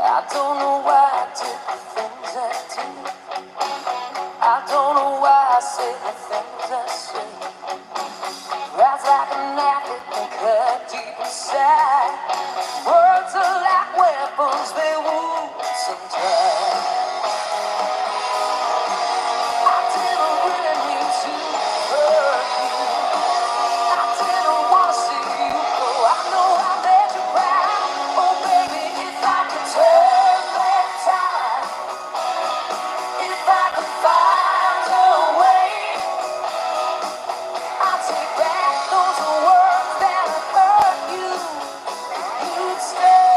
I don't know why I did the things I do. I don't know why I say the things I say. Rise like a knife that can cut deep inside. Words are like weapons, they wound sometimes. I didn't really mean to hurt you. I didn't want to see you go. I know I made you cry. Oh baby, if I could turn back time, if I could find a way, I'd take back those words that hurt you. You'd stay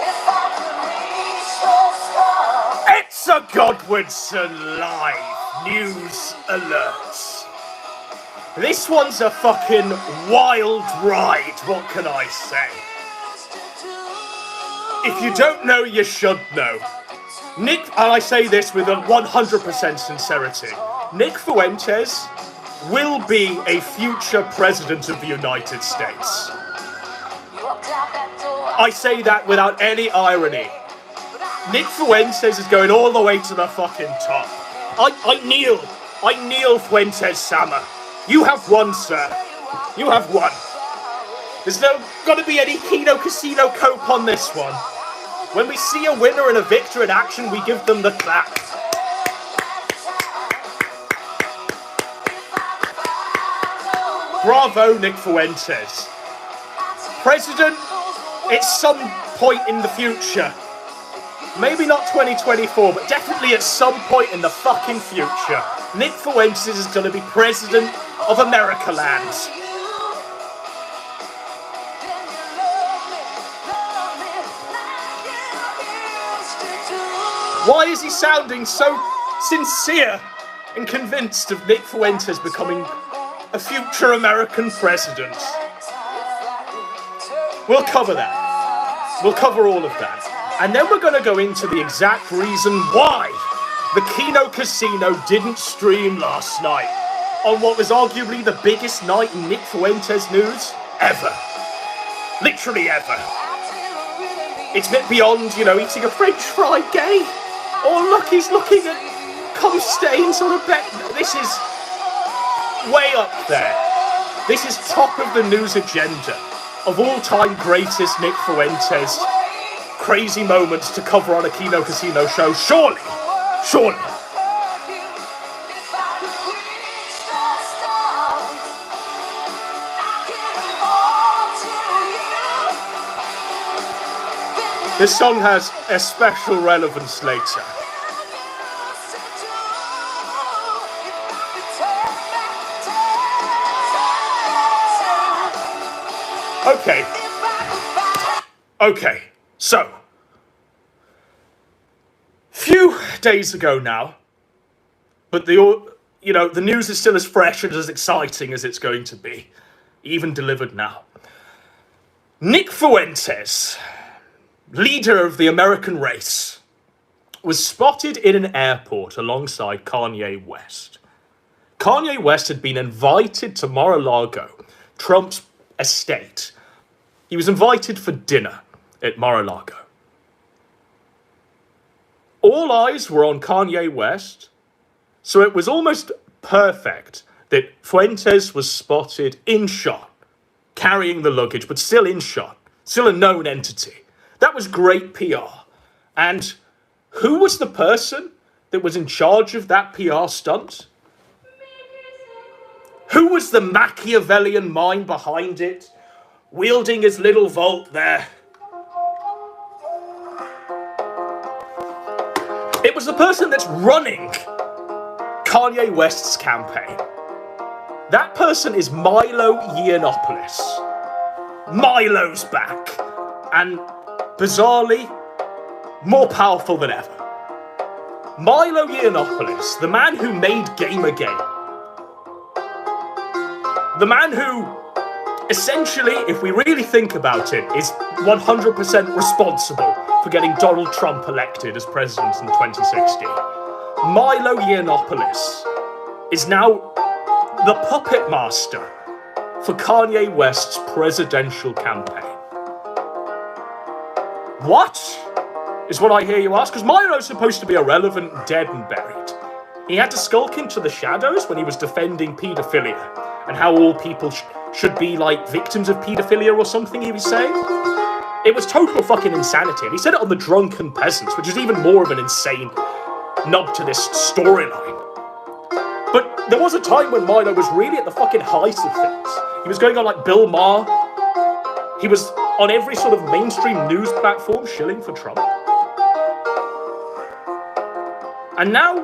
if I could reach those stars. It's a Godwinson Live News Alert. This one's a fucking wild ride, what can I say? If you don't know, you should know. Nick, and I say this with a 100% sincerity, Nick Fuentes will be a future president of the United States. I say that without any irony. Nick Fuentes is going all the way to the fucking top. I kneel Fuentes Sama. You have won, sir. You have won. There's no gonna be any Kino Casino cope on this one. When we see a winner and a victor in action, we give them the clap. Bravo, Nick Fuentes. President, at some point in the future. Maybe not 2024, but definitely at some point in the fucking future, Nick Fuentes is going to be president of America land. Why is he sounding so sincere and convinced of Nick Fuentes becoming a future American president? We'll cover that. We'll cover all of that. And then we're going to go into the exact reason why the Kino Casino didn't stream last night on what was arguably the biggest night in Nick Fuentes news ever. Literally ever. It's a bit beyond, you know, eating a French fry gay. Oh, look, he's looking at cum stains on a bed. This is way up there. This is top of the news agenda of all-time greatest Nick Fuentes crazy moments to cover on a Kino Casino show. Surely. This song has a special relevance later. Okay, so, few days ago now, but the news is still as fresh and as exciting as it's going to be, even delivered now. Nick Fuentes, leader of the American race, was spotted in an airport alongside Kanye West. Kanye West had been invited to Mar-a-Lago, Trump's estate. He was invited for dinner at Mar-a-Lago. All eyes were on Kanye West, so it was almost perfect that Fuentes was spotted in shot, carrying the luggage, but still in shot, still a known entity. That was great PR. And who was the person that was in charge of that PR stunt? Who was the Machiavellian mind behind it, wielding his little vault there? It was the person that's running Kanye West's campaign. That person is Milo Yiannopoulos. Milo's back. And bizarrely, more powerful than ever. Milo Yiannopoulos, the man who made Gamergate. The man who, essentially, if we really think about it, is 100% responsible for getting Donald Trump elected as president in 2016. Milo Yiannopoulos is now the puppet master for Kanye West's presidential campaign. What is what I hear you ask? Because Milo's supposed to be irrelevant, dead and buried. He had to skulk into the shadows when he was defending paedophilia and how all people should be like victims of paedophilia or something, he was saying. It was total fucking insanity. And he said it on The Drunken Peasants, which is even more of an insane nub to this storyline. But there was a time when Milo was really at the fucking height of things. He was going on like Bill Maher. He was on every sort of mainstream news platform shilling for Trump. And now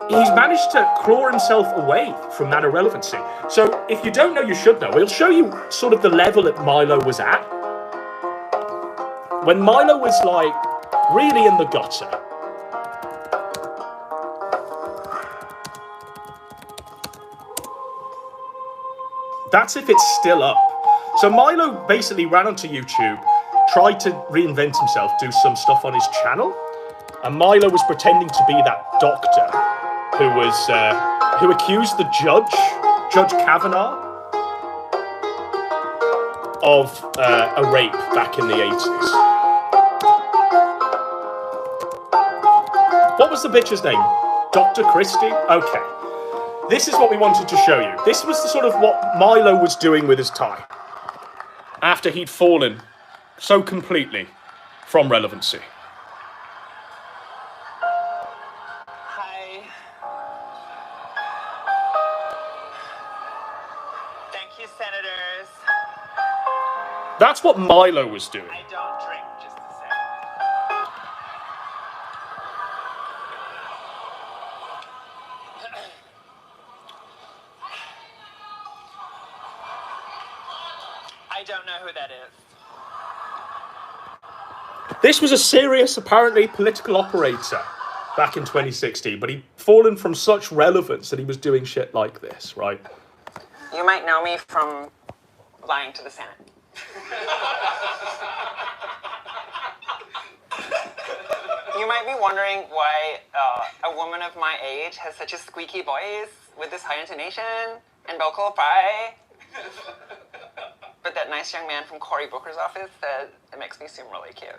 he's managed to claw himself away from that irrelevancy. So if you don't know, you should know. We'll show you sort of the level that Milo was at. When Milo was like really in the gutter. That's if it's still up. So Milo basically ran onto YouTube, tried to reinvent himself, do some stuff on his channel. And Milo was pretending to be that doctor who accused the Judge Kavanaugh, of a rape back in the 80s. What was the bitch's name? Dr. Christie? Okay. This is what we wanted to show you. This was the sort of what Milo was doing with his tie after he'd fallen so completely from relevancy. Hi. Thank you, senators. That's what Milo was doing. I don't drink, just to say. I don't know who that is. This was a serious, apparently, political operator back in 2016, but he'd fallen from such relevance that he was doing shit like this, right? You might know me from lying to the Senate. You might be wondering why a woman of my age has such a squeaky voice with this high intonation and vocal fry. But that nice young man from Cory Booker's office said it makes me seem really cute.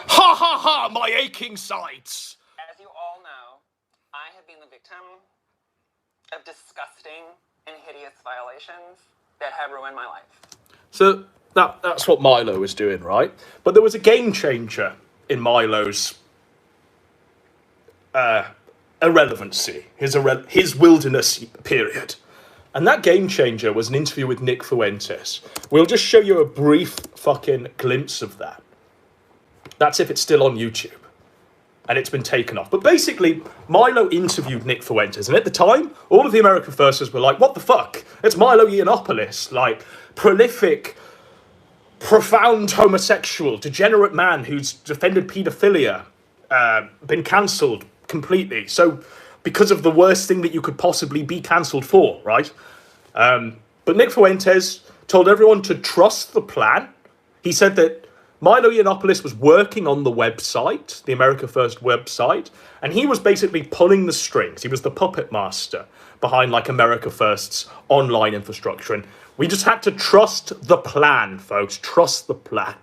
Ha ha ha, my aching sides! As you all know, I have been the victim of disgusting and hideous violations that have ruined my life. So that's what Milo was doing, right? But there was a game changer in Milo's irrelevancy, his wilderness period. And that game changer was an interview with Nick Fuentes. We'll just show you a brief fucking glimpse of that. That's if it's still on YouTube. And it's been taken off. But basically, Milo interviewed Nick Fuentes. And at the time, all of the American Firsters were like, what the fuck? It's Milo Yiannopoulos. Like, prolific, profound homosexual, degenerate man who's defended paedophilia, been cancelled completely. So, because of the worst thing that you could possibly be cancelled for, right? But Nick Fuentes told everyone to trust the plan. He said that Milo Yiannopoulos was working on the website, the America First website, and he was basically pulling the strings. He was the puppet master behind, like, America First's online infrastructure. And we just had to trust the plan, folks. Trust the plan.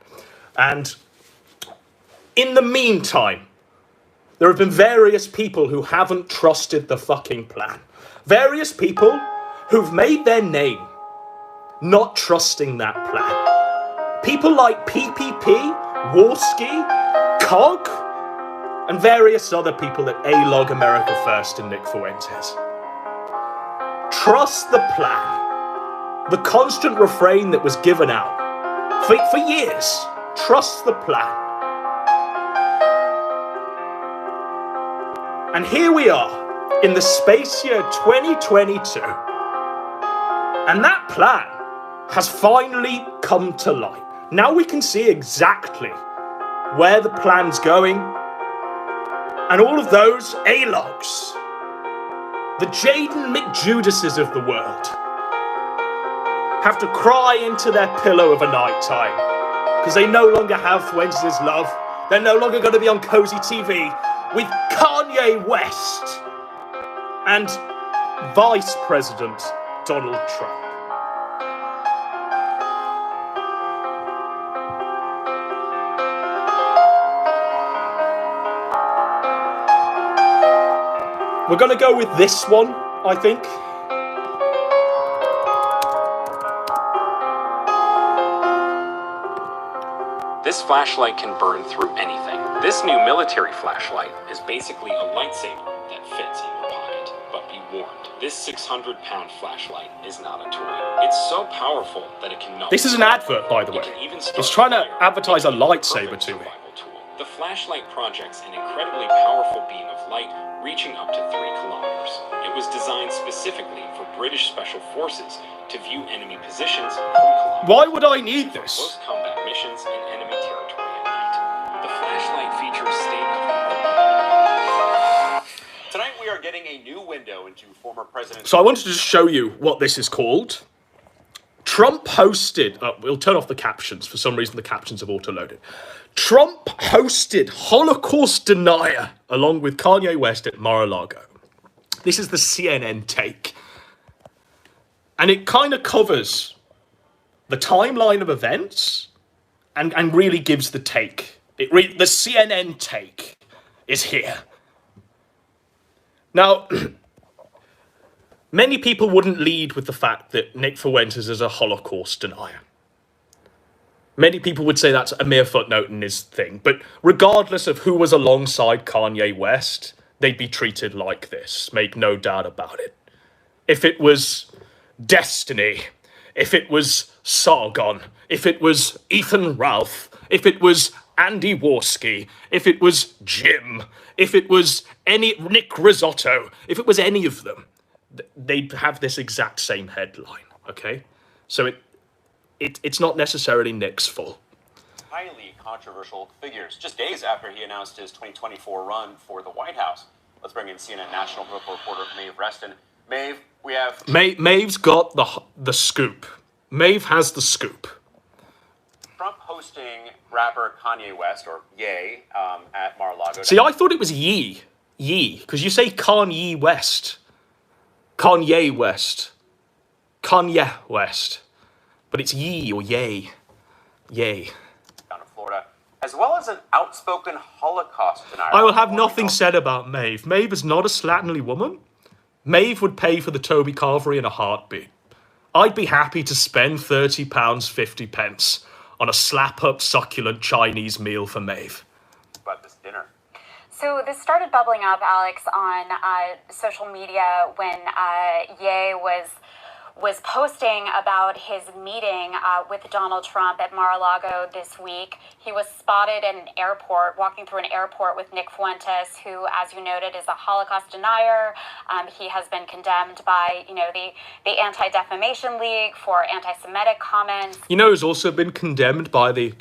And in the meantime, there have been various people who haven't trusted the fucking plan. Various people who've made their name not trusting that plan. People like PPP, Warski, COG, and various other people at A-Log, America First, and Nick Fuentes. Trust the plan. The constant refrain that was given out for years. Trust the plan. And here we are, in the space year 2022. And that plan has finally come to light. Now we can see exactly where the plan's going. And all of those A-logs, the Jaden McJudases of the world, have to cry into their pillow of a night time because they no longer have Wednesday's love. They're no longer going to be on Cozy TV with Kanye West and Vice President Donald Trump. We're going to go with this one, I think. This flashlight can burn through anything. This new military flashlight is basically a lightsaber that fits in your pocket. But be warned, this 600-pound flashlight is not a toy. It's so powerful that it can melt. This is an advert, by the way. It's trying to advertise a lightsaber to me. The flashlight projects an incredibly powerful beam of light reaching up to 3 kilometers. It was designed specifically for British Special Forces to view enemy positions from kilometers. Why would I need this? Close combat missions in enemy territory at night. The flashlight features state-of-the-art. Tonight we are getting a new window into former President... So I wanted to just show you what this is called. Trump hosted... we'll turn off the captions. For some reason, the captions have auto-loaded. Trump hosted Holocaust denier along with Kanye West at Mar-a-Lago. This is the CNN take. And it kind of covers the timeline of events and really gives the take. The CNN take is here. Now, many people wouldn't lead with the fact that Nick Fuentes is a Holocaust denier. Many people would say that's a mere footnote in his thing. But regardless of who was alongside Kanye West, they'd be treated like this. Make no doubt about it. If it was Destiny, if it was Sargon, if it was Ethan Ralph, if it was Andy Warski, if it was Jim, if it was Nick Risotto, if it was any of them, they'd have this exact same headline, okay? So it's not necessarily Nick's fault. highly controversial figures, just days after he announced his 2024 run for the White House. Let's bring in CNN national political reporter Maeve Reston. Maeve, we have... Maeve's got the scoop. Maeve has the scoop. Trump hosting rapper Kanye West, or Ye, at Mar-a-Lago. See, I thought it was Ye, because you say Kanye West. Kanye West. Kanye West. But it's Ye or Ye. Ye. Down in Florida, as well as an outspoken Holocaust denier. I will have nothing said about Maeve. Maeve is not a slatternly woman. Maeve would pay for the Toby Carvery in a heartbeat. I'd be happy to spend £30.50 on a slap-up succulent Chinese meal for Maeve. About this dinner. So this started bubbling up, Alex, on social media when Ye was posting about his meeting with Donald Trump at Mar-a-Lago this week. He was spotted at an airport, walking through an airport with Nick Fuentes, who, as you noted, is a Holocaust denier. He has been condemned by, the Anti-Defamation League for anti-Semitic comments. You know who's also been condemned by the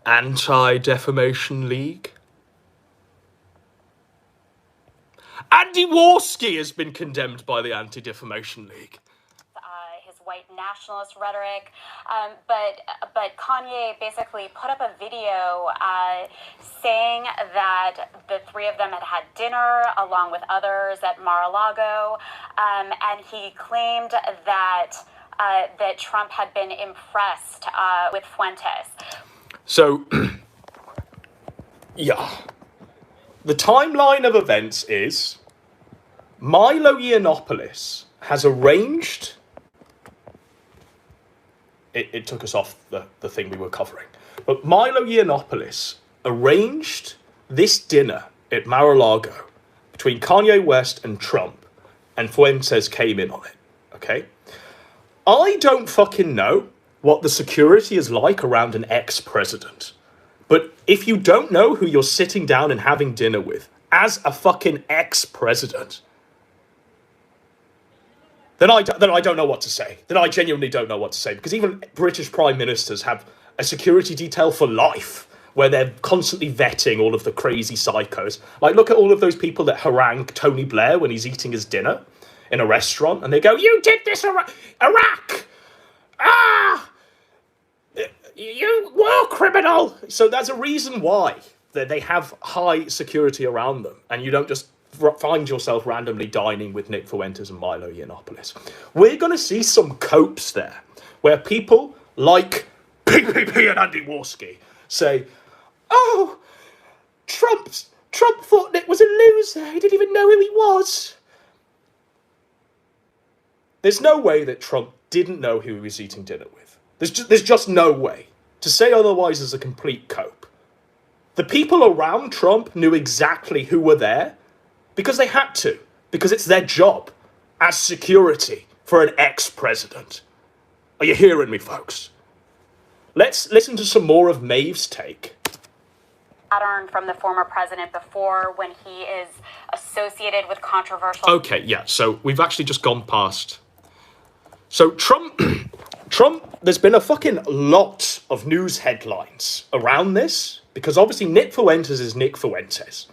Anti-Defamation League? Andy Warski has been condemned by the Anti-Defamation League. White nationalist rhetoric, but Kanye basically put up a video saying that the three of them had had dinner along with others at Mar-a-Lago, and he claimed that that Trump had been impressed with Fuentes. So, yeah, the timeline of events is Milo Yiannopoulos has arranged. It took us off the thing we were covering. But Milo Yiannopoulos arranged this dinner at Mar-a-Lago between Kanye West and Trump, and Fuentes came in on it, okay? I don't fucking know what the security is like around an ex-president. But if you don't know who you're sitting down and having dinner with as a fucking ex-president, then I don't know what to say. Then I genuinely don't know what to say. Because even British prime ministers have a security detail for life where they're constantly vetting all of the crazy psychos. Like, look at all of those people that harangue Tony Blair when he's eating his dinner in a restaurant. And they go, you did this, Iraq! Ah! You war criminal! So there's a reason why they have high security around them. And you don't just find yourself randomly dining with Nick Fuentes and Milo Yiannopoulos. We're going to see some copes there, where people like PPP and Andy Warski say, oh, Trump thought Nick was a loser. He didn't even know who he was. There's no way that Trump didn't know who he was eating dinner with. There's just no way. To say otherwise is a complete cope. The people around Trump knew exactly who were there because they had to, because it's their job as security for an ex-president. Are you hearing me, folks? Let's listen to some more of Maeve's take. Pattern from the former president before when he is associated with controversial... Okay, yeah, so we've actually just gone past... So Trump, there's been a fucking lot of news headlines around this, because obviously Nick Fuentes is Nick Fuentes.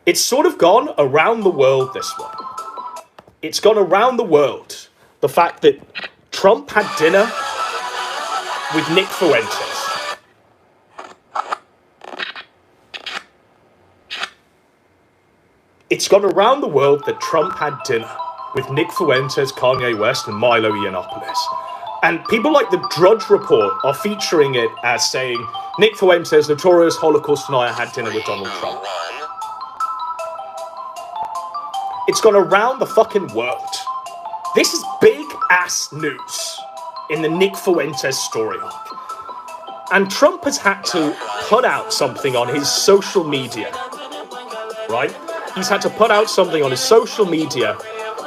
It's sort of gone around the world, this one. It's gone around the world. The fact that Trump had dinner with Nick Fuentes. It's gone around the world that Trump had dinner with Nick Fuentes, Kanye West, and Milo Yiannopoulos. And people like the Drudge Report are featuring it as saying, Nick Fuentes, notorious Holocaust denier, had dinner with Donald Trump. It's gone around the fucking world. This is big-ass news in the Nick Fuentes story arc. And Trump has had to put out something on his social media, right? He's had to put out something on his social media,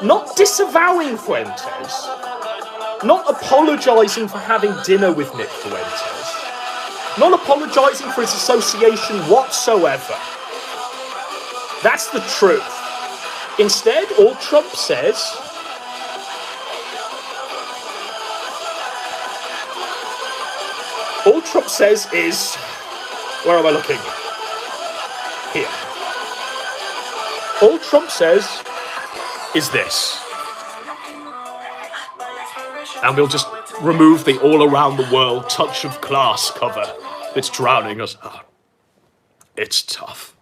not disavowing Fuentes, not apologising for having dinner with Nick Fuentes, not apologising for his association whatsoever. That's the truth. Instead, all Trump says is, where am I looking? Here. All Trump says is this. And we'll just remove the all around the world touch of class cover that's drowning us out. It's tough.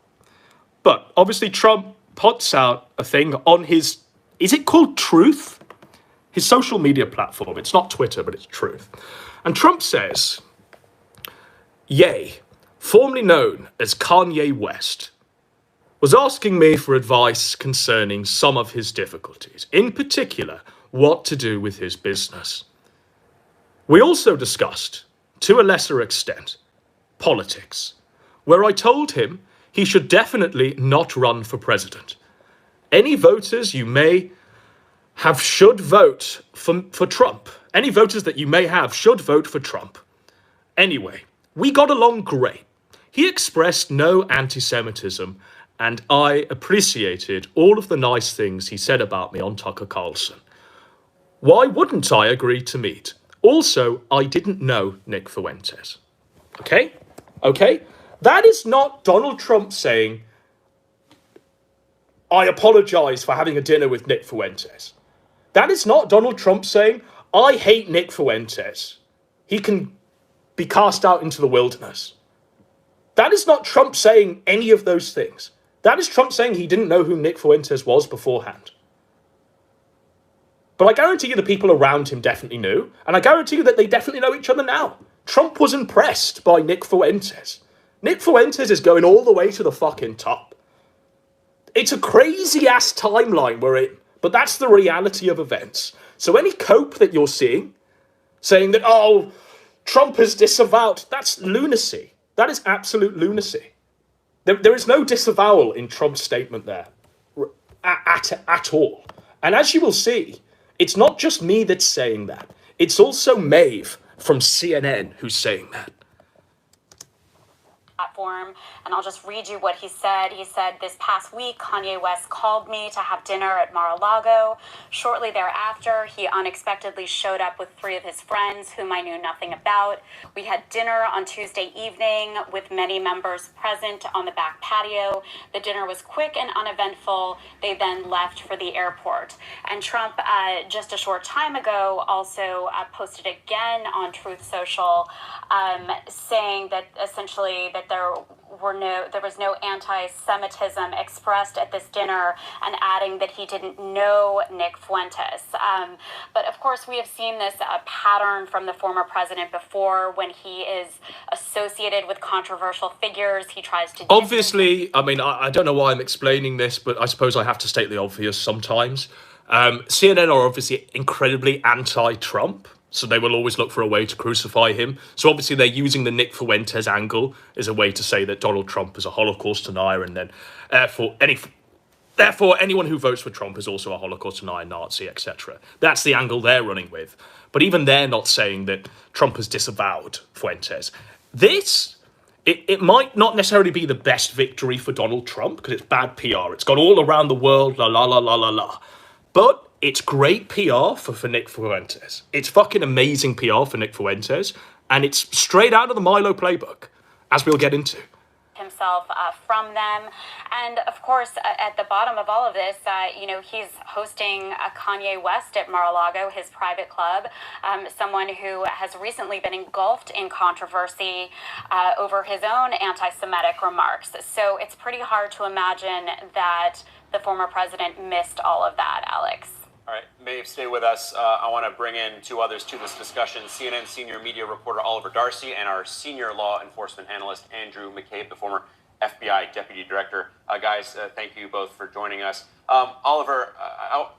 But obviously Trump puts out a thing on his, is it called Truth? His social media platform. It's not Twitter, but it's Truth. And Trump says, Ye, formerly known as Kanye West, was asking me for advice concerning some of his difficulties, in particular, what to do with his business. We also discussed, to a lesser extent, politics, where I told him he should definitely not run for president. Any voters you may have should vote for Trump. Any voters that you may have should vote for Trump. Anyway, we got along great. He expressed no anti-Semitism, and I appreciated all of the nice things he said about me on Tucker Carlson. Why wouldn't I agree to meet? Also, I didn't know Nick Fuentes. Okay? Okay? That is not Donald Trump saying, I apologize for having a dinner with Nick Fuentes. That is not Donald Trump saying, I hate Nick Fuentes. He can be cast out into the wilderness. That is not Trump saying any of those things. That is Trump saying he didn't know who Nick Fuentes was beforehand. But I guarantee you the people around him definitely knew, and I guarantee you that they definitely know each other now. Trump was impressed by Nick Fuentes. Nick Fuentes is going all the way to the fucking top. It's a crazy-ass timeline we're in, but that's the reality of events. So any cope that you're seeing, saying that, oh, Trump has disavowed, that's lunacy. That is absolute lunacy. There is no disavowal in Trump's statement there at all. And as you will see, it's not just me that's saying that. It's also Maeve from CNN who's saying that. Platform, and I'll just read you what he said. He said, this past week, Kanye West called me to have dinner at Mar-a-Lago. Shortly thereafter, he unexpectedly showed up with 3 of his friends whom I knew nothing about. We had dinner on Tuesday evening with many members present on the back patio. The dinner was quick and uneventful. They then left for the airport. And Trump, just a short time ago, also posted again on Truth Social, saying that essentially that there was no anti-Semitism expressed at this dinner, and adding that he didn't know Nick Fuentes. But of course, we have seen this pattern from the former president before. When he is associated with controversial figures, he tries to... Obviously, I mean, I don't know why I'm explaining this, but I suppose I have to state the obvious sometimes. CNN are obviously incredibly anti-Trump, so they will always look for a way to crucify him. So obviously they're using the Nick Fuentes angle as a way to say that Donald Trump is a Holocaust denier, and then therefore anyone who votes for Trump is also a Holocaust denier, Nazi, etc. That's the angle they're running with. But even they're not saying that Trump has disavowed Fuentes. It might not necessarily be the best victory for Donald Trump because it's bad PR. It's gone all around the world, la la la la la la. But it's great PR for Nick Fuentes. It's fucking amazing PR for Nick Fuentes. And it's straight out of the Milo playbook, as we'll get into. Himself from them. And of course, at the bottom of all of this, he's hosting Kanye West at Mar-a-Lago, his private club, someone who has recently been engulfed in controversy over his own anti-Semitic remarks. So it's pretty hard to imagine that the former president missed all of that, Alex. All right, Maeve, stay with us. I want to bring in two others to this discussion. CNN senior media reporter Oliver Darcy and our senior law enforcement analyst Andrew McCabe, the former FBI deputy director. Guys, thank you both for joining us. Oliver,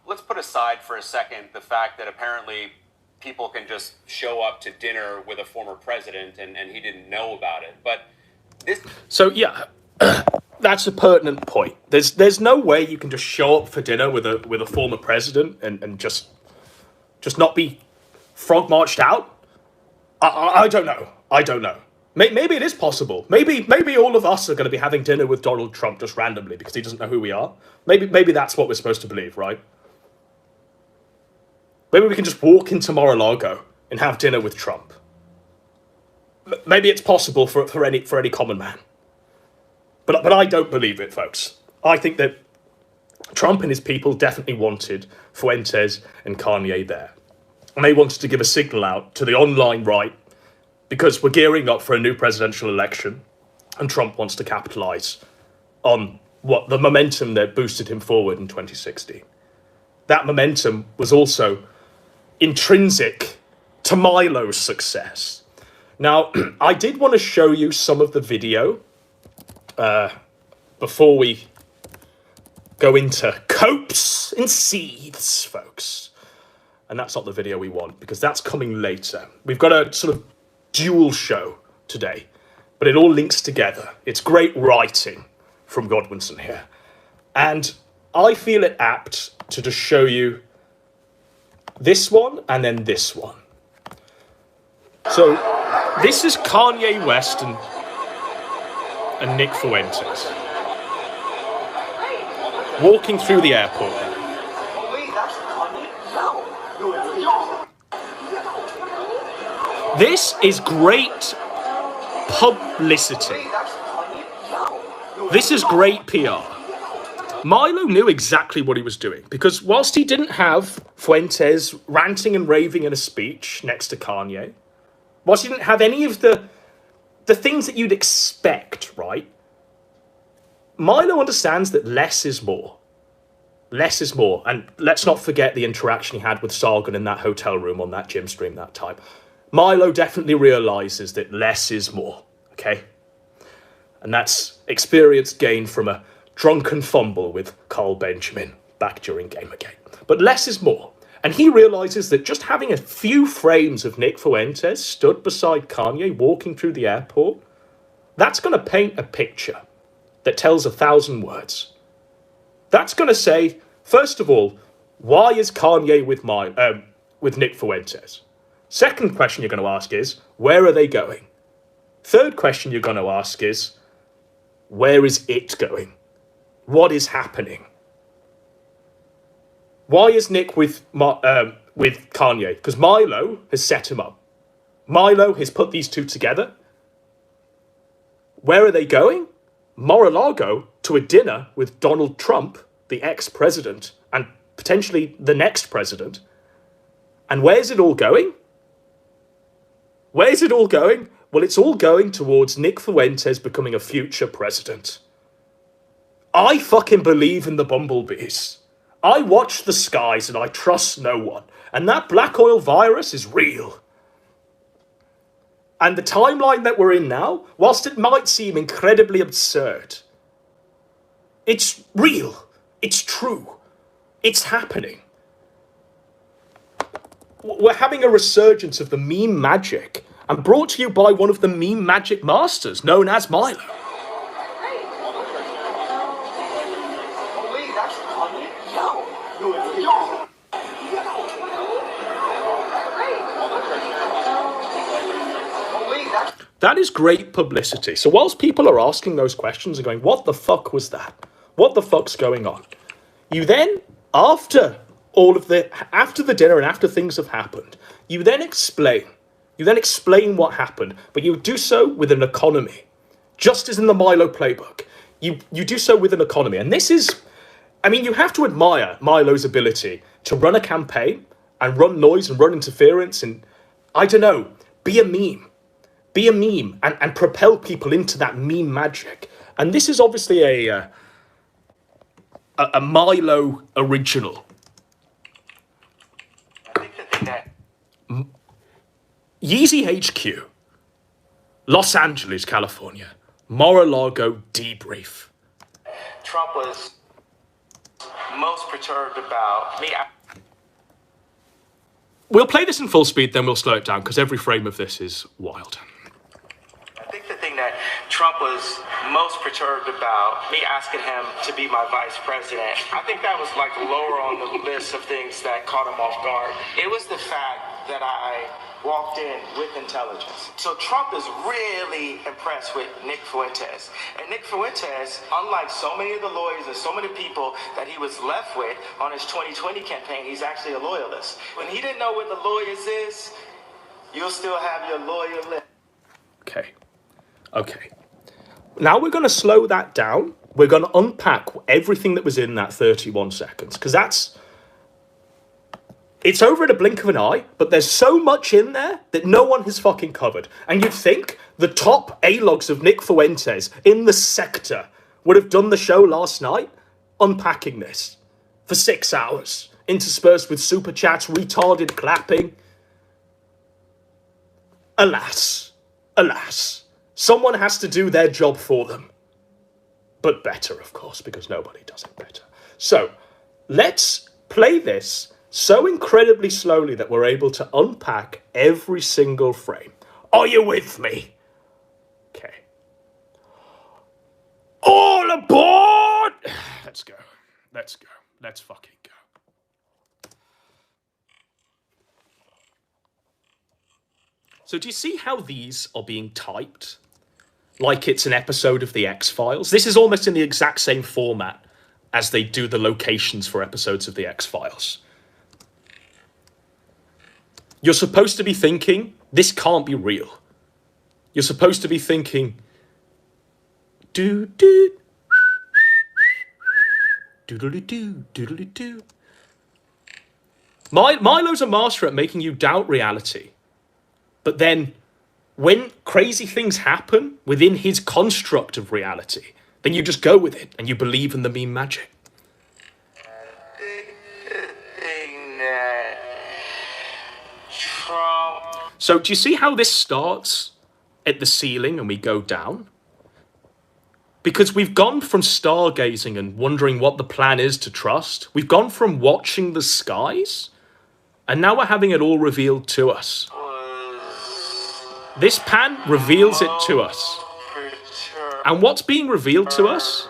let's put aside for a second the fact that apparently people can just show up to dinner with a former president and he didn't know about it. But this... So, yeah... That's a pertinent point. There's no way you can just show up for dinner with a former president and just not be frog marched out. I don't know. I don't know. Maybe it is possible. Maybe all of us are going to be having dinner with Donald Trump just randomly because he doesn't know who we are. Maybe that's what we're supposed to believe, right? Maybe we can just walk into Mar-a-Lago and have dinner with Trump. Maybe it's possible for any common man. But I don't believe it, folks. I think that Trump and his people definitely wanted Fuentes and Kanye there. And they wanted to give a signal out to the online right because we're gearing up for a new presidential election and Trump wants to capitalize on the momentum that boosted him forward in 2016. That momentum was also intrinsic to Milo's success. Now, I did want to show you some of the video before we go into copes and seethes, folks. And that's not the video we want, because that's coming later. We've got a sort of dual show today, but it all links together. It's great writing from Godwinson here. And I feel it apt to just show you this one and then this one. So this is Kanye West and Nick Fuentes walking through the airport. This is great publicity. This is great PR. Milo knew exactly what he was doing because whilst he didn't have Fuentes ranting and raving in a speech next to Kanye, whilst he didn't have any of the things that you'd expect, right? Milo understands that less is more. Less is more. And let's not forget the interaction he had with Sargon in that hotel room on that gym stream that time. Milo definitely realizes that less is more, okay? And that's experience gained from a drunken fumble with Carl Benjamin back during Gamergate. But less is more. And he realizes that just having a few frames of Nick Fuentes stood beside Kanye walking through the airport, that's going to paint a picture that tells 1,000 words. That's going to say, first of all, why is Kanye with Nick Fuentes? Second question you're going to ask is, where are they going? Third question you're going to ask is, where is it going? What is happening? Why is Nick with Kanye? Because Milo has set him up. Milo has put these two together. Where are they going? Mar-a-Lago to a dinner with Donald Trump, the ex-president, and potentially the next president. And where's it all going? Where's it all going? Well, it's all going towards Nick Fuentes becoming a future president. I fucking believe in the bumblebees. I watch the skies and I trust no one. And that black oil virus is real. And the timeline that we're in now, whilst it might seem incredibly absurd, it's real. It's true. It's happening. we're having a resurgence of the meme magic, and brought to you by one of the meme magic masters, known as Milo. That is great publicity. So whilst people are asking those questions and going, what the fuck was that? What the fuck's going on? You then, after the dinner and after things have happened, you then explain what happened, but you do so with an economy. Just as in the Milo playbook. You do so with an economy. And this is, I mean, you have to admire Milo's ability to run a campaign and run noise and run interference and, I don't know, be a meme. Be a meme and propel people into that meme magic. And this is obviously a Milo original. I think the thing that Yeezy HQ, Los Angeles, California, Mar-a-Lago debrief. Trump was most perturbed about me. We'll play this in full speed, then we'll slow it down, because every frame of this is wild. I think the thing that Trump was most perturbed about me asking him to be my vice president, I think that was like lower on the list of things that caught him off guard. It was the fact that I walked in with intelligence. So Trump is really impressed with Nick Fuentes. And Nick Fuentes, unlike so many of the lawyers and so many people that he was left with on his 2020 campaign, he's actually a loyalist. When he didn't know what the lawyers is, you'll still have your lawyer list. Okay. Now we're going to slow that down. We're going to unpack everything that was in that 31 seconds, because it's over at a blink of an eye, but there's so much in there that no one has fucking covered. And you'd think the top A-logs of Nick Fuentes in the sector would have done the show last night, unpacking this for 6 hours, interspersed with super chats, retarded clapping. Alas, someone has to do their job for them. But better, of course, because nobody does it better. So, let's play this so incredibly slowly that we're able to unpack every single frame. Are you with me? Okay. All aboard! Let's go. Let's fucking go. So do you see how these are being typed? Like it's an episode of The X-Files? This is almost in the exact same format as they do the locations for episodes of The X-Files. You're supposed to be thinking, this can't be real. You're supposed to be thinking, doodly-doo, doodly-doo. Milo's a master at making you doubt reality. But then, when crazy things happen within his construct of reality, then you just go with it and you believe in the meme magic. So do you see how this starts at the ceiling and we go down? Because we've gone from stargazing and wondering what the plan is to trust. We've gone from watching the skies, and now we're having it all revealed to us. This pan reveals it to us. And what's being revealed to us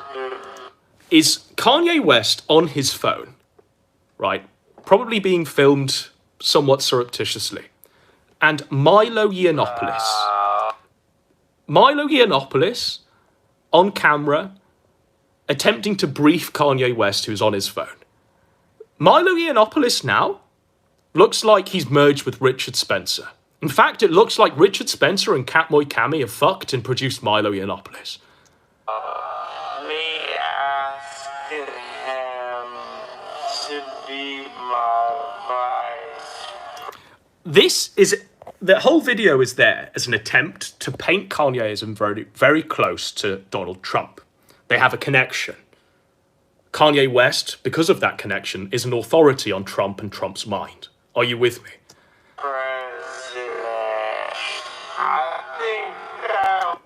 is Kanye West on his phone, right? Probably being filmed somewhat surreptitiously. And Milo Yiannopoulos on camera attempting to brief Kanye West, who's on his phone. Milo Yiannopoulos now looks like he's merged with Richard Spencer. In fact, it looks like Richard Spencer and Catboy Cammy have fucked and produced Milo Yiannopoulos. Me asking him to be my vice. The whole video is there as an attempt to paint Kanye as very, very close to Donald Trump. They have a connection. Kanye West, because of that connection, is an authority on Trump and Trump's mind. Are you with me?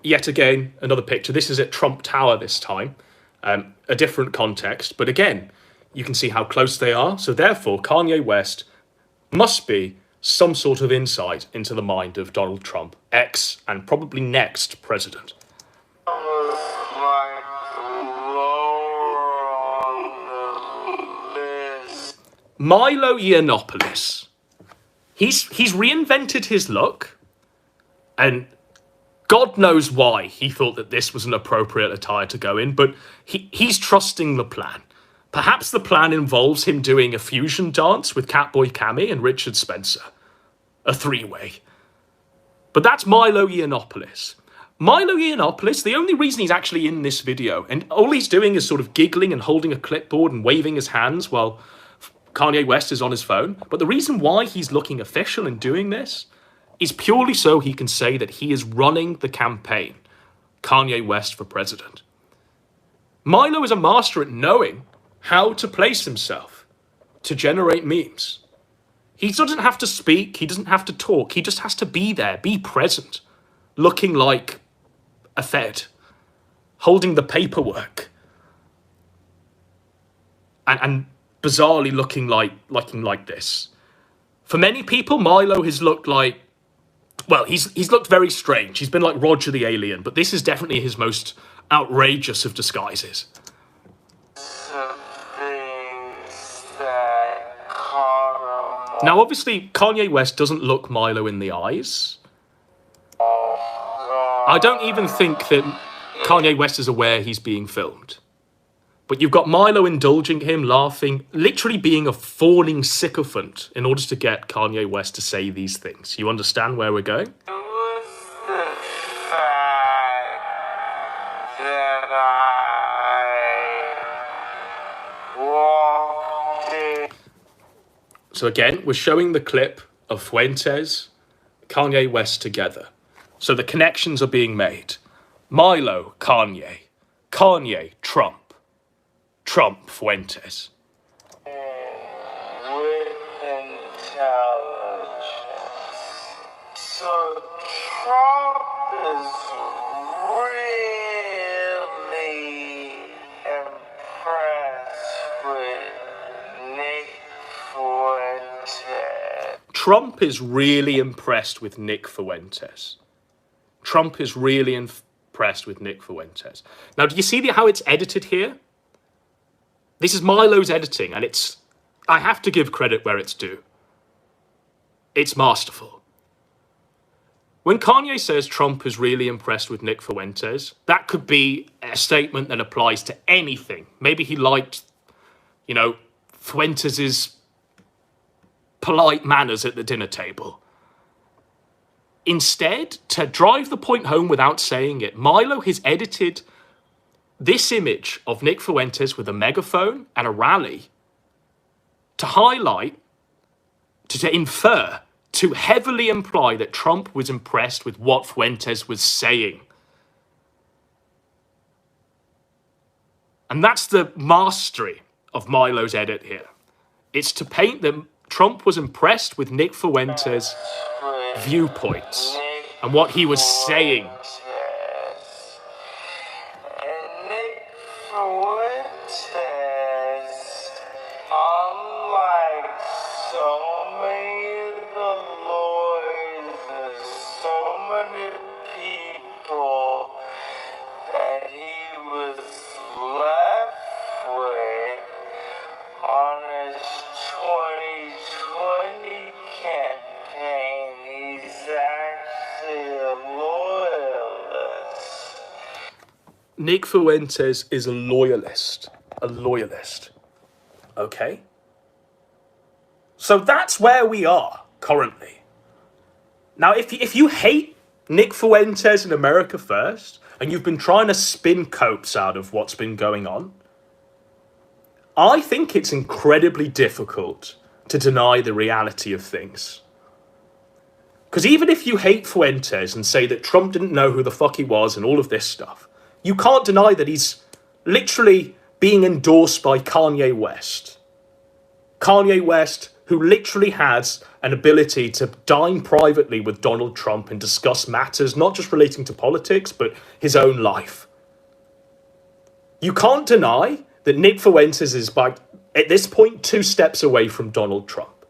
Yet again, another picture. This is at Trump Tower this time. A different context. But again, you can see how close they are. So therefore, Kanye West must be some sort of insight into the mind of Donald Trump, ex and probably next president. Milo Yiannopoulos. He's reinvented his look, and God knows why he thought that this was an appropriate attire to go in, but he's trusting the plan. Perhaps the plan involves him doing a fusion dance with Catboy Cammy and Richard Spencer. A three-way. But that's Milo Yiannopoulos. Milo Yiannopoulos, the only reason he's actually in this video, and all he's doing is sort of giggling and holding a clipboard and waving his hands while Kanye West is on his phone. But the reason why he's looking official and doing this is purely so he can say that he is running the campaign, Kanye West for president. Milo is a master at knowing how to place himself to generate memes. He doesn't have to speak, he doesn't have to talk, he just has to be there, be present, looking like a Fed, holding the paperwork, and bizarrely looking like this. For many people, Milo has looked like, well, he's looked very strange. He's been like Roger the Alien, but this is definitely his most outrageous of disguises. Now, obviously, Kanye West doesn't look Milo in the eyes. I don't even think that Kanye West is aware he's being filmed. But you've got Milo indulging him, laughing, literally being a fawning sycophant in order to get Kanye West to say these things. You understand where we're going? So again, we're showing the clip of Fuentes, Kanye West together. So the connections are being made. Milo, Kanye. Kanye, Trump. Trump, Fuentes. With intelligence. So Trump is really impressed with Nick Fuentes. Trump is really impressed with Nick Fuentes. Trump is really impressed with Nick Fuentes. Now, do you see how it's edited here? This is Milo's editing, and I have to give credit where it's due. It's masterful. When Kanye says Trump is really impressed with Nick Fuentes, that could be a statement that applies to anything. Maybe he liked, Fuentes' polite manners at the dinner table. Instead, to drive the point home without saying it, Milo has edited this image of Nick Fuentes with a megaphone and a rally to highlight, to infer, to heavily imply that Trump was impressed with what Fuentes was saying. And that's the mastery of Milo's edit here. It's to paint that Trump was impressed with Nick Fuentes' viewpoints and what he was saying. And Nick Fuentes, unlike so many of the lawyers and so many people that he was left with on his 2020 campaign, he's actually a loyalist. Nick Fuentes is a loyalist. A loyalist. Okay? So that's where we are currently. Now, if you hate Nick Fuentes and America First, and you've been trying to spin coats out of what's been going on, I think it's incredibly difficult to deny the reality of things. Because even if you hate Fuentes and say that Trump didn't know who the fuck he was and all of this stuff, you can't deny that he's literally being endorsed by Kanye West. Kanye West, who literally has an ability to dine privately with Donald Trump and discuss matters not just relating to politics, but his own life. You can't deny that Nick Fuentes is, at this point, 2 steps away from Donald Trump.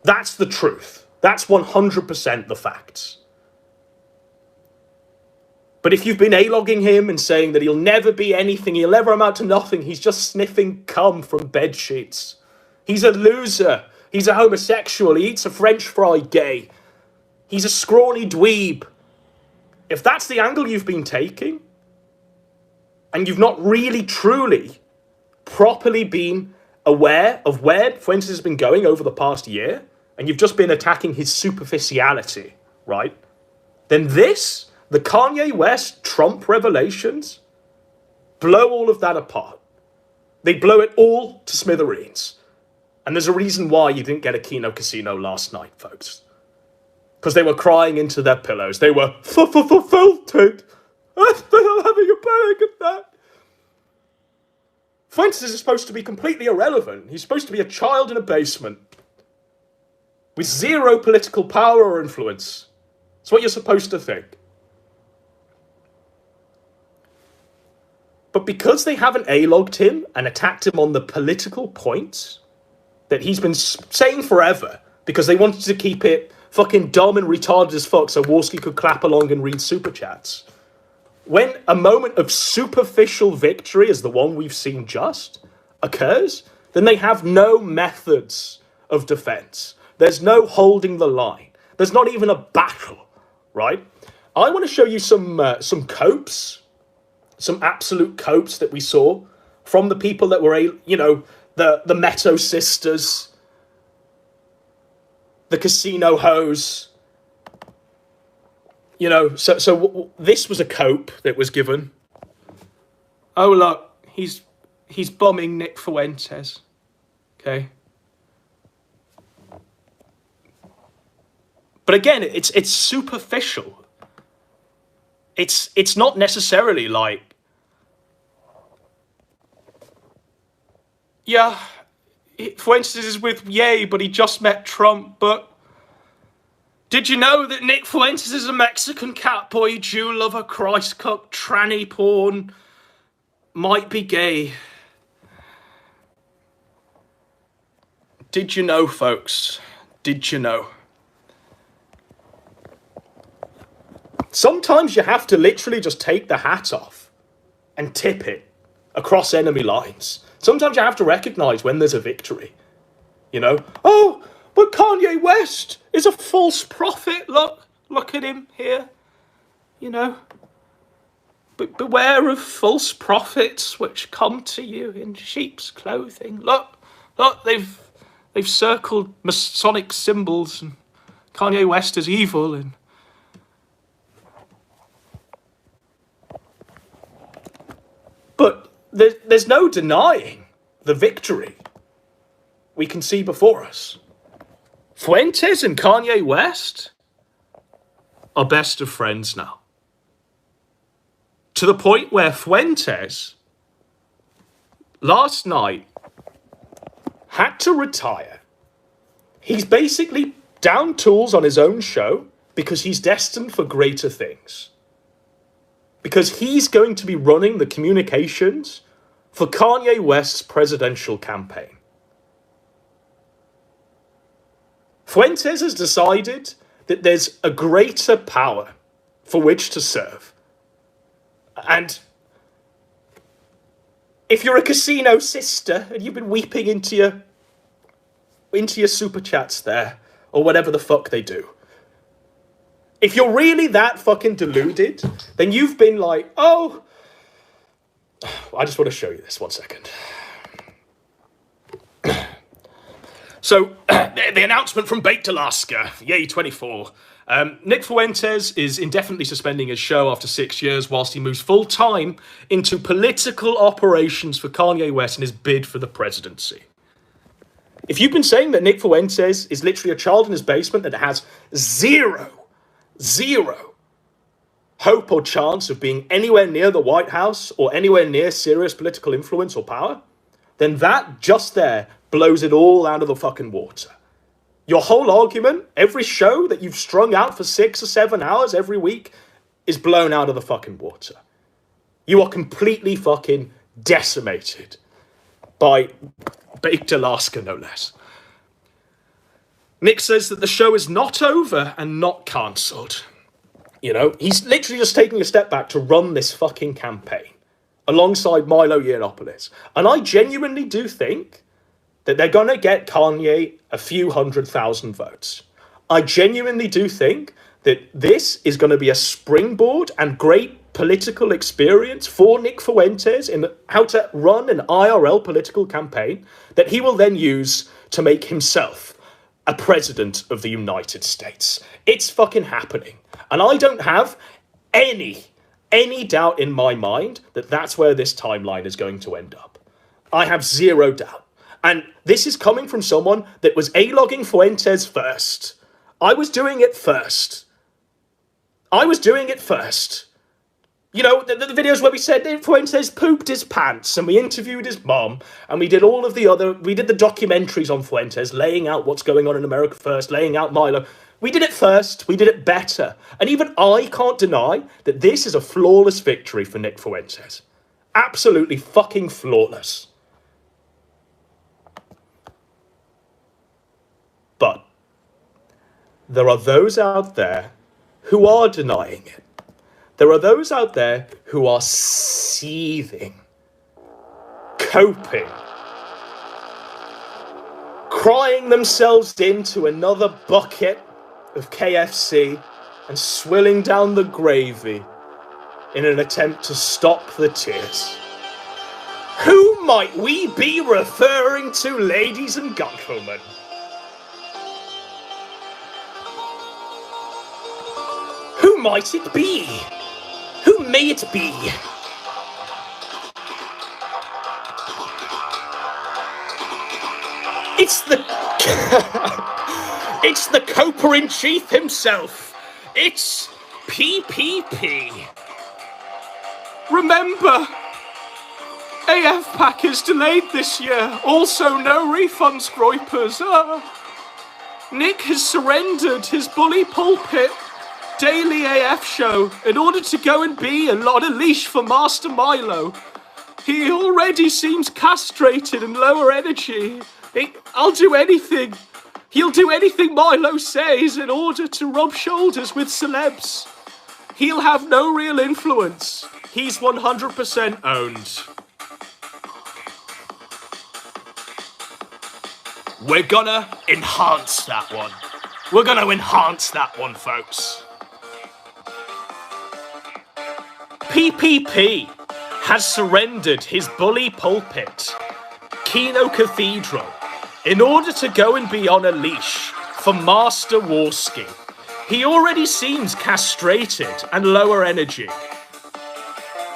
That's the truth. That's 100% the facts. But if you've been A-logging him and saying that he'll never be anything, he'll never amount to nothing, he's just sniffing cum from bed sheets. He's a loser. He's a homosexual. He eats a French fry gay. He's a scrawny dweeb. If that's the angle you've been taking, and you've not really, truly, properly been aware of where Fuentes has been going over the past year, and you've just been attacking his superficiality, right? Then this, the Kanye West Trump revelations, blow all of that apart. They blow it all to smithereens. And there's a reason why you didn't get a Kino Casino last night, folks. Because they were crying into their pillows. They were felted. I'm having a panic attack. Fuentes is supposed to be completely irrelevant. He's supposed to be a child in a basement with zero political power or influence. It's what you're supposed to think. But because they haven't A-logged him and attacked him on the political points that he's been saying forever, because they wanted to keep it fucking dumb and retarded as fuck so Warski could clap along and read super chats. When a moment of superficial victory, as the one we've seen just, occurs, then they have no methods of defense. There's no holding the line. There's not even a battle, right? I want to show you some copes, some absolute copes that we saw from the people that were, the Meto sisters, the casino hoes. So this was a cope that was given. Oh, look, he's bombing Nick Fuentes. Okay. But again, it's superficial. It's not necessarily like, yeah, Fuentes is with Ye, but he just met Trump, but did you know that Nick Fuentes is a Mexican catboy, Jew lover, Christ cuck, tranny porn, might be gay? Did you know, folks? Did you know? Sometimes you have to literally just take the hat off and tip it across enemy lines. Sometimes you have to recognize when there's a victory. Oh, but Kanye West is a false prophet. Look at him here. But beware of false prophets which come to you in sheep's clothing. Look, they've circled Masonic symbols and Kanye West is evil and but there's no denying the victory we can see before us. Fuentes and Kanye West are best of friends now. To the point where Fuentes, last night, had to retire. He's basically down tools on his own show because he's destined for greater things. Because he's going to be running the communications for Kanye West's presidential campaign. Fuentes has decided that there's a greater power for which to serve. And if you're a casino sister and you've been weeping into your super chats there, or whatever the fuck they do, if you're really that fucking deluded, then you've been like, oh, I just want to show you this 1 second. So, the announcement from Baked Alaska, Yay 24. Nick Fuentes is indefinitely suspending his show after 6 years whilst he moves full-time into political operations for Kanye West in his bid for the presidency. If you've been saying that Nick Fuentes is literally a child in his basement that has zero hope or chance of being anywhere near the White House or anywhere near serious political influence or power, then that just there blows it all out of the fucking water. Your whole argument, every show that you've strung out for 6 or 7 hours every week is blown out of the fucking water. You are completely fucking decimated by Baked Alaska, no less. Nick says that the show is not over and not cancelled. You know, he's literally just taking a step back to run this fucking campaign alongside Milo Yiannopoulos. And I genuinely do think that they're going to get Kanye a few 100,000 votes. I genuinely do think that this is going to be a springboard and great political experience for Nick Fuentes in how to run an IRL political campaign that he will then use to make himself a president of the United States. It's fucking happening. And I don't have any doubt in my mind that that's where this timeline is going to end up. I have zero doubt. And this is coming from someone that was A-logging Fuentes first. I was doing it first. You know, the videos where we said Fuentes pooped his pants and we interviewed his mom and we did the documentaries on Fuentes, laying out what's going on in America first, laying out Milo. We did it first. We did it better. And even I can't deny that this is a flawless victory for Nick Fuentes. Absolutely fucking flawless. But there are those out there who are denying it. There are those out there who are seething, coping, crying themselves into another bucket of KFC and swilling down the gravy in an attempt to stop the tears. Who might we be referring to, ladies and gentlemen? Who might it be? Who may it be? It's the it's the Coper-in-Chief himself. It's PPP. Remember, AF is delayed this year. Also, no refunds, Groypers. Nick has surrendered his bully pulpit daily AF show in order to go and be on a leash for Master Milo. He already seems castrated and lower energy. I'll do anything. He'll do anything Milo says in order to rub shoulders with celebs. He'll have no real influence. He's 100% owned. We're gonna enhance that one. We're gonna enhance that one, folks. PPP has surrendered his bully pulpit, Kino Cathedral, in order to go and be on a leash for Master Warski. He already seems castrated and lower energy.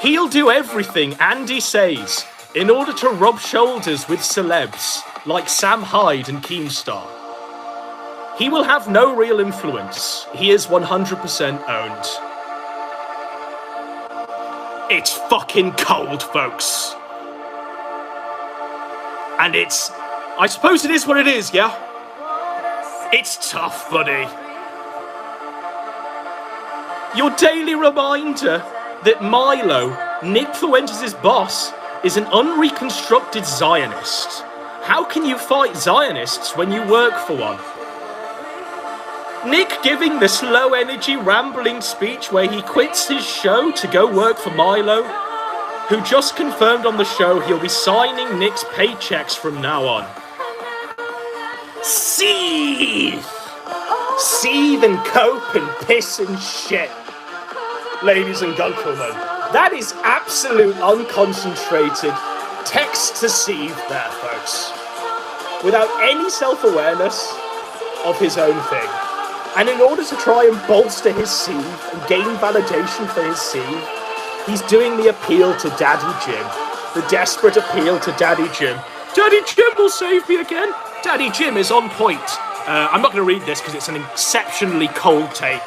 He'll do everything Andy says in order to rub shoulders with celebs like Sam Hyde and Keemstar. He will have no real influence. He is 100% owned. It's fucking cold, folks. And I suppose it is what it is, yeah? It's tough, buddy. Your daily reminder that Milo, Nick Fuentes' boss, is an unreconstructed Zionist. How can you fight Zionists when you work for one? Nick giving this low-energy, rambling speech where he quits his show to go work for Milo, who just confirmed on the show he'll be signing Nick's paychecks from now on. Seethe! Seethe and cope and piss and shit. Ladies and gentlemen, that is absolute unconcentrated text to seethe there, folks. Without any self-awareness of his own thing. And in order to try and bolster his seethe and gain validation for his seethe, he's doing the appeal to Daddy Jim. The desperate appeal to Daddy Jim. Daddy Jim will save me again. Daddy Jim is on point. I'm not going to read this because it's an exceptionally cold take.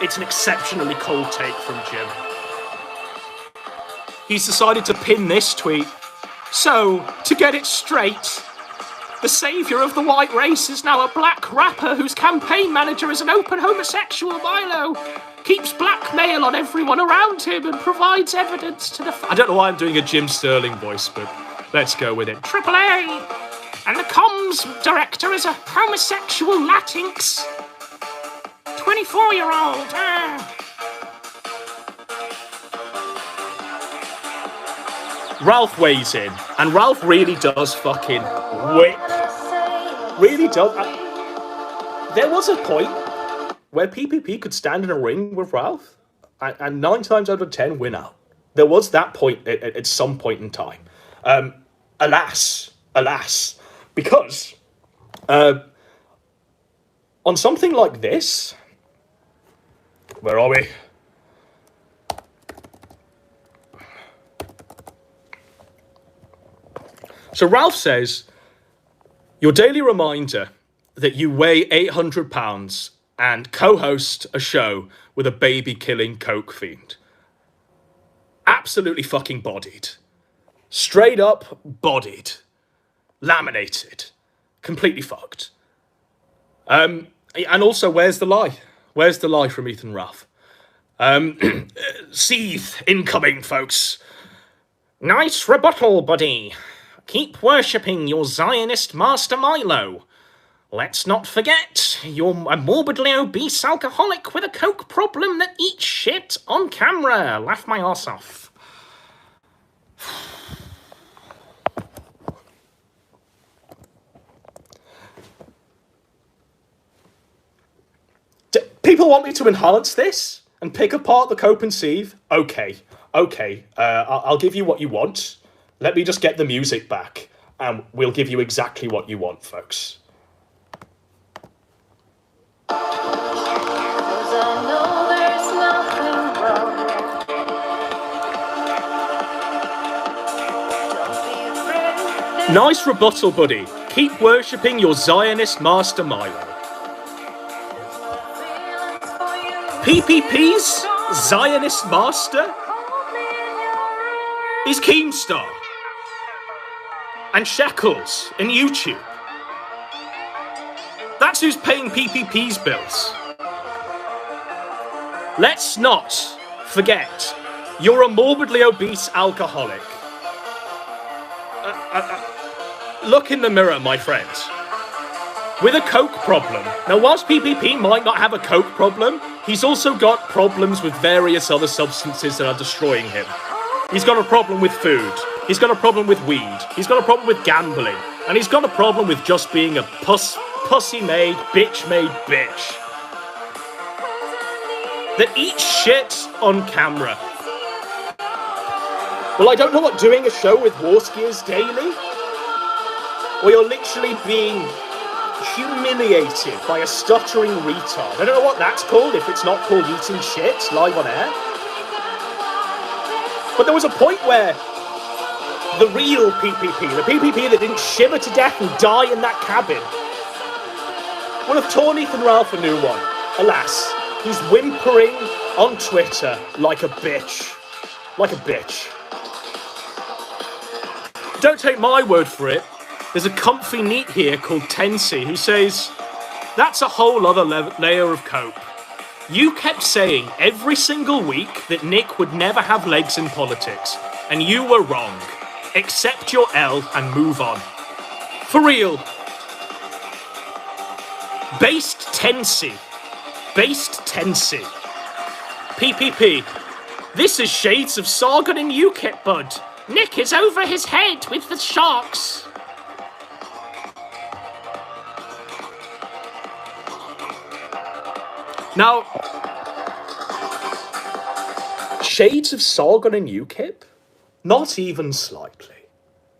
It's an exceptionally cold take from Jim. He's decided to pin this tweet. So, to get it straight, the saviour of the white race is now a black rapper whose campaign manager is an open homosexual. Milo keeps blackmail on everyone around him and provides evidence to the... I don't know why I'm doing a Jim Sterling voice, but let's go with it. Triple A! And the comms director is a homosexual Latinx 24-year-old. Ralph weighs in, and Ralph really does fucking whip. Really does. There was a point where PPP could stand in a ring with Ralph, and 9 times out of 10 win out. There was that point at some point in time. Alas, because on something like this, where are we? So Ralph says, your daily reminder that you weigh 800 pounds and co-host a show with a baby-killing coke fiend. Absolutely fucking bodied. Straight up bodied. Laminated. Completely fucked. And also, where's the lie? Where's the lie from Ethan Ralph? Seethe incoming, folks. Nice rebuttal, buddy. Keep worshipping your Zionist master Milo. Let's not forget, you're a morbidly obese alcoholic with a coke problem that eats shit on camera. Laugh my arse off. People want me to enhance this and pick apart the cope and seethe? Okay. I'll give you what you want. Let me just get the music back, and we'll give you exactly what you want, folks. Nice rebuttal, buddy. Keep worshipping your Zionist master Milo. PPP's Zionist master is Keemstar and Shekels and YouTube. That's who's paying PPP's bills. Let's not forget, you're a morbidly obese alcoholic. Look in the mirror, my friend. With a coke problem. Now, whilst PPP might not have a coke problem, he's also got problems with various other substances that are destroying him. He's got a problem with food. He's got a problem with weed. He's got a problem with gambling. And he's got a problem with just being a pussy-made, bitch-made bitch. That eats shit on camera. Well, I don't know what doing a show with Warski is daily. Or you're literally being humiliated by a stuttering retard. I don't know what that's called if it's not called eating shit live on air. But there was a point where the real PPP, the PPP that didn't shiver to death and die in that cabin, would have torn Ethan Ralph a new one. Alas, he's whimpering on Twitter like a bitch. Like a bitch. Don't take my word for it. There's a comfy neat here called Tensi who says, that's a whole other layer of cope. You kept saying every single week that Nick would never have legs in politics, and you were wrong. Accept your L and move on. For real. Based Tensi. PPP. This is shades of Sargon and UKIP, bud. Nick is over his head with the sharks. Now, shades of Sargon and UKIP? Not even slightly.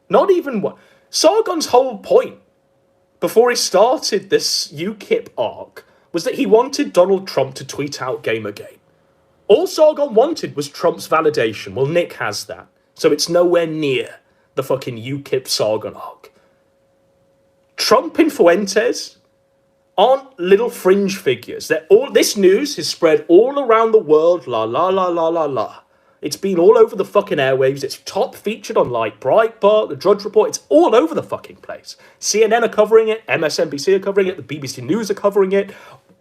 Not even one. Sargon's whole point before he started this UKIP arc was that he wanted Donald Trump to tweet out Gamergate. All Sargon wanted was Trump's validation. Well, Nick has that. So it's nowhere near the fucking UKIP Sargon arc. Trump and Fuentes aren't little fringe figures. This news has spread all around the world. La la la la la la. It's been all over the fucking airwaves. It's top featured on like Breitbart, the Drudge Report. It's all over the fucking place. CNN are covering it. MSNBC are covering it. The BBC News are covering it.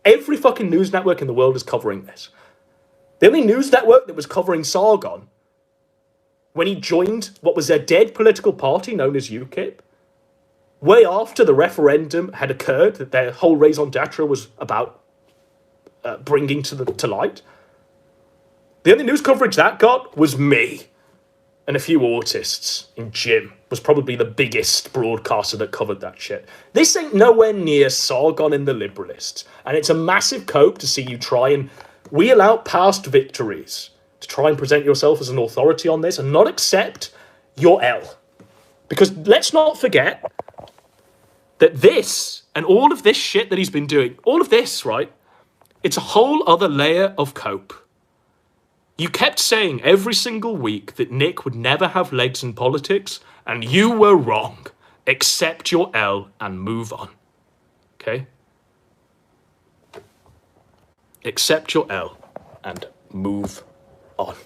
Every fucking news network in the world is covering this. The only news network that was covering Sargon when he joined what was a dead political party known as UKIP way after the referendum had occurred, that their whole raison d'etre was about bringing to light. The only news coverage that got was me and a few autists in gym. Was probably the biggest broadcaster that covered that shit. This ain't nowhere near Sargon in the Liberalists, and it's a massive cope to see you try and wheel out past victories to try and present yourself as an authority on this and not accept your L. Because let's not forget that this and all of this shit that he's been doing, all of this, right? It's a whole other layer of cope. You kept saying every single week that Nick would never have legs in politics, and you were wrong. Accept your L and move on. Okay? Accept your L and move on.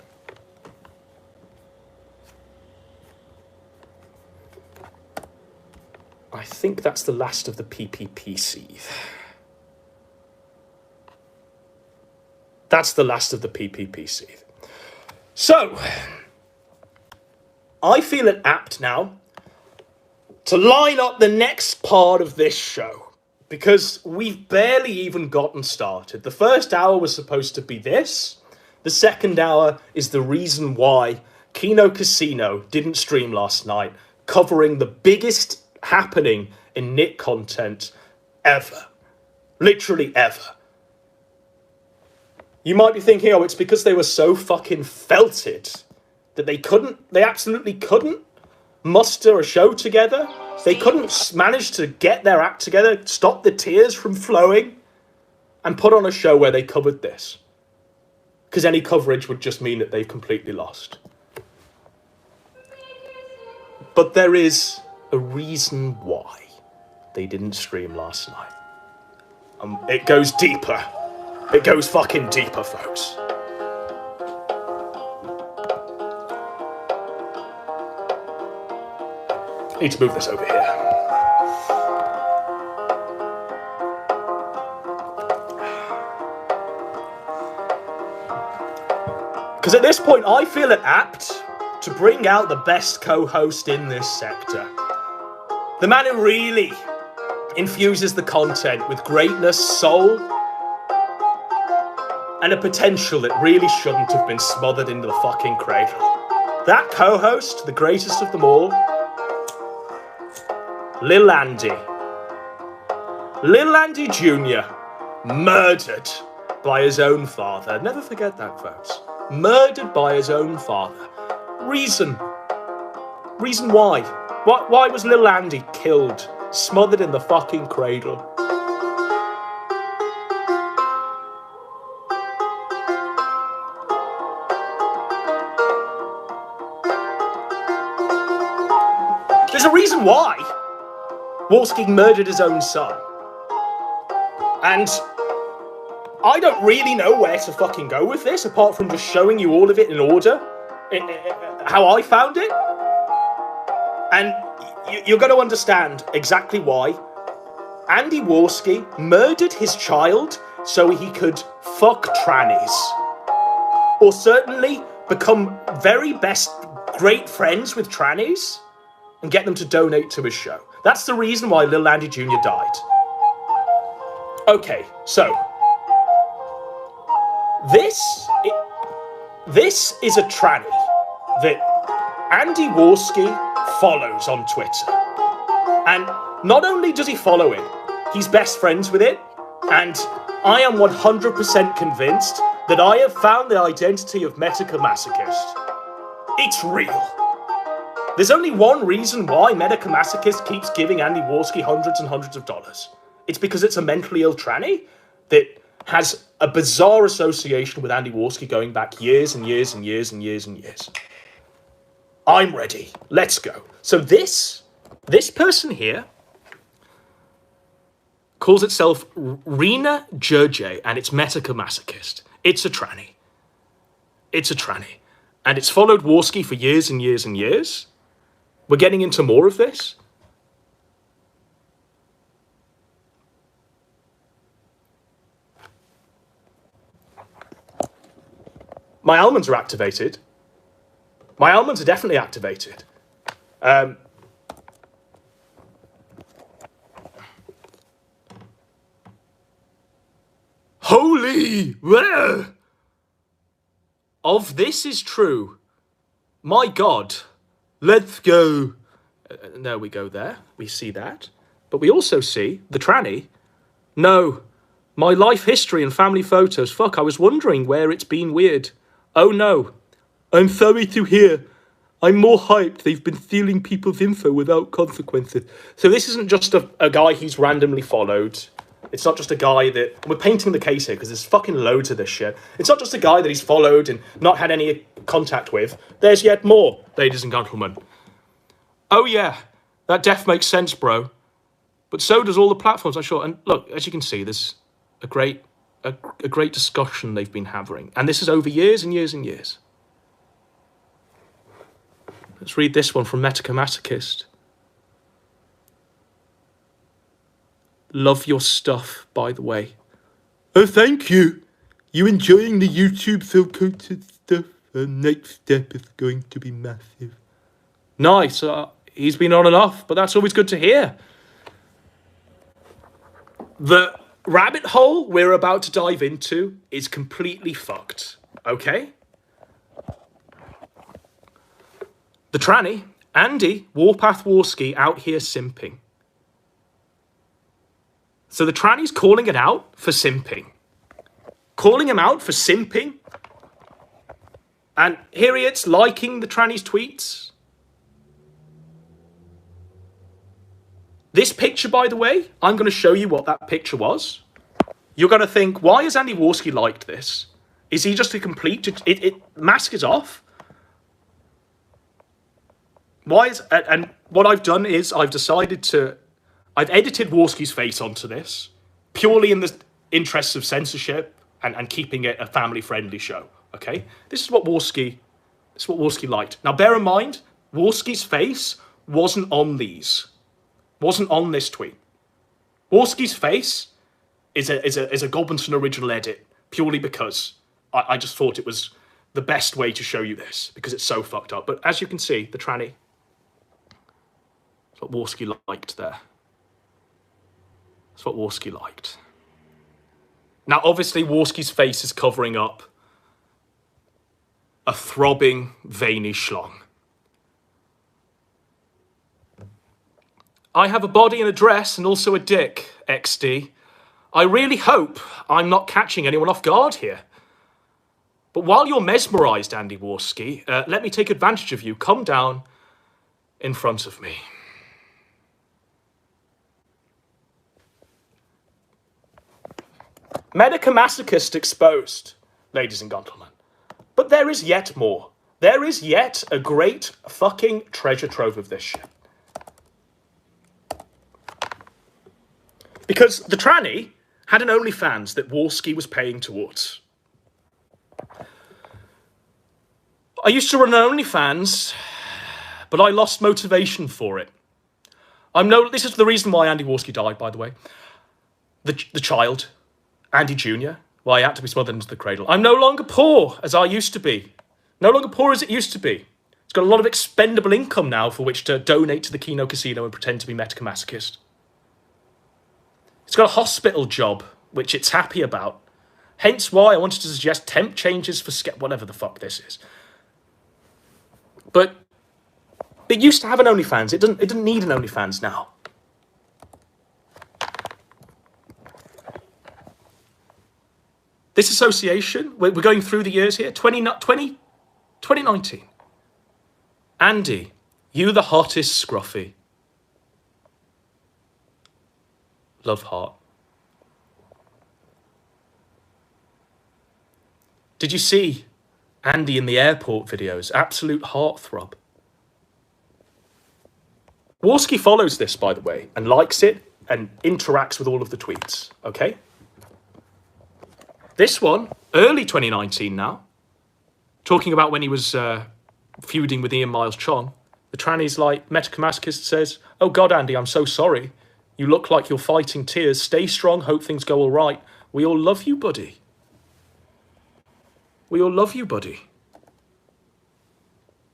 I think that's the last of the PPP seethe. That's the last of the PPP seethe. So, I feel it apt now to line up the next part of this show, because we've barely even gotten started. The first hour was supposed to be this. The second hour is the reason why Kino Casino didn't stream last night, covering the biggest happening in Nick content ever. Literally ever. You might be thinking, oh, it's because they were so fucking felted that they absolutely couldn't muster a show together. They couldn't manage to get their act together, stop the tears from flowing, and put on a show where they covered this. Because any coverage would just mean that they've completely lost. But there is a reason why they didn't stream last night. It goes deeper. It goes fucking deeper, folks. I need to move this over here. Because at this point, I feel it apt to bring out the best co-host in this sector. The man who really infuses the content with greatness, soul, and a potential that really shouldn't have been smothered into the fucking cradle. That co-host, the greatest of them all, Lil Andy. Lil Andy Jr. murdered by his own father. Never forget that, folks. Murdered by his own father. Reason why? Why was Lil Andy killed, smothered in the fucking cradle? There's a reason why Wolski murdered his own son. And I don't really know where to fucking go with this, apart from just showing you all of it in order, how I found it. And you're going to understand exactly why Andy Wolski murdered his child so he could fuck trannies. Or certainly become very best great friends with trannies and get them to donate to his show. That's the reason why Lil Andy Jr. died. Okay, so this is a tranny that Andy Wolski follows on Twitter. And not only does he follow it, he's best friends with it. And I am 100% convinced that I have found the identity of Metokur Masochist. It's real. There's only one reason why Metokur Masochist keeps giving Andy Wolski hundreds and hundreds of dollars. It's because it's a mentally ill tranny that has a bizarre association with Andy Wolski going back years and years and years and years and years. I'm ready. Let's go. So this person here calls itself Rena Jurje, and it's Metokur Masochist. It's a tranny. It's a tranny. And it's followed Wolski for years and years and years. We're getting into more of this. My almonds are activated. My almonds are definitely activated. Of this is true. My God. Let's go. There we go there. We see that. But we also see the tranny. No. My life history and family photos. Fuck, I was wondering where it's been weird. Oh no. I'm sorry to hear. I'm more hyped. They've been stealing people's info without consequences. So this isn't just a guy he's randomly followed. It's not just a guy that... We're painting the case here because there's fucking loads of this shit. It's not just a guy that he's followed and not had any contact with. There's yet more, ladies and gentlemen. Oh yeah, that def makes sense, bro. But so does all the platforms, I'm sure. And look, as you can see, there's a great discussion they've been having. And this is over years and years and years. Let's read this one from Metokur Masochist. Love your stuff, by the way. Oh, thank you. You enjoying the YouTube so-called stuff? The next step is going to be massive. Nice. He's been on and off, but that's always good to hear. The rabbit hole we're about to dive into is completely fucked, okay? The tranny, Andy Warpath Warski, out here simping. So the tranny's calling it out for simping. Calling him out for simping. And here he is liking the tranny's tweets. This picture, by the way, I'm going to show you what that picture was. You're going to think, why has Andy Warski liked this? Is he just a complete... Mask is off. Why is... And what I've done is I've decided to... I've edited Warski's face onto this, purely in the interests of censorship and keeping it a family-friendly show, okay? This is what Warski liked. Now, bear in mind, Warski's face wasn't on these. Wasn't on this tweet. Warski's face is a Goldmanson original edit, purely because I just thought it was the best way to show you this, because it's so fucked up. But as you can see, the tranny, that's what Warski liked there. That's what Warski liked. Now, obviously, Warski's face is covering up a throbbing, veiny schlong. I have a body and a dress and also a dick, XD. I really hope I'm not catching anyone off guard here. But while you're mesmerised, Andy Warski, let me take advantage of you. Come down in front of me. Metokur Masochist exposed, ladies and gentlemen. But there is yet more. There is yet a great fucking treasure trove of this shit. Because the tranny had an OnlyFans that Warski was paying towards. I used to run an OnlyFans, but I lost motivation for it. This is the reason why Andy Warski died, by the way. The child... Andy Jr., well, I had to be smothered into the cradle. I'm no longer poor as I used to be. No longer poor as it used to be. It's got a lot of expendable income now for which to donate to the Kino Casino and pretend to be Metokur Masochist. It's got a hospital job, which it's happy about. Hence why I wanted to suggest temp changes for whatever the fuck this is. But it used to have an OnlyFans. It doesn't need an OnlyFans now. This association, we're going through the years here, 2019. Andy, you the hottest scruffy. Love heart. Did you see Andy in the airport videos? Absolute heartthrob. Warski follows this, by the way, and likes it and interacts with all of the tweets, okay? This one, early 2019 now, talking about when he was feuding with Ian Miles Chong. The tranny's like, Metokur Masochist says, oh God, Andy, I'm so sorry. You look like you're fighting tears. Stay strong, hope things go all right. We all love you, buddy. We all love you, buddy.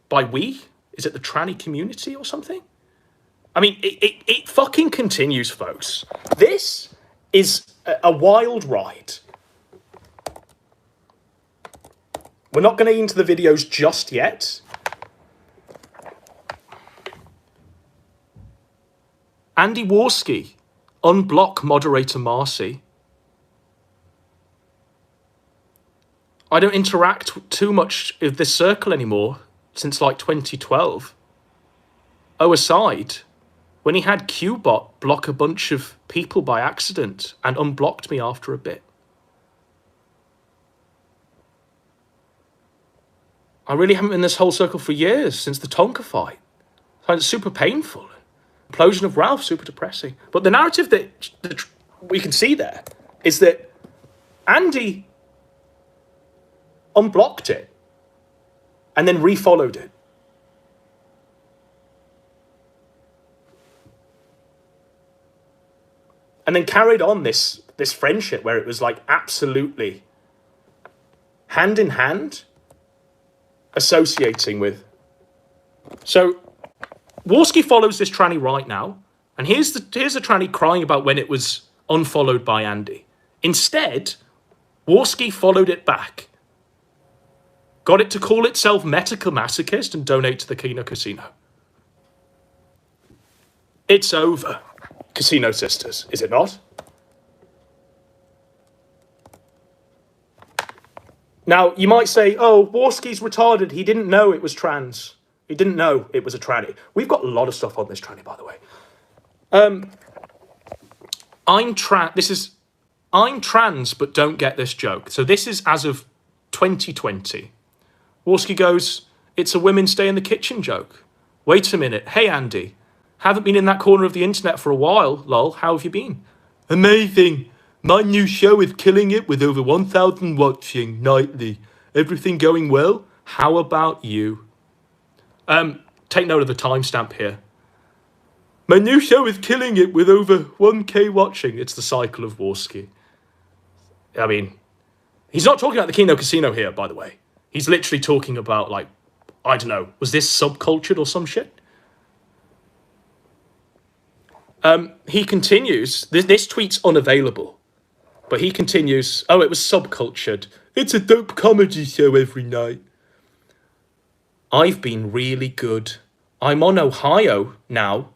By we? Is it the tranny community or something? I mean, it fucking continues, folks. This is a wild ride. We're not going to into the videos just yet. Andy Warski, unblock moderator Marcy. I don't interact too much with this circle anymore since like 2012. Oh, aside, when he had Qbot block a bunch of people by accident and unblocked me after a bit. I really haven't been in this whole circle for years, since the Tonka fight. I find it super painful. Implosion of Ralph, super depressing. But the narrative that we can see there is that Andy unblocked it and then refollowed it. And then carried on this friendship where it was like absolutely hand in hand associating with. So Warski follows this tranny right now, and here's the tranny crying about when it was unfollowed by Andy. Instead, Warski followed it back, got it to call itself Metokur Masochist and donate to the Kino Casino. It's over, Casino Sisters, is it not? Now, you might say, oh, Warski's retarded. He didn't know it was trans. He didn't know it was a tranny. We've got a lot of stuff on this tranny, by the way. I'm trans, but don't get this joke. So this is as of 2020. Warski goes, it's a women stay in the kitchen joke. Wait a minute. Hey, Andy. Haven't been in that corner of the internet for a while, lol. How have you been? Amazing. My new show is killing it with over 1,000 watching nightly. Everything going well? How about you? Take note of the timestamp here. My new show is killing it with over 1K watching. It's the cycle of Warski. I mean, he's not talking about the Kino Casino here, by the way. He's literally talking about, like, I don't know, was this subcultured or some shit? He continues, this tweet's unavailable. But he continues, oh, it was subcultured. It's a dope comedy show every night. I've been really good. I'm on Ohio now,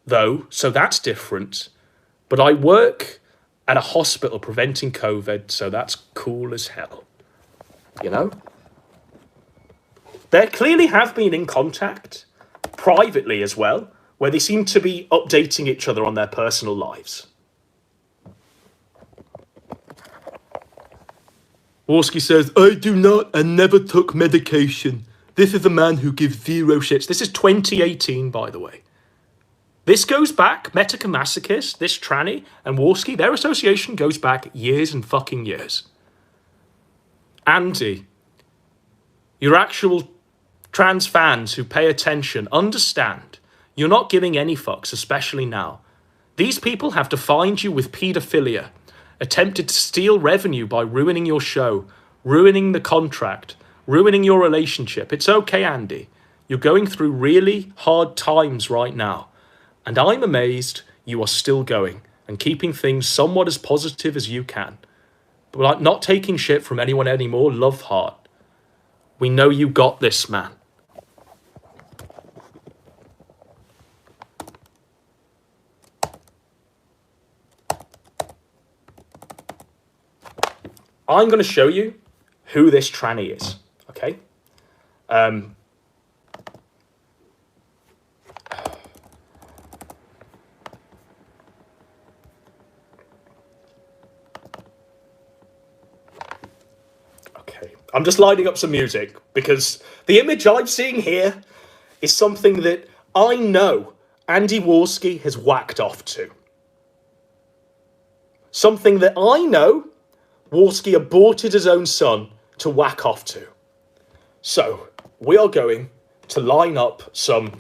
though, so that's different. But I work at a hospital preventing COVID, so that's cool as hell. You know? They clearly have been in contact, privately as well, where they seem to be updating each other on their personal lives. Warski says, I do not and never took medication. This is a man who gives zero shits. This is 2018, by the way. This goes back, Metokur Masochist, this tranny, and Warski, their association goes back years and fucking years. Andy, your actual trans fans who pay attention, understand, you're not giving any fucks, especially now. These people have defined you with paedophilia, attempted to steal revenue by ruining your show, ruining the contract, ruining your relationship. It's okay, Andy. You're going through really hard times right now. And I'm amazed you are still going and keeping things somewhat as positive as you can. But like not taking shit from anyone anymore, love heart. We know you got this, man. I'm going to show you who this tranny is, okay? Okay, I'm just lining up some music because the image I'm seeing here is something that I know Andy Warski has whacked off to. Something that I know Warski aborted his own son to whack off to. So, we are going to line up some...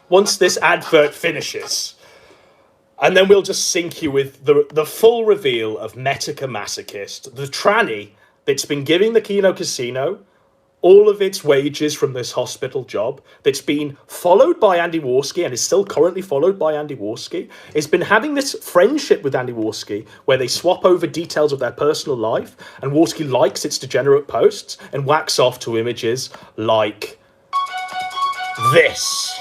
Once this advert finishes, and then we'll just sync you with the full reveal of Metokur Masochist, the tranny that's been giving the Kino Casino all of its wages from this hospital job that's been followed by Andy Warski and is still currently followed by Andy Warski. It's been having this friendship with Andy Warski where they swap over details of their personal life and Warski likes its degenerate posts and whacks off to images like this.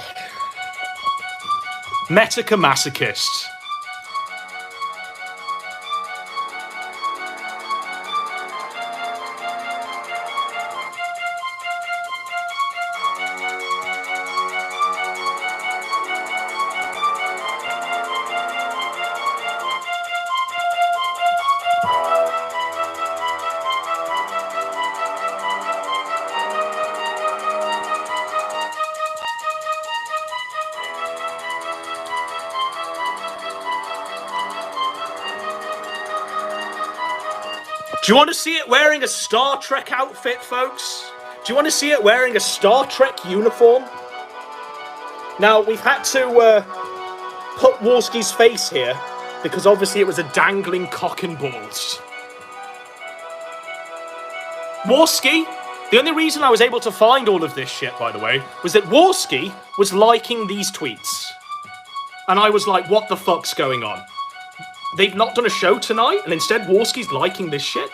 Metokur Masochist. Do you want to see it wearing a Star Trek outfit, folks? Do you want to see it wearing a Star Trek uniform? Now, we've had to put Warski's face here because obviously it was a dangling cock and balls. Warski, the only reason I was able to find all of this shit, by the way, was that Warski was liking these tweets. And I was like, what the fuck's going on? They've not done a show tonight, and instead Warski's liking this shit?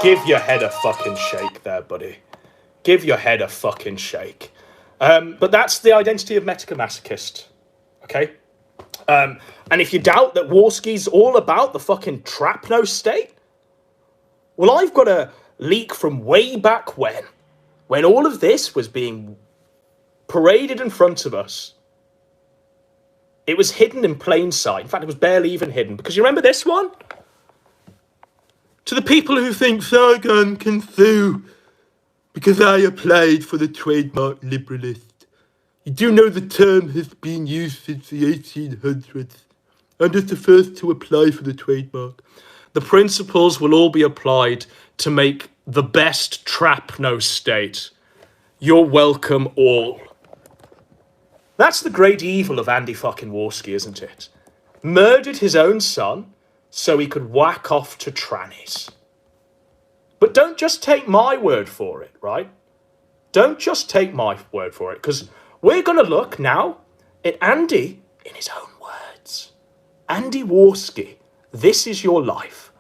Give your head a fucking shake there, buddy. Give your head a fucking shake. But that's the identity of Metokur Masochist. Okay? And if you doubt that Warski's all about the fucking Trapno state, well, I've got a leak from way back when all of this was being paraded in front of us. It was hidden in plain sight. In fact, it was barely even hidden. Because you remember this one? To the people who think Sargon can sue because I applied for the trademark liberalist. You do know the term has been used since the 1800s. I'm just the first to apply for the trademark. The principles will all be applied to make the best Trapno state. You're welcome all. That's the great evil of Andy fucking Warski, isn't it? Murdered his own son so he could whack off to trannies. But don't just take my word for it, right? Don't just take my word for it, because we're going to look now at Andy in his own words. Andy Warski, this is your life.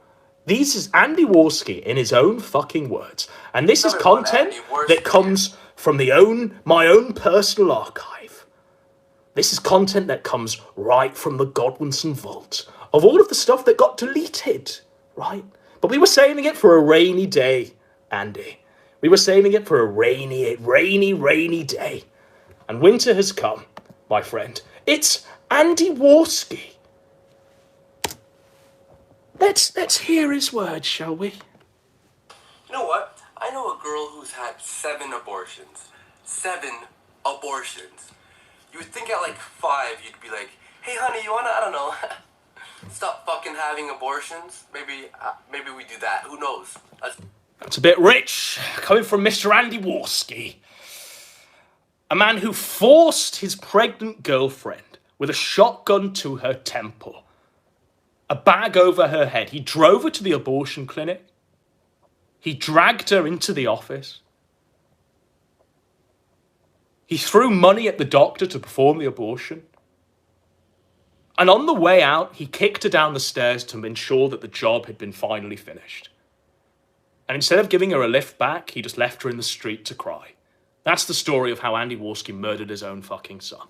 This is Andy Warski in his own fucking words. And this is content that comes from my own personal archive. This is content that comes right from the Godwinson vault of all of the stuff that got deleted, right? But we were saving it for a rainy day, Andy. We were saving it for a rainy day. And winter has come, my friend. It's Andy Warski. Let's hear his words, shall we? You know what? I know a girl who's had 7 abortions. 7 abortions. You would think at like 5, you'd be like, hey honey, you wanna, I don't know, stop fucking having abortions? Maybe we do that. Who knows? That's a bit rich, coming from Mr. Andy Warski. A man who forced his pregnant girlfriend with a shotgun to her temple. A bag over her head. He drove her to the abortion clinic. He dragged her into the office. He threw money at the doctor to perform the abortion. And on the way out, he kicked her down the stairs to ensure that the job had been finally finished. And instead of giving her a lift back, he just left her in the street to cry. That's the story of how Andy Warski murdered his own fucking son.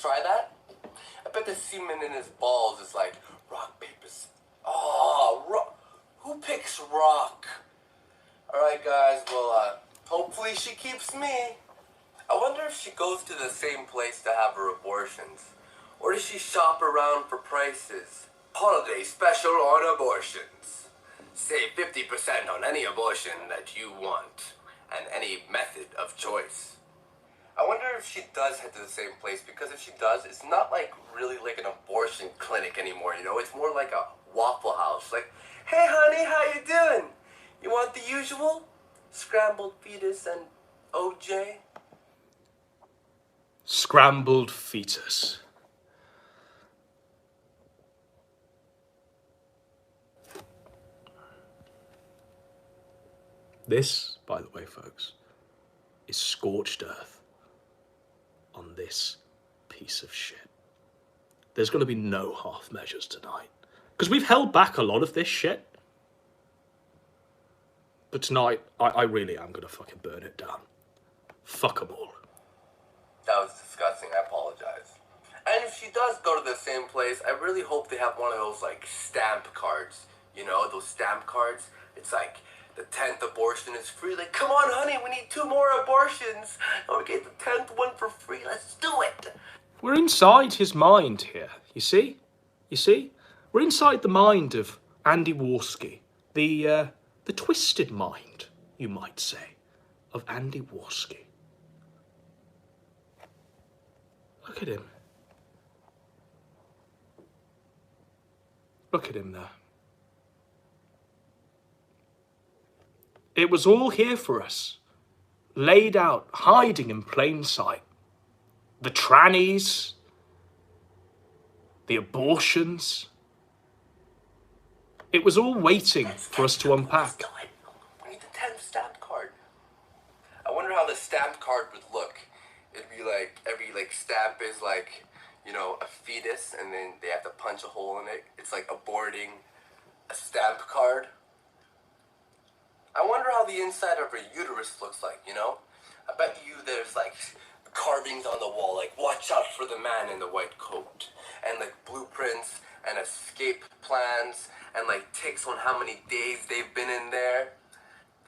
Try that? I bet the semen in his balls is like rock, paper, oh, rock. Who picks rock? Alright guys, well, hopefully she keeps me. I wonder if she goes to the same place to have her abortions. Or does she shop around for prices? Holiday special on abortions. Save 50% on any abortion that you want. And any method of choice. I wonder if she does head to the same place, because if she does, it's not like really like an abortion clinic anymore, you know? It's more like a Waffle House. Like, hey honey, how you doing? You want the usual? Scrambled fetus and OJ? Scrambled fetus. This, by the way, folks, is scorched earth on this piece of shit. There's going to be no half measures tonight. Because we've held back a lot of this shit. But tonight, I really am going to fucking burn it down. Fuck them all. That was disgusting. I apologize. And if she does go to the same place, I really hope they have one of those, like, stamp cards. You know, those stamp cards? It's like, the 10th abortion is free. Like, come on, honey, we need 2 more abortions. And we get the 10th one for free. Let's do it. We're inside his mind here, you see? You see? We're inside the mind of Andy Warski. The twisted mind, you might say, of Andy Warski. Look at him. Look at him there. It was all here for us, laid out, hiding in plain sight. The trannies, the abortions. It was all waiting for us to unpack. Let's do it. We need the 10th stamp card. I wonder how the stamp card would look. It'd be like, every stamp is like, you know, a fetus, and then they have to punch a hole in it. It's like aborting a stamp card. I wonder how the inside of a uterus looks like, you know? I bet you there's like carvings on the wall, like watch out for the man in the white coat, and like blueprints and escape plans and like ticks on how many days they've been in there.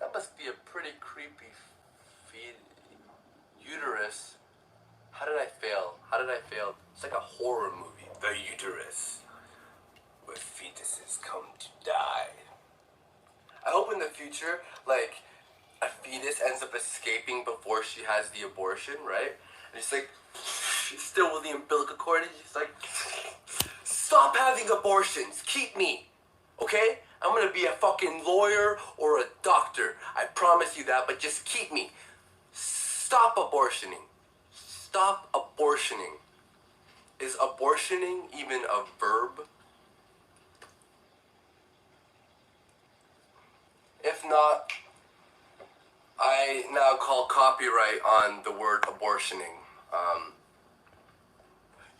That must be a pretty creepy uterus. How did I fail? How did I fail? It's like a horror movie. The uterus, where fetuses come to die. I hope in the future, like, a fetus ends up escaping before she has the abortion, right? And it's like, she's still with the umbilical cord, and she's like, stop having abortions, keep me, okay? I'm gonna be a fucking lawyer or a doctor, I promise you that, but just keep me. Stop abortioning. Stop abortioning. Is abortioning even a verb? If not, I now call copyright on the word abortioning.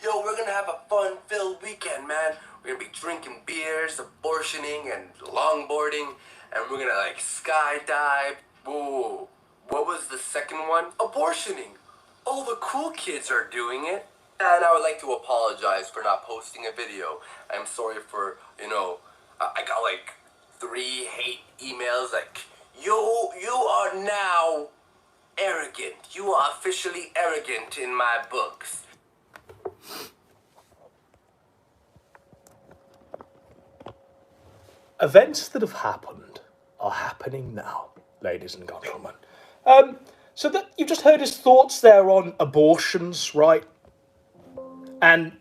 Yo, we're gonna have a fun-filled weekend, man. We're gonna be drinking beers, abortioning, and longboarding, and we're gonna like skydive. Whoa, what was the second one? Abortioning. All the cool kids are doing it. And I would like to apologize for not posting a video. I'm sorry for, you know, I got like 3 hate emails like, you are now arrogant. You are officially arrogant in my books. Events that have happened are happening now, ladies and gentlemen. So that you've just heard his thoughts there on abortions, right? And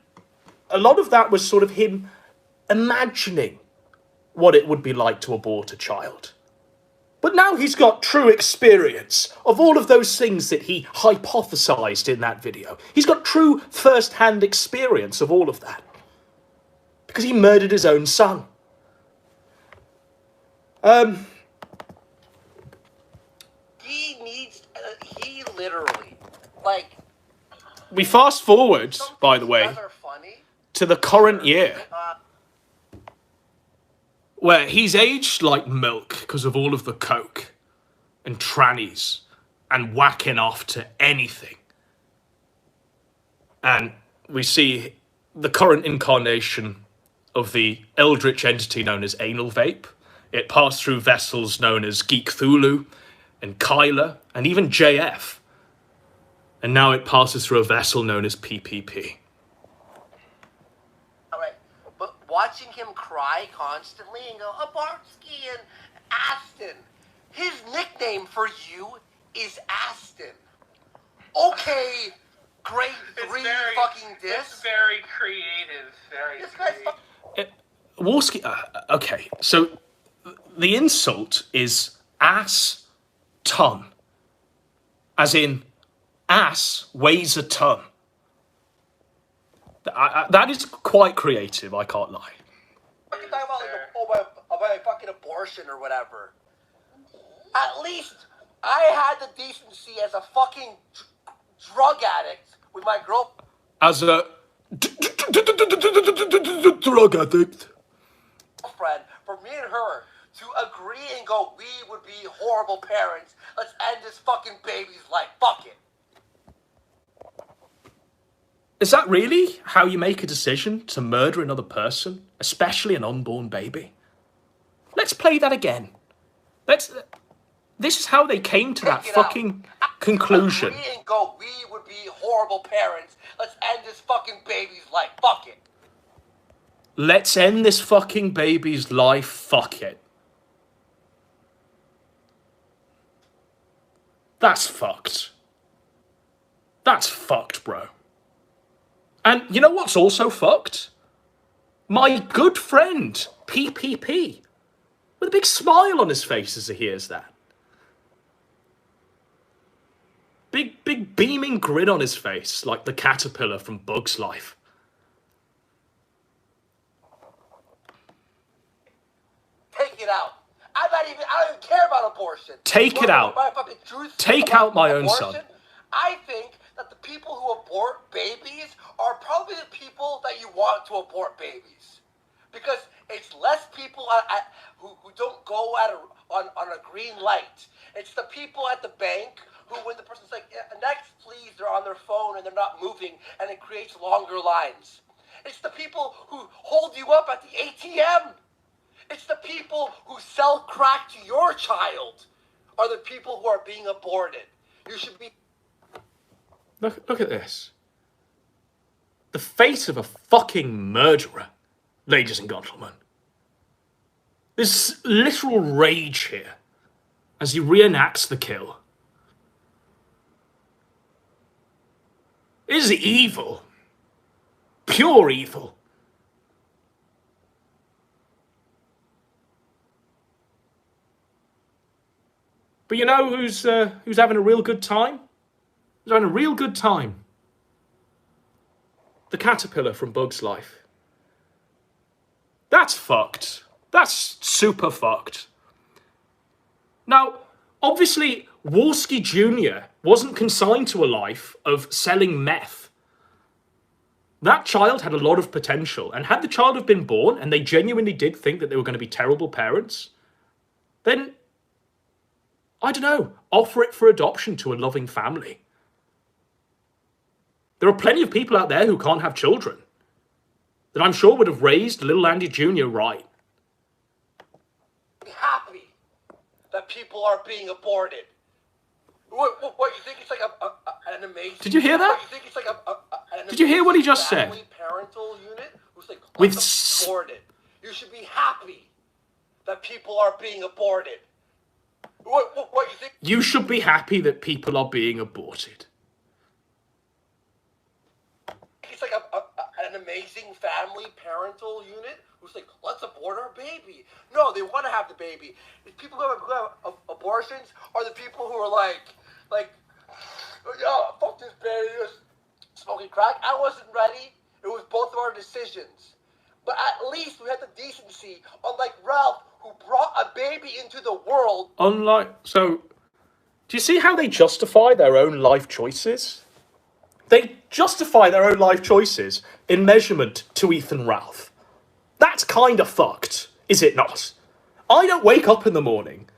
a lot of that was sort of him imagining what it would be like to abort a child. But now he's got true experience of all of those things that he hypothesized in that video. He's got true first-hand experience of all of that. Because he murdered his own son. He literally, like... We fast forward, by the way, to the current year. Where he's aged like milk because of all of the coke and trannies and whacking off to anything. And we see the current incarnation of the eldritch entity known as Anal Vape. It passed through vessels known as Geek Thulu and Kyla and even JF. And now it passes through a vessel known as PPP. Watching him cry constantly and go, Abartsky and Aston. His nickname for you is Aston. okay, grade 3 fucking diss. It's very creative. Very creative. Wolski, okay, so the insult is ass ton. As in, ass weighs a ton. That is quite creative, I can't lie. Fucking talking about like my fucking abortion or whatever. At least I had the decency as a fucking drug addict with my girl. As a drug addict. Friend, for me and her to agree and go, we would be horrible parents. Let's end this fucking baby's life. Fuck it. Is that really how you make a decision to murder another person, especially an unborn baby? Let's play that again. This is how they came to that fucking conclusion. Agree and go, we would be horrible parents. Let's end this fucking baby's life. Fuck it. Let's end this fucking baby's life. Fuck it. That's fucked. That's fucked, bro. And you know what's also fucked? My good friend, PPP, with a big smile on his face as he hears that. Big beaming grin on his face, like the caterpillar from Bug's Life. Take it out. I don't even care about abortion. Take it out. Take out my own son. I think that the people who abort babies are probably the people that you want to abort babies. Because it's less people who don't go on a green light. It's the people at the bank who, when the person's like, yeah, next please, they're on their phone and they're not moving and it creates longer lines. It's the people who hold you up at the ATM. It's the people who sell crack to your child are the people who are being aborted. You should be... Look at this. The face of a fucking murderer, ladies and gentlemen. There's literal rage here as he reenacts the kill. It is evil. Pure evil. But you know who's having a real good time? Who's having a real good time? The caterpillar from Bug's Life. That's fucked. That's super fucked. Now, obviously, Wolski Jr. wasn't consigned to a life of selling meth. That child had a lot of potential, and had the child have been born, and they genuinely did think that they were going to be terrible parents, then, I don't know, offer it for adoption to a loving family. There are plenty of people out there who can't have children that I'm sure would have raised little Andy Jr. right. Happy that people are being aborted. What you think it's like an amazing... Did you hear that? You think it's like an Did you hear what he just said? Parental unit who's like With aborted. You should be happy that people are being aborted. What you think? You should be happy that people are being aborted. It's like an amazing family parental unit who's like, let's abort our baby. No, they want to have the baby. The people who have abortions are the people who are like, oh, fuck this baby, smoking crack. I wasn't ready. It was both of our decisions. But at least we had the decency, unlike Ralph, who brought a baby into the world. So, do you see how they justify their own life choices? They justify their own life choices in measurement to Ethan Ralph. That's kind of fucked, is it not? I don't wake up in the morning,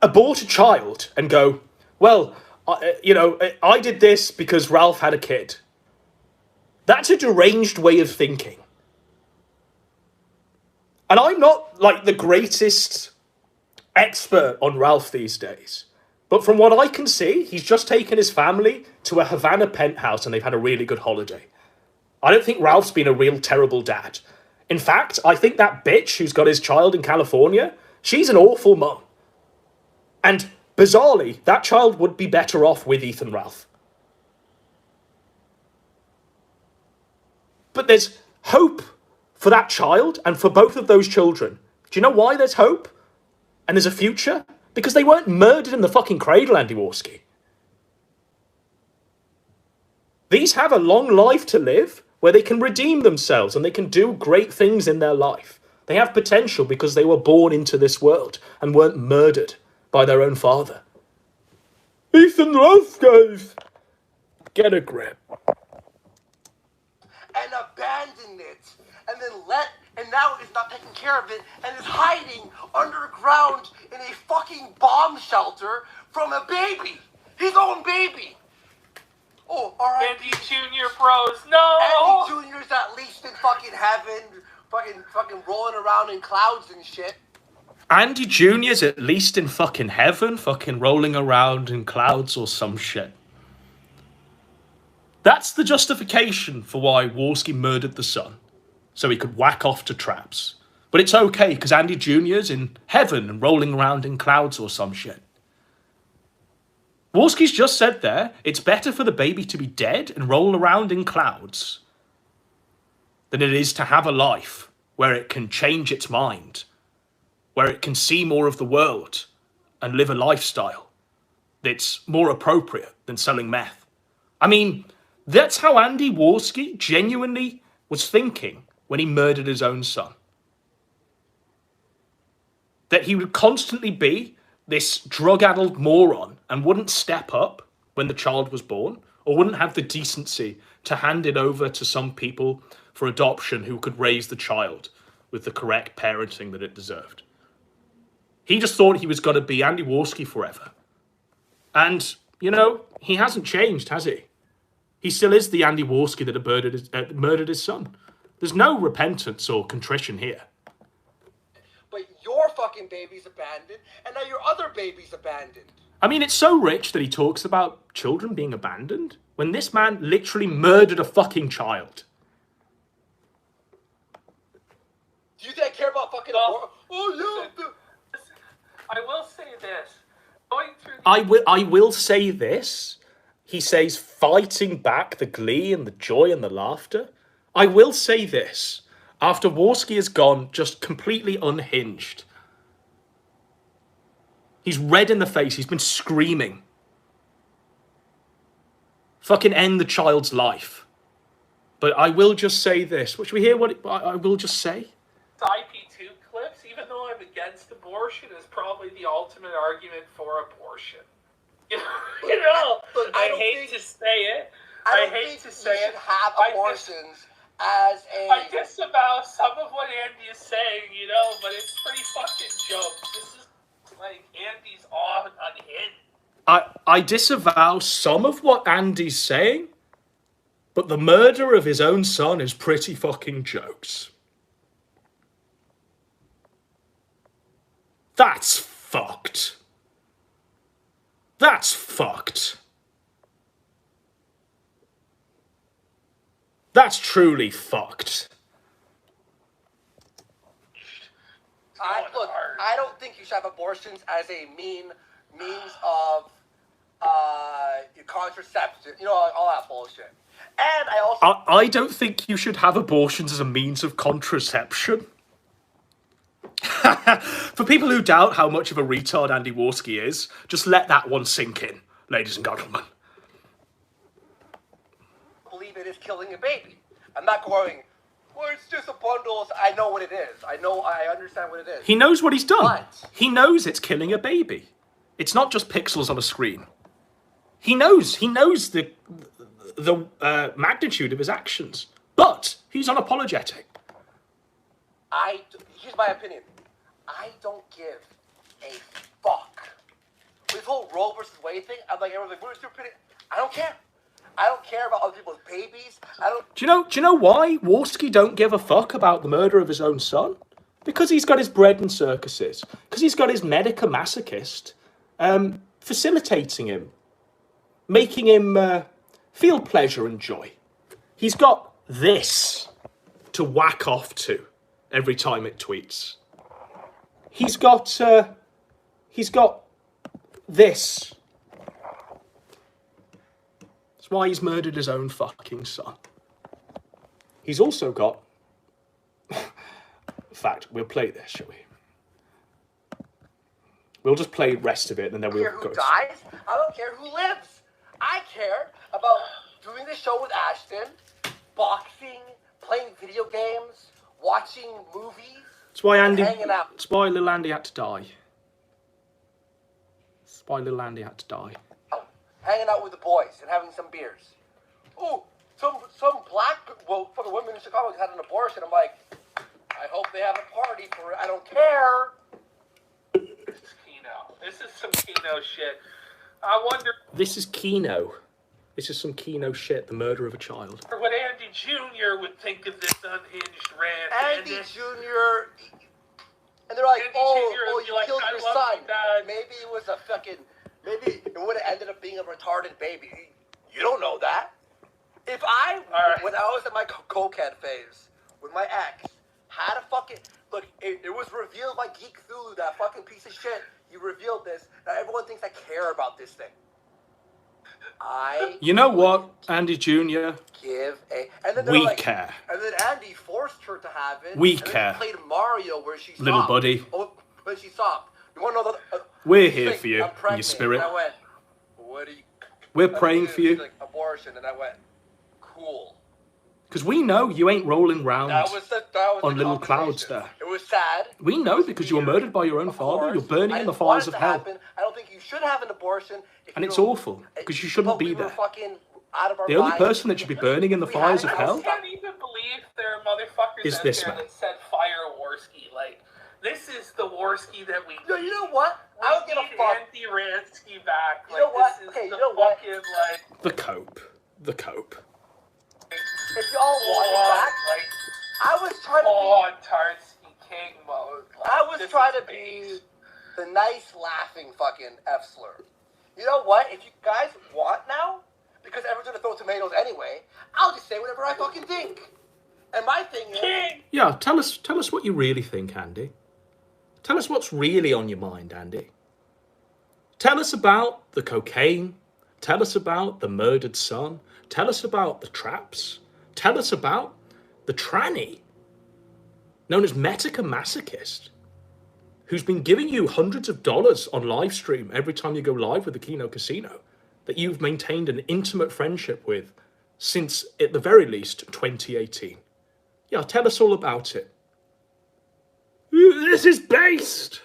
abort a child, and go, well, I did this because Ralph had a kid. That's a deranged way of thinking. And I'm not, like, the greatest expert on Ralph these days. But from what I can see, he's just taken his family to a Havana penthouse and they've had a really good holiday. I don't think Ralph's been a real terrible dad. In fact, I think that bitch who's got his child in California, she's an awful mum. And bizarrely, that child would be better off with Ethan Ralph. But there's hope for that child and for both of those children. Do you know why there's hope? And there's a future? Because they weren't murdered in the fucking cradle, Andy Warski. These have a long life to live where they can redeem themselves and they can do great things in their life. They have potential because they were born into this world and weren't murdered by their own father. Ethan Ralph, guys. Get a grip. And abandoned it. And now is not taking care of it and is hiding underground in a fucking bomb shelter from a baby. His own baby. Oh, alright. Andy Jr. bros, no! Andy Jr.'s at least in fucking heaven, fucking rolling around in clouds and shit. Andy Jr.'s at least in fucking heaven, fucking rolling around in clouds or some shit. That's the justification for why Warski murdered the son, so he could whack off to traps. But it's okay, because Andy Jr.'s in heaven and rolling around in clouds or some shit. Warski's just said there, it's better for the baby to be dead and roll around in clouds than it is to have a life where it can change its mind, where it can see more of the world and live a lifestyle that's more appropriate than selling meth. I mean, that's how Andy Warski genuinely was thinking when he murdered his own son. That he would constantly be this drug-addled moron and wouldn't step up when the child was born, or wouldn't have the decency to hand it over to some people for adoption who could raise the child with the correct parenting that it deserved. He just thought he was going to be Andy Warski forever. And, you know, he hasn't changed, has he? He still is the Andy Warski that had murdered his son. There's no repentance or contrition here. But your fucking baby's abandoned, and now your other baby's abandoned. I mean, it's so rich that he talks about children being abandoned when this man literally murdered a fucking child. Do you think I care about fucking... Oh, yeah. I will say this. Going through I will say this. He says, fighting back the glee and the joy and the laughter. I will say this. After Warski has gone just completely unhinged. He's red in the face. He's been screaming. Fucking end the child's life. But I will just say this. Should we hear what I will just say? IP2 clips, even though I'm against abortion, is probably the ultimate argument for abortion. You know, I hate to say it. I hate to say it. Have abortions as a... I disavow some of what Andy is saying, you know, but it's pretty fucking jokes. This is like Andy's unhinged. I disavow some of what Andy's saying, but the murder of his own son is pretty fucking jokes. That's fucked. That's fucked. That's truly fucked. I don't think you should have abortions as a means of contraception. You know, all that bullshit. And I also... I don't think you should have abortions as a means of contraception. For people who doubt how much of a retard Andy Warski is, just let that one sink in, ladies and gentlemen. I believe it is killing a baby. I'm not going, well, it's just a bundle. I know what it is. I understand what it is. He knows what he's done. But he knows it's killing a baby. It's not just pixels on a screen. He knows the magnitude of his actions. But he's unapologetic. Here's my opinion. I don't give a fuck. This whole Roe versus Wade thing, I'm like, everyone's like, where's your opinion? I don't care. I don't care about other people's babies. Do you know why Warski don't give a fuck about the murder of his own son? Because he's got his bread and circuses. Because he's got his Metokur Masochist facilitating him. Making him feel pleasure and joy. He's got this to whack off to every time it tweets. He's got this. That's why he's murdered his own fucking son. He's also got... In fact, we'll play this, shall we? We'll just play the rest of it, and then we'll go... I don't care who dies. I don't care who lives. I care about doing the show with Ashton, boxing, playing video games, watching movies. That's why Andy... hanging out. That's why little Andy had to die. That's why little Andy had to die. Hanging out with the boys and having some beers. Ooh, some black fucking women in Chicago had an abortion. I'm like, I hope they have a party for it. I don't care. This is Keno. This is some Keno shit. I wonder... This is Keno. This is some Keno shit, the murder of a child. what Andy Jr. would think of this unhinged rant. Andy Jr. And they're like, Andy oh, Jr. you like, killed I your love son. you, Dad. Maybe it was a fucking... Maybe it would have ended up being a retarded baby. You don't know that. If I, when I was in my cokehead phase with my ex, had a fucking... Look, it was revealed by Geek Thulu, that fucking piece of shit. You revealed this. Now everyone thinks I care about this thing. You know what, Andy Jr.? Give a... And then We like, care. And then Andy forced her to have it. We and care. Then she played Mario where she stopped. Little buddy. Oh, when she stopped. You want to know the... We're she's here like, for you, I'm in pregnant. your spirit. And I went, what do you... We're praying for you. She's like, abortion. And I went, cool. Because we know you ain't rolling round That was on the little clouds conversation. there. It was sad. We know because you were murdered by your own father. You're burning in the fires of hell. I don't think you should have an abortion. And it's awful, because you shouldn't be there. The only person that should be burning in the fires of hell I can't even believe there are motherfuckers is out this there man. that said fire Warski. Like, this is the Warski that we No, you know what? I don't give a fuck. Andy Ransky back. You know what? This is Okay, the you know what? fucking, like... The cope. The cope. If y'all want it back, like, I was trying to on Tarsky King mode. Like, I was this trying is to be base. the nice laughing fucking F slur. You know what? If you guys want now, because everyone's gonna throw tomatoes anyway, I'll just say whatever I fucking think. And my thing is, King! Yeah, tell us what you really think, Andy. Tell us what's really on your mind, Andy. Tell us about the cocaine. Tell us about the murdered son. Tell us about the traps. Tell us about the tranny, known as Metokur Masochist, who's been giving you hundreds of dollars on live stream every time you go live with the Keno Casino, that you've maintained an intimate friendship with since, at the very least, 2018. Yeah, tell us all about it. This is based.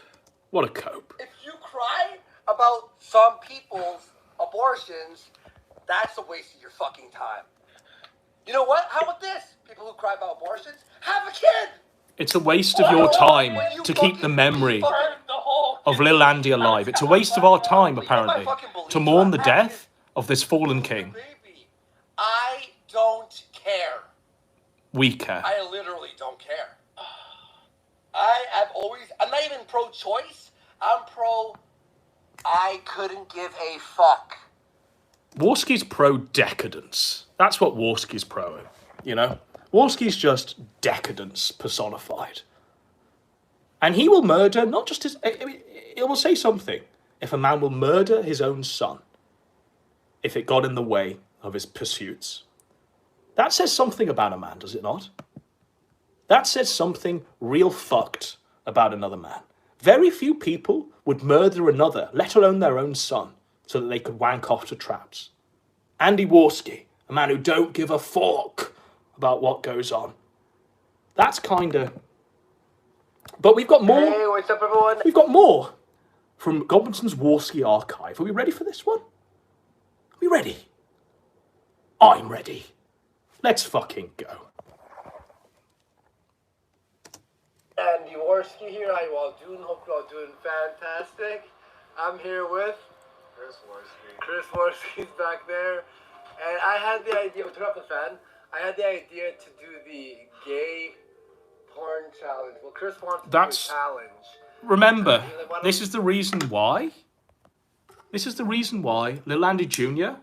What a cope. if you cry about some people's abortions, that's a waste of your fucking time. You know what? How about this? People who cry about abortions, have a kid! It's a waste of your time to keep the memory of Lil Andy alive. It's a waste of our time, apparently, to mourn the death of this fallen king. Baby, I don't care. We care. I literally don't care. I'm not even pro-choice. I'm pro, I couldn't give a fuck. Warski's pro-decadence. That's what Warski's pro, you know? Warski's just decadence personified. And he will murder, not just his... I mean, he will say something. If a man will murder his own son, if it got in the way of his pursuits. That says something about a man, does it not? That says something real fucked about another man. Very few people would murder another, let alone their own son, so that they could wank off to traps. Andy Warski, a man who don't give a fuck about what goes on. That's kind of... But we've got more. Hey, what's up, everyone? We've got more from Gobinson's Warski archive. Are we ready for this one? Are we ready? I'm ready. Let's fucking go. Andy Warski here. How you all doing? Hope you all doing fantastic. I'm here with Chris Warski. Chris Warski's back there. And I had the idea, turn up the fan. I had the idea to do the gay porn challenge. Well, Chris wants to do a challenge. Remember, this is the reason why. This is the reason why Lil Andy Jr.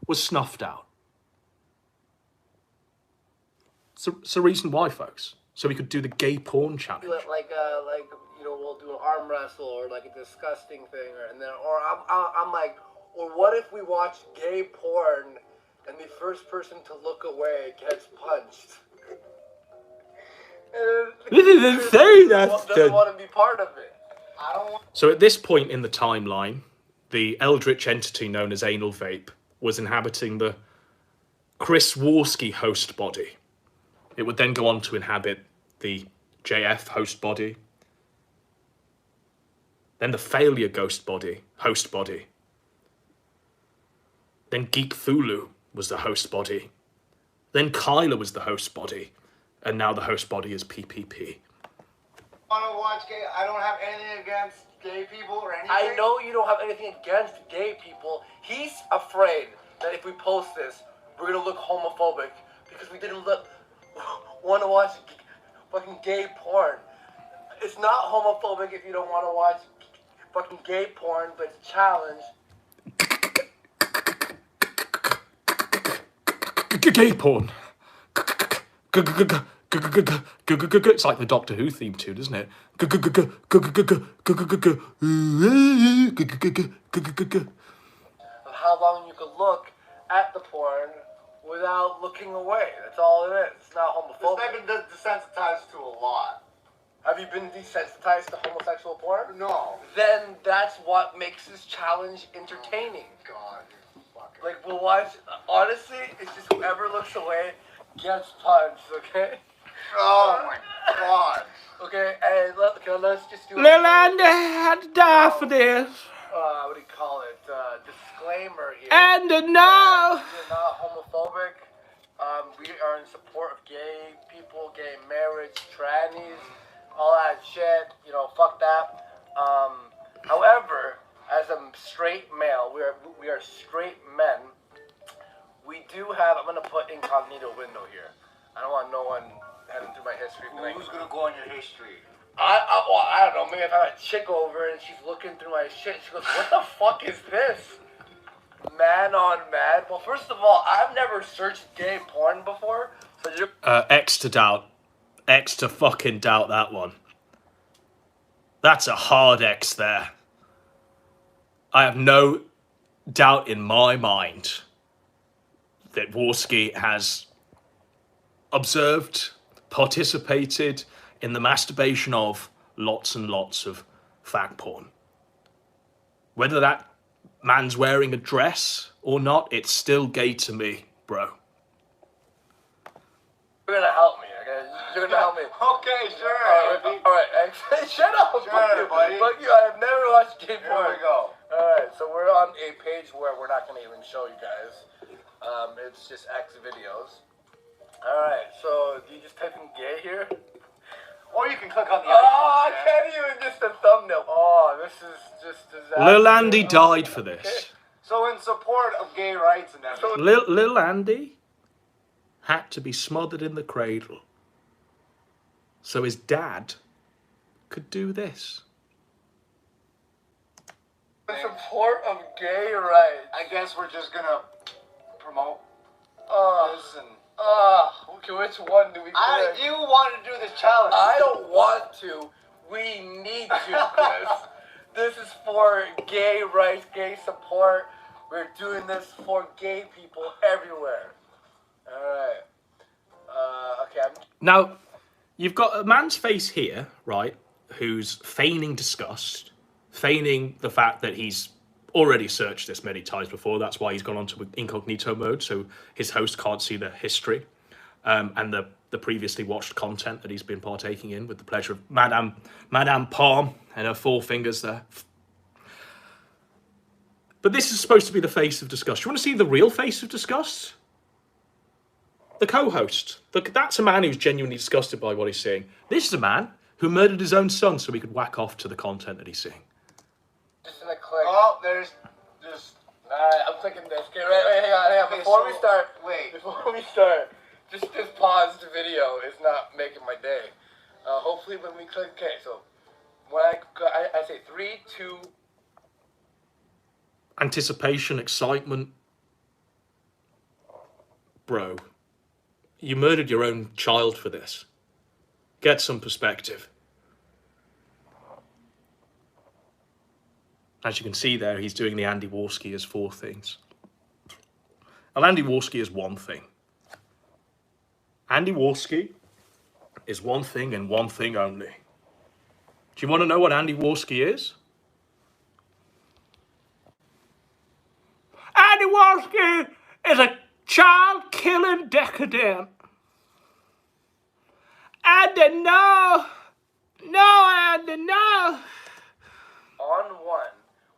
was snuffed out. It's the reason why, folks. so we could do the gay porn challenge. Like we'll do an arm wrestle or like a disgusting thing, I'm like, or what if we watch gay porn and the first person to look away gets punched? This is insane. Doesn't want to be part of it. I don't want. So at this point in the timeline, the eldritch entity known as Anal Vape was inhabiting the Chris Warski host body. It would then go on to inhabit the JF host body, then the Failure ghost body, host body. Then Geek Thulu was the host body. Then Kyla was the host body. And now the host body is PPP. Want to watch gay? I don't have anything against gay people or anything. I know you don't have anything against gay people. He's afraid that if we post this, we're going to look homophobic because we didn't want to watch fucking gay porn. It's not homophobic if you don't want to watch fucking gay porn, but it's a challenge. Gay porn. It's like the Doctor Who theme tune, isn't it? Of how long you could look at the porn without looking away. That's all it is. It's not homophobic. I've been desensitized to a lot. Have you been desensitized to homosexual porn? No. Then that's what makes this challenge entertaining. God, you're fucking. Like, we'll watch. Honestly, it's just whoever looks away gets punched, okay? Oh my God. Okay, and let's just do Lil Andy had to die for this. what do you call it? Disclaimer here. And now. We're not homophobic. We are in support of gay people, gay marriage, trannies, all that shit. Fuck that. However, as a straight male, we are straight men. We do have. I'm gonna put incognito window here. I don't want no one heading through my history. Who's gonna go on your history? I don't know. Maybe if I have a chick over and she's looking through my shit, she goes, "What the fuck is this? Man on man." Well, first of all, I've never searched gay porn before, so you're. X to doubt. X to fucking doubt that one. That's a hard X there. I have no doubt in my mind that Warski has observed, participated in the masturbation of lots and lots of fag porn. Whether that man's wearing a dress or not, it's still gay to me, bro. You're gonna help me, okay? You're gonna help me. Okay, sure. All right. Shut up, Sure, buddy. Fuck you. I have never watched gay porn. Here we go. All right, so we're on a page where we're not gonna even show you guys. It's just X videos. All right, so do you just type in gay here? Or you can click on the Oh, I icon. can't even just a thumbnail. Oh, this is just disaster. Lil Andy died for this. So in support of gay rights and everything. Lil Andy had to be smothered in the cradle so his dad could do this. In support of gay rights. I guess we're just gonna promote this and. Okay, which one do we click? You want to do this challenge. I don't want to. We need to, Chris. This is for gay rights, gay support. We're doing this for gay people everywhere. Alright. Okay. Now, you've got a man's face here, right, who's feigning disgust, feigning the fact that he's already searched this many times before. That's why he's gone on to incognito mode, so his host can't see the history and the previously watched content that he's been partaking in with the pleasure of Madame Palm and her 4 fingers there. But this is supposed to be the face of disgust. You want to see the real face of disgust? The co-host. That's a man who's genuinely disgusted by what he's seeing. This is a man who murdered his own son so he could whack off to the content that he's seeing. Just gonna click. Oh, there's just. Alright, I'm clicking this. Okay, wait, hang on. Okay, Before we so- start, wait. Before we start, just pause the video. It's not making my day. Hopefully when we click, okay, so when I say 3, 2. Anticipation, excitement. Bro, you murdered your own child for this. Get some perspective. As you can see there, he's doing the Andy Warski as 4 things. And Andy Warski is one thing. Andy Warski is one thing and one thing only. Do you want to know what Andy Warski is? Andy Warski is a child-killing decadent. Andy, no! No, Andy, no! On 1,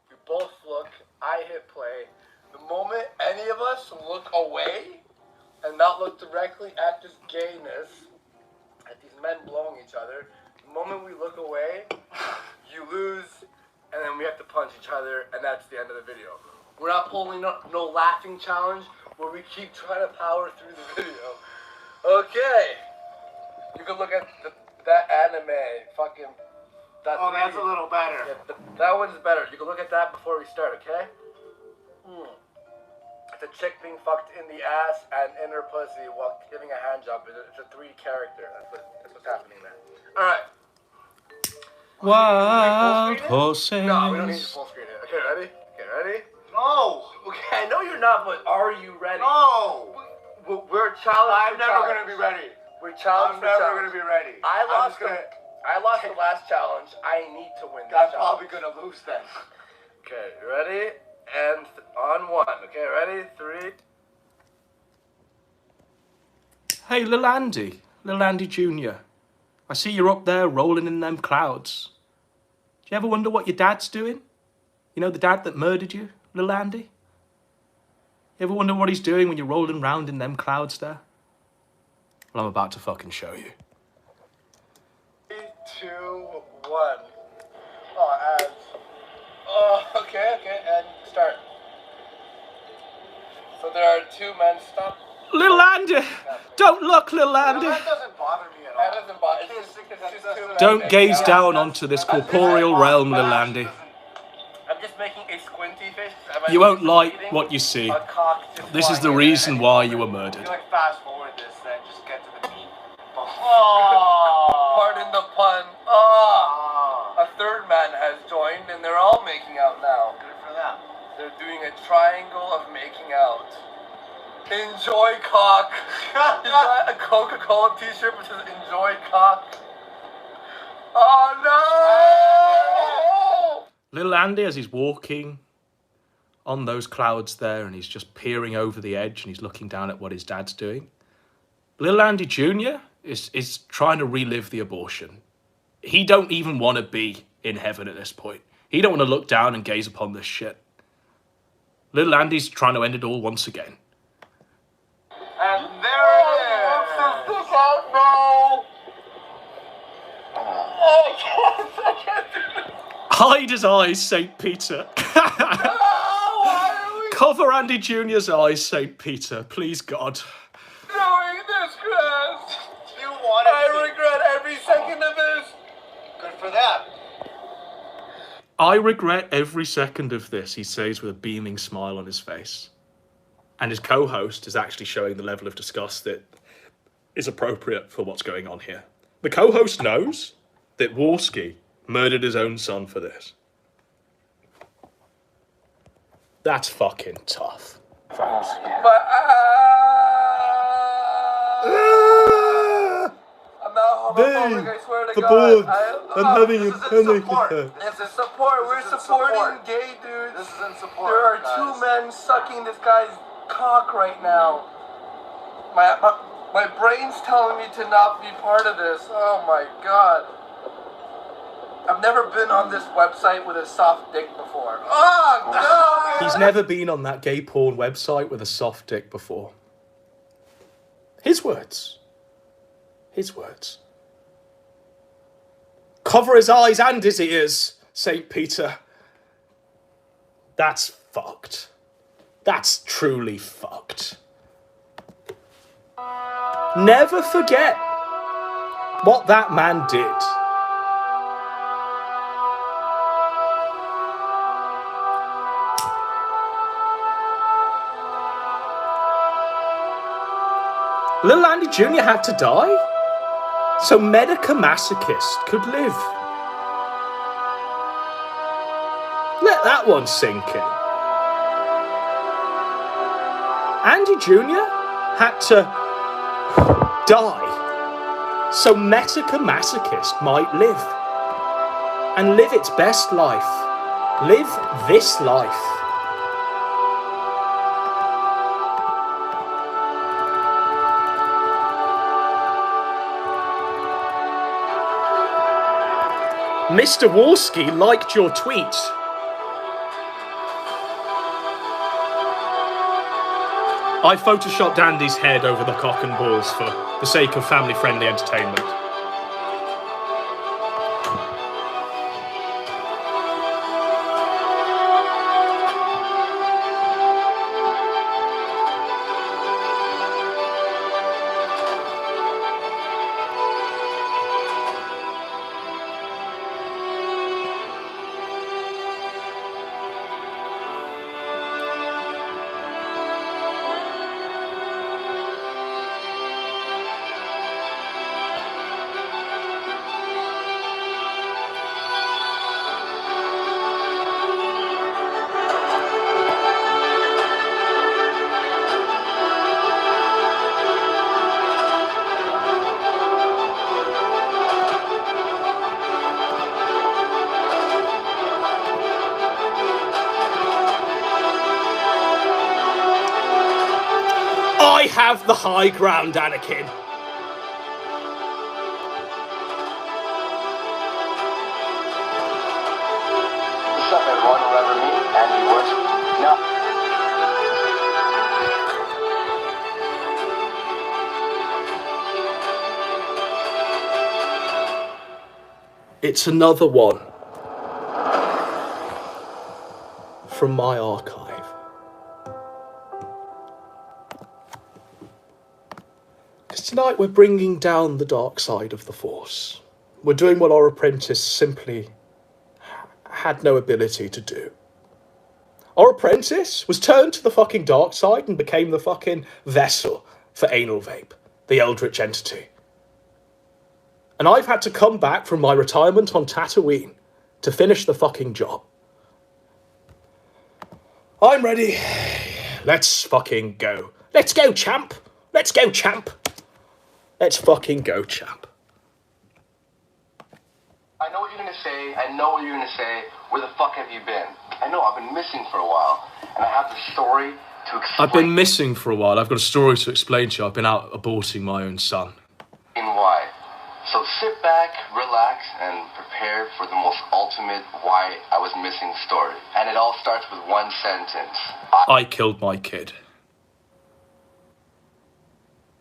we both look, I hit play. The moment any of us look away and not look directly at this gayness, at these men blowing each other, the moment we look away, you lose, and then we have to punch each other, and that's the end of the video. We're not pulling no laughing challenge where we keep trying to power through the video. Okay. You can look at that anime, fucking... That's a little better. Yeah, that one's better. You can look at that before we start, okay? It's a chick being fucked in the ass and in her pussy while giving a hand job. It's a 3 character. That's what's happening there. Alright. Wild horses. No, we don't need to full screen it. Okay, ready? Okay, ready? No. Okay, I know you're not, but are you ready? No. We're challenged. I'm never going to be ready. We're challenged. I'm never going to be ready. I lost the last challenge. I need to win this I'm challenge. probably going to lose then. Okay, ready? And on 1. Okay, ready? 3. Hey, Lil Andy Jr. I see you're up there rolling in them clouds. Do you ever wonder what your dad's doing? You know, the dad that murdered you, Lil Andy? You ever wonder what he's doing when you're rolling round in them clouds there? Well, I'm about to fucking show you. 3, 2, 1. Oh, ads. Oh, okay, and start. So there are 2 men. Stop. Lil Andy! Don't look, Lil Andy! That doesn't bother me at all. That doesn't bother. It's just 2 men. Don't gaze down onto this corporeal realm, Lil Andy. I'm just making a squinty face. You won't like what you see. A cock just This is the flying in reason why you were murdered. You like fast forward this, then just get to the meat. Pardon the pun. A 3rd man has joined, and they're all making out now. Good for them. They're doing a triangle of making out. Enjoy cock. He's got a Coca-Cola t-shirt which says enjoy cock. Oh no! Little Andy, as he's walking on those clouds there, and he's just peering over the edge, and he's looking down at what his dad's doing. Little Andy Jr. is trying to relive the abortion. He don't even want to be in heaven at this point. He don't want to look down and gaze upon this shit. Little Andy's trying to end it all once again. And there it is. Hide his eyes, St. Peter. Cover Andy Jr.'s eyes, St. Peter. Please, God. Doing this, Chris. You want I regret every second of this. Good for them. I regret every second of this, he says with a beaming smile on his face. And his co-host is actually showing the level of disgust that is appropriate for what's going on here. The co-host knows that Warski murdered his own son for this. That's fucking tough. But I'm not homophobic, I swear to God. I'm having a panic attack. It's a support. We're supporting gay dudes. This is in support. There are guys. 2 men sucking this guy's cock right now. My brain's telling me to not be part of this. Oh my God. I've never been on this website with a soft dick before. Oh, God! He's never been on that gay porn website with a soft dick before. His words. His words. Cover his eyes and his ears, St. Peter. That's fucked. That's truly fucked. Never forget what that man did. Little Andy Jr. had to die? so Metokur Masochist could live. Let that one sink in. Andy Jr. had to die so Metokur Masochist might live. And live its best life. Live this life. Mr. Warski liked your tweet. I photoshopped Andy's head over the cock and balls for the sake of family-friendly entertainment. I have the high ground, Anakin. What's up, everyone? Remember me? Andy Warski? No. It's another one from my archive. Tonight we're bringing down the dark side of the Force. We're doing what our apprentice simply had no ability to do. Our apprentice was turned to the fucking dark side and became the fucking vessel for anal vape, the eldritch entity. And I've had to come back from my retirement on Tatooine to finish the fucking job. I'm ready. Let's fucking go. Let's go, champ. Let's go, champ. Let's fucking go, champ. I know what you're gonna say. I know what you're gonna say. Where the fuck have you been? I know, I've been missing for a while. And I have the story to explain. I've been missing for a while. I've got a story to explain to you. I've been out aborting my own son. And why? So sit back, relax, and prepare for the most ultimate why I was missing story. And it all starts with one sentence. I killed my kid.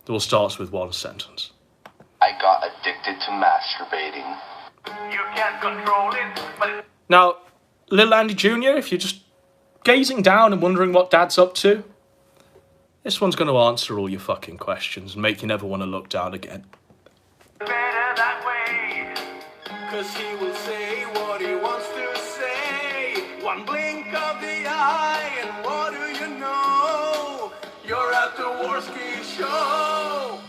It all starts with one sentence. I got addicted to masturbating. You can't control it, but... Now, little Andy Jr., if you're just gazing down and wondering what Dad's up to, this one's going to answer all your fucking questions and make you never want to look down again. Better that way. 'Cause he will say what he wants to say. One blink of the eye, and what do you know? You're at the Warski Show.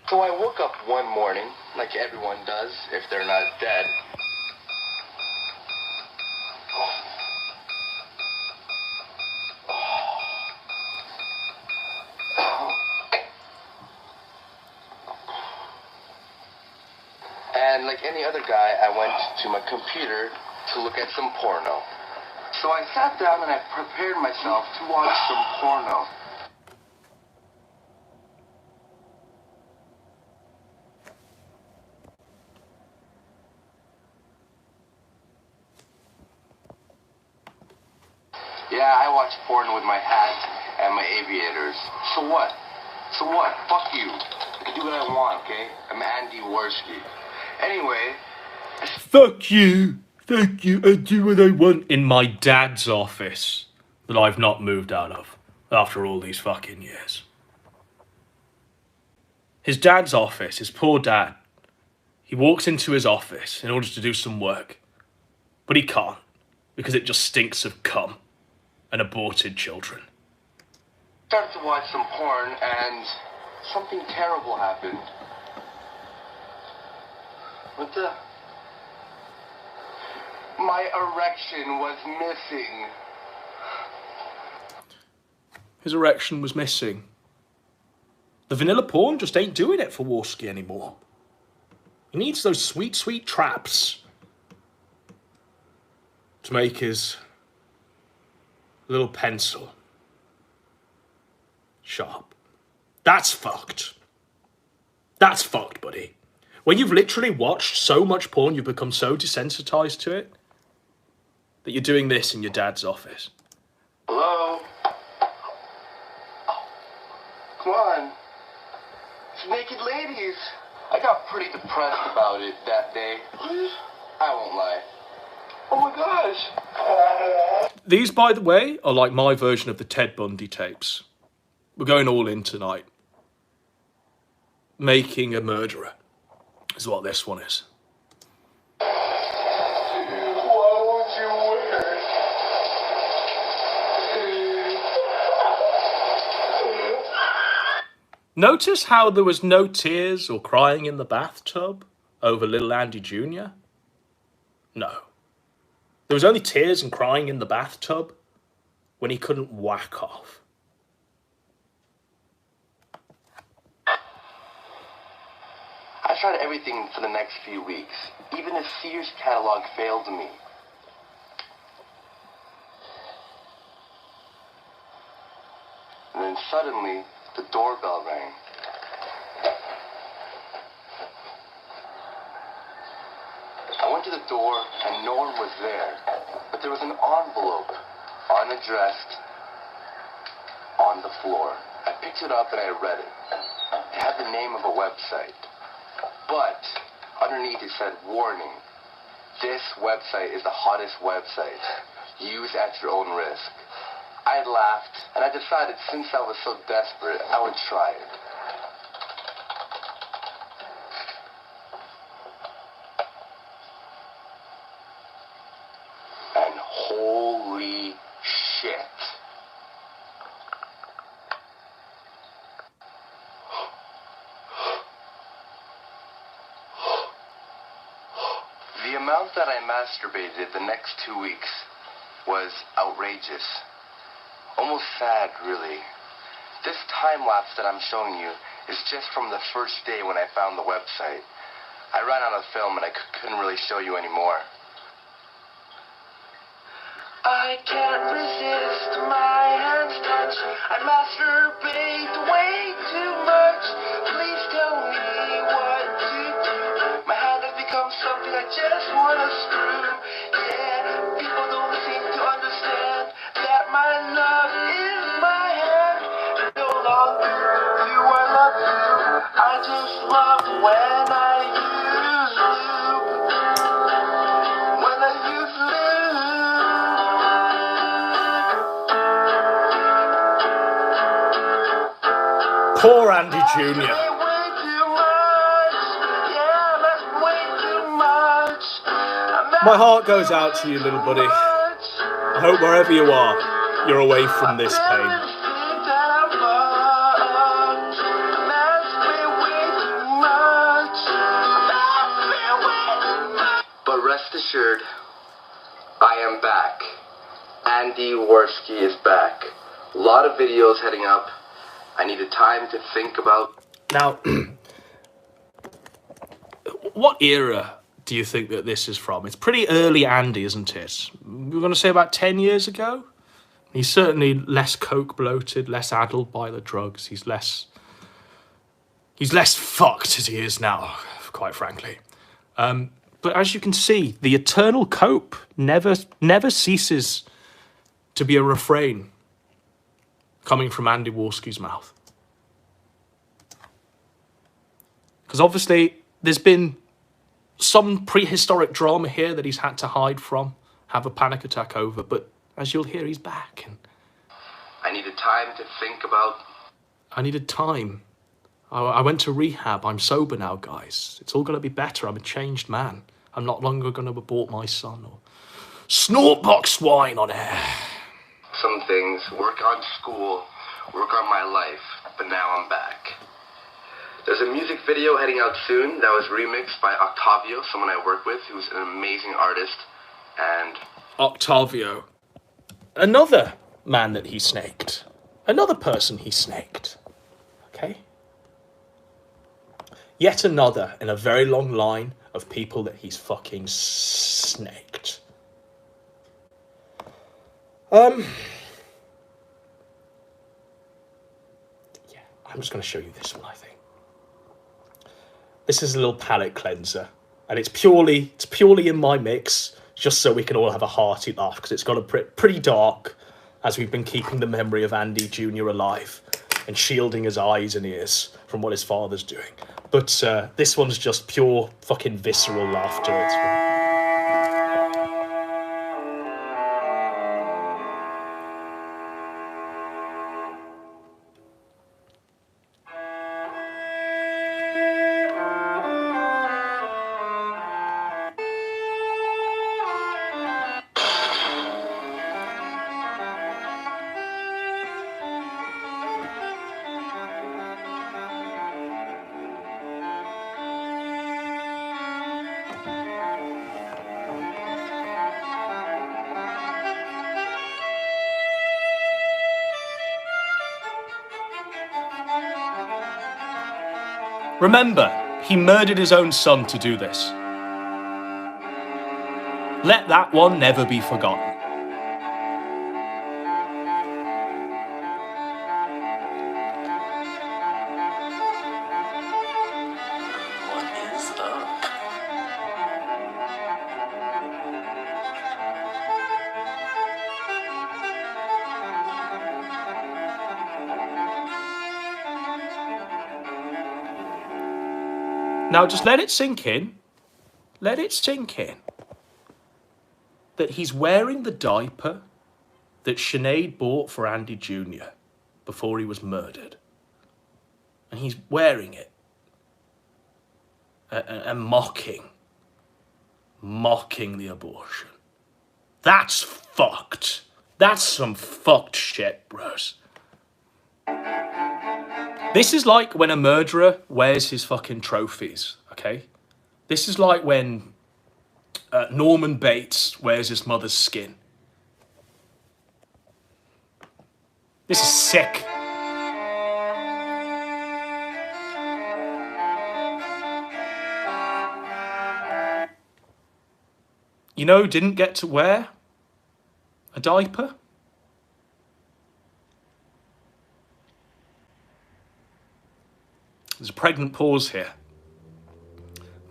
So I woke up one morning, like everyone does if they're not dead. And like any other guy, I went to my computer to look at some porno. So I sat down and I prepared myself to watch some porno. Yeah, I watch porn with my hat and my aviators. So what? So what? Fuck you. I can do what I want, okay? I'm Andy Warski. Anyway... Fuck you. Thank you. I do what I want in my dad's office that I've not moved out of after all these fucking years. His dad's office, his poor dad. He walks into his office in order to do some work, but he can't because it just stinks of cum and aborted children. Started to watch some porn and something terrible happened. My erection was missing. His erection was missing. The vanilla porn just ain't doing it for Warski anymore. He needs those sweet, sweet traps to make his little pencil sharp. That's fucked. That's fucked, buddy. When you've literally watched so much porn, you've become so desensitized to it that you're doing this in your dad's office. Hello? Come on. It's naked ladies. I got pretty depressed about it that day. I won't lie. Oh my gosh. These, by the way, are like my version of the Ted Bundy tapes. We're going all in tonight. Making a murderer is what this one is. Notice how there was no tears or crying in the bathtub over little Andy Jr.? No. There was only tears and crying in the bathtub when he couldn't whack off. I tried everything for the next few weeks. Even the Sears catalog failed me. And then suddenly, the doorbell rang. I went to the door and no one was there. But there was an envelope, unaddressed, on the floor. I picked it up and I read it. It had the name of a website. But underneath it said, warning, this website is the hottest website. Use at your own risk. I laughed, and I decided since I was so desperate, I would try it. And holy shit. The amount that I masturbated the next 2 weeks was outrageous. Almost sad, really. This time-lapse that I'm showing you is just from the first day when I found the website. I ran out of film and I couldn't really show you anymore. I can't resist my hands touch. I masturbate way too much. Please tell me what to do. My hand has become something I just want to screw. Yeah, people don't seem to understand that my love is my hand. No longer do I love you. I just love when I use lube. When I use lube. Poor Andy Jr. My heart goes out to you, little buddy. I hope wherever you are, you're away from this pain. But rest assured, I am back. Andy Warski is back. A lot of videos heading up. I needed time to think about... Now, what era do you think that this is from? It's pretty early Andy, isn't it? We're going to say about 10 years ago? He's certainly less coke bloated, less addled by the drugs. He's less fucked as he is now, quite frankly. But as you can see, the eternal cope never ceases to be a refrain coming from Andy Warski's mouth. Because obviously there's been some prehistoric drama here that he's had to hide from, have a panic attack over, but as you'll hear, he's back. And I needed time to think about... I needed time. I went to rehab. I'm sober now, guys. It's all going to be better. I'm a changed man. I'm not longer going to abort my son or Snortbox wine on air. Some things, work on school, work on my life, but now I'm back. There's a music video heading out soon that was remixed by Octavio, someone I work with, who's an amazing artist, and... Octavio. Another man that he snaked. Another person he snaked. Okay? Yet another in a very long line of people that he's fucking snaked. Yeah, I'm just going to show you this one, I think. This is a little palate cleanser, and it's purely in my mix, just so we can all have a hearty laugh, because it's got a pretty dark, as we've been keeping the memory of Andy Jr. alive and shielding his eyes and ears from what his father's doing. But this one's just pure fucking visceral laughter. Remember, he murdered his own son to do this. Let that one never be forgotten. What is up? Now just let it sink in. Let it sink in. That he's wearing the diaper that Sinead bought for Andy Jr. before he was murdered. And he's wearing it. And mocking the abortion. That's fucked. That's some fucked shit, bros. This is like when a murderer wears his fucking trophies, okay? This is like when Norman Bates wears his mother's skin. This is sick. You know who didn't get to wear a diaper? There's a pregnant pause here.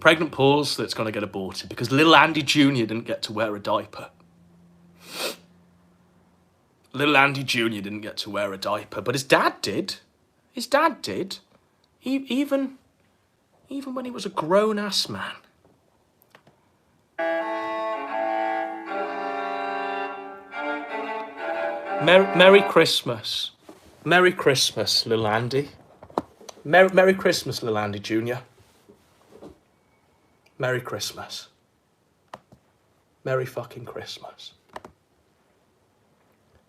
Pregnant pause that's going to get aborted because little Andy Jr. didn't get to wear a diaper. Little Andy Jr. didn't get to wear a diaper, but his dad did. His dad did. Even when he was a grown-ass man. Merry Christmas. Merry Christmas, little Andy. Merry Christmas, little Andy Jr. Merry Christmas. Merry fucking Christmas.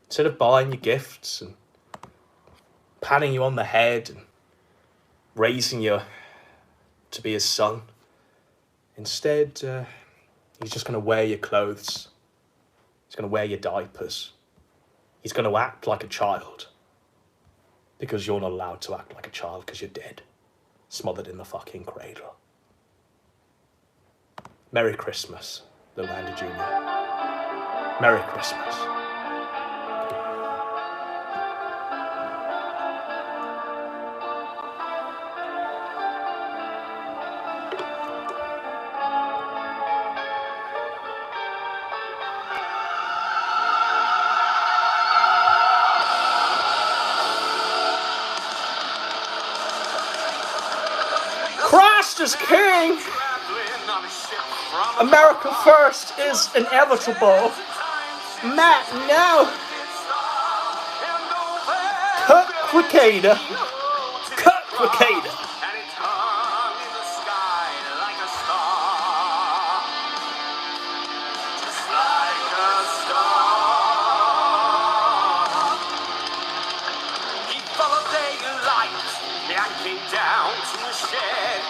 Instead of buying you gifts and patting you on the head and raising you to be his son, instead, he's just going to wear your clothes. He's going to wear your diapers. He's going to act like a child. Because you're not allowed to act like a child because you're dead. Smothered in the fucking cradle. Merry Christmas, little Andy Jr. Merry Christmas. Christ is king. America first is inevitable. Matt, no. Cut Cricator. Cut Cricator. Like a I came down to a shed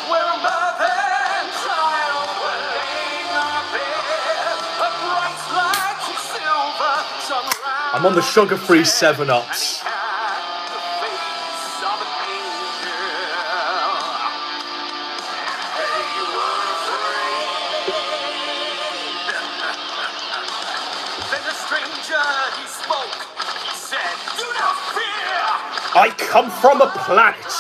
where a mother and child were laying on a bed. A bright light of silver shone round. I'm on the sugar-free 7-Ups. I come from a planet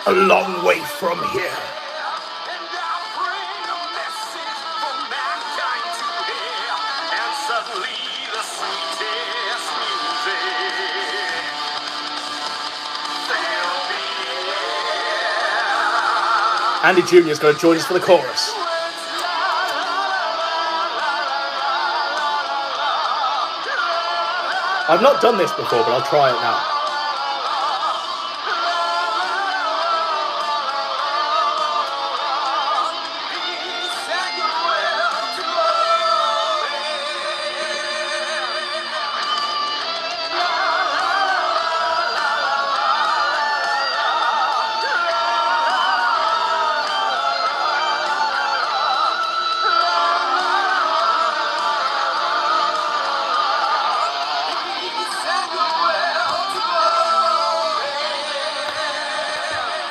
a long way from here. And I'll bring a message for mankind to hear. And suddenly the sweetest music filled the air. Andy Jr. is going to join us for the chorus. I've not done this before, but I'll try it now.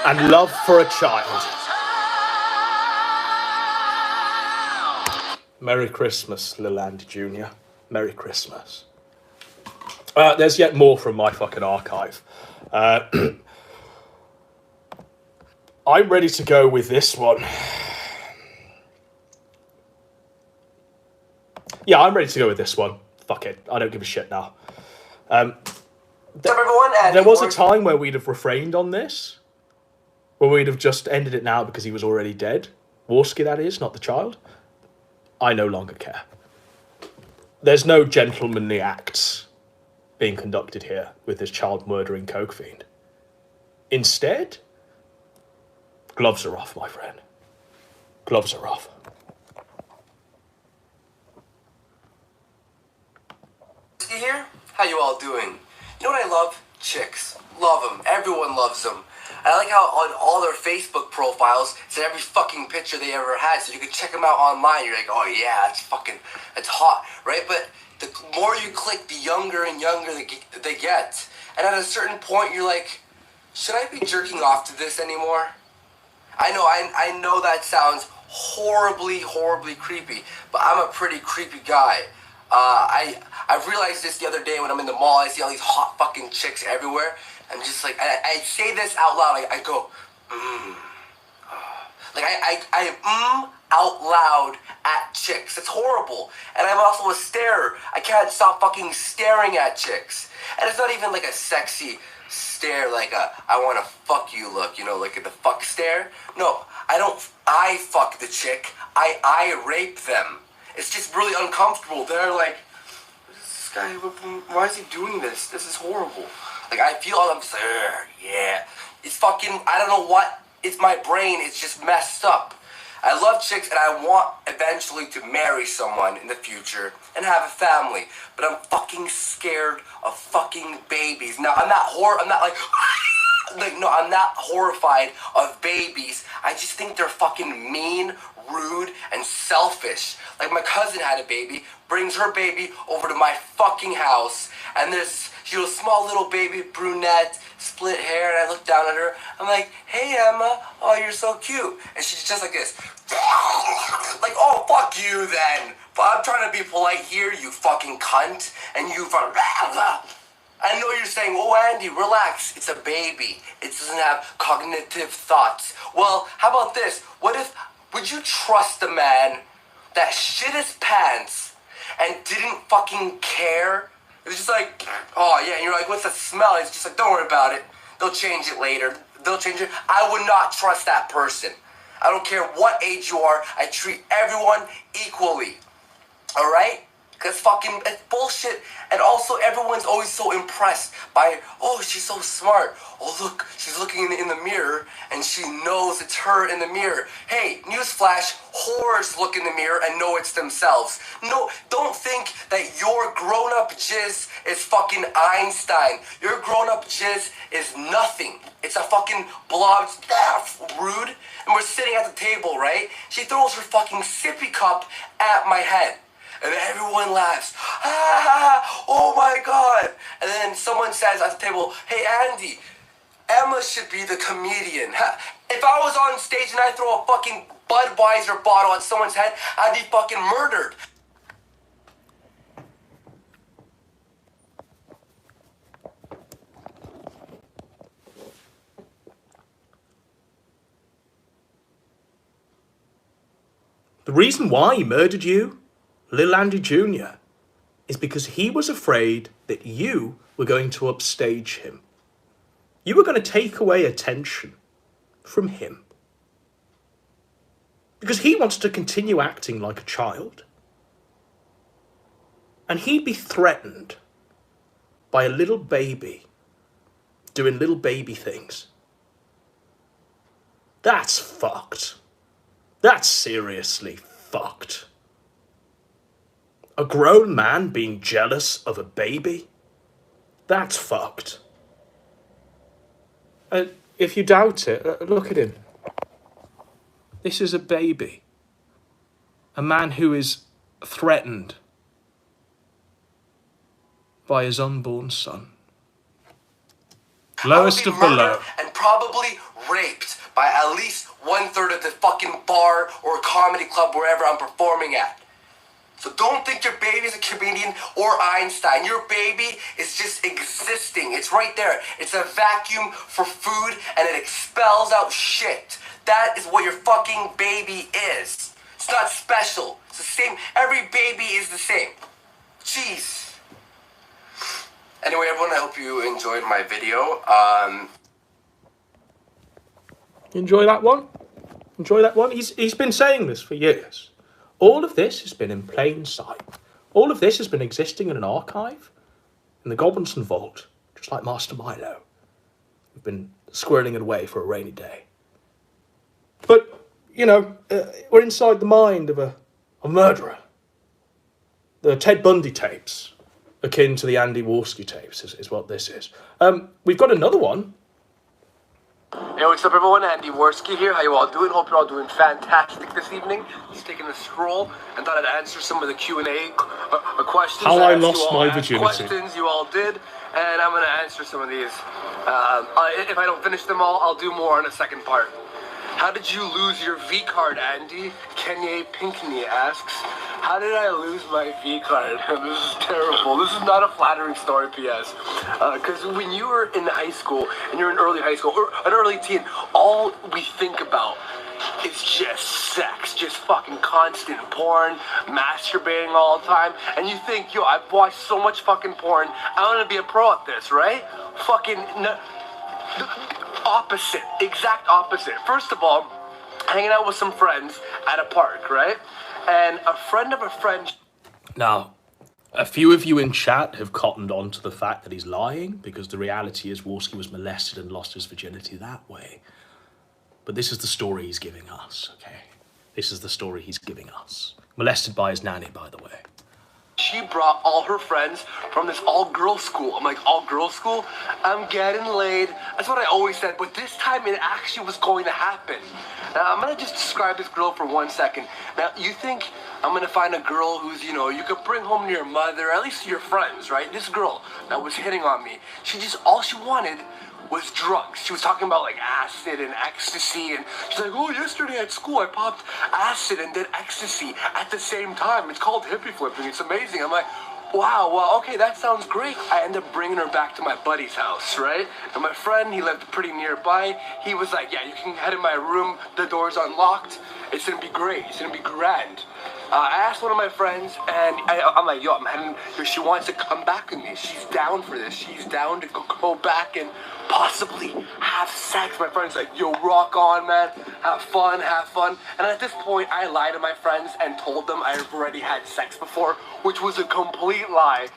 And love for a child. Merry Christmas, Lil Andy Jr. Merry Christmas. There's yet more from my fucking archive. I'm ready to go with this one. Yeah, I'm ready to go with this one. Fuck it. I don't give a shit now. There was a time where we'd have refrained on this. Where we'd have just ended it now because he was already dead. Warski, that is, not the child. I no longer care. There's no gentlemanly acts being conducted here with this child-murdering coke fiend. Instead, gloves are off, my friend. Gloves are off. Here? How you all doing? You know what I love? Chicks. Love them. Everyone loves them. I like how on all their Facebook profiles, it's every fucking picture they ever had, so you can check them out online. You're like, oh yeah, it's hot, right? But the more you click, the younger and younger they get. And at a certain point, you're like, should I be jerking off to this anymore? I know that sounds horribly, horribly creepy, but I'm a pretty creepy guy. I realized this the other day when I'm in the mall. I see all these hot fucking chicks everywhere. I'm just like, I say this out loud. I go, like I out loud at chicks. It's horrible. And I'm also a starer. I can't stop fucking staring at chicks. And it's not even like a sexy stare, like a I want to fuck you look, you know, like the fuck stare. No, I don't. I fuck the chick. I rape them. It's just really uncomfortable. They're like, what is this guy? Why is he doing this? This is horrible. Like, I feel all I'm just like, yeah. It's fucking, I don't know what, it's my brain, it's just messed up. I love chicks and I want eventually to marry someone in the future and have a family. But I'm fucking scared of fucking babies. Now, I'm not no, I'm not horrified of babies. I just think they're fucking mean, rude, and selfish. Like, my cousin had a baby, brings her baby over to my fucking house, and she was a small little baby, brunette, split hair, and I looked down at her. I'm like, hey, Emma, oh, you're so cute. And she's just like this. Like, oh, fuck you then. But I'm trying to be polite here, you fucking cunt. And you I know you're saying, oh, Andy, relax. It's a baby. It doesn't have cognitive thoughts. Well, how about this? Would you trust a man that shit his pants and didn't fucking care? It was just like, oh yeah, and you're like, what's the smell? It's just like, don't worry about it. They'll change it later. They'll change it. I would not trust that person. I don't care what age you are. I treat everyone equally. All right? Because fucking, it's bullshit. And also, everyone's always so impressed by, oh, she's so smart. Oh, look, she's looking in the mirror, and she knows it's her in the mirror. Hey, newsflash, whores look in the mirror and know it's themselves. No, don't think that your grown-up jizz is fucking Einstein. Your grown-up jizz is nothing. It's a fucking blob. It's rude. And we're sitting at the table, right? She throws her fucking sippy cup at my head. And everyone laughs. Ah, oh my God. And then someone says at the table, hey, Andy, Emma should be the comedian. If I was on stage and I throw a fucking Budweiser bottle at someone's head, I'd be fucking murdered. The reason why he murdered you, Lil Andy Jr., is because he was afraid that you were going to upstage him. You were going to take away attention from him. Because he wants to continue acting like a child. And he'd be threatened by a little baby doing little baby things. That's fucked. That's seriously fucked. A grown man being jealous of a baby? That's fucked. If you doubt it, look at him. This is a baby. A man who is threatened by his unborn son. Lowest of the low. And probably raped by at least 1/3 of the fucking bar or comedy club wherever I'm performing at. So don't think your baby is a comedian or Einstein. Your baby is just existing. It's right there. It's a vacuum for food and it expels out shit. That is what your fucking baby is. It's not special. It's the same. Every baby is the same. Jeez. Anyway, everyone, I hope you enjoyed my video. Enjoy that one? Enjoy that one? He's been saying this for years. All of this has been in plain sight. All of this has been existing in an archive in the Goblinson Vault, just like Master Milo. We've been squirreling it away for a rainy day. But, you know, we're inside the mind of a murderer. The Ted Bundy tapes, akin to the Andy Warski tapes, is what this is. We've got another one. Hey, what's up everyone? Andy Warski here. How you all doing? Hope you're all doing fantastic this evening. Just taking a stroll and thought I'd answer some of the Q&A questions. How I lost my virginity. Questions you all did, and I'm going to answer some of these. If I don't finish them all, I'll do more in a second part. How did you lose your V-card, Andy? Kenya Pinkney asks. How did I lose my V-card? This is terrible. This is not a flattering story, P.S. Because when you were in high school, and you're in early high school, or an early teen, all we think about is just sex. Just fucking constant porn, masturbating all the time. And you think, yo, I've watched so much fucking porn, I want to be a pro at this, right? Fucking... Opposite, exact opposite. First of all, hanging out with some friends at a park, right? And a friend of a friend... Now, a few of you in chat have cottoned on to the fact that he's lying, because the reality is Warski was molested and lost his virginity that way. But this is the story he's giving us, okay? This is the story he's giving us. Molested by his nanny, by the way. She brought all her friends from this all-girls school. I'm like, all-girls school? I'm getting laid. That's what I always said, but this time it actually was going to happen. Now, I'm going to just describe this girl for 1 second. Now, you think I'm going to find a girl who's, you know, you could bring home to your mother, at least to your friends, right? This girl that was hitting on me, all she wanted was drugs. She was talking about like acid and ecstasy, and she's like, oh, yesterday at school I popped acid and did ecstasy at the same time. It's called hippie flipping. It's amazing. I'm like, wow, well, okay, that sounds great. I end up bringing her back to my buddy's house, right? And my friend, he lived pretty nearby. He was like, yeah, you can head in my room. The door's unlocked. It's gonna be great. It's gonna be grand. I asked one of my friends, and I'm like, yo, I'm heading. She wants to come back with me. She's down for this. She's down to go back and possibly have sex. My friend's like, yo, rock on, man. Have fun, have fun. And at this point, I lied to my friends and told them I've already had sex before, which was a complete lie.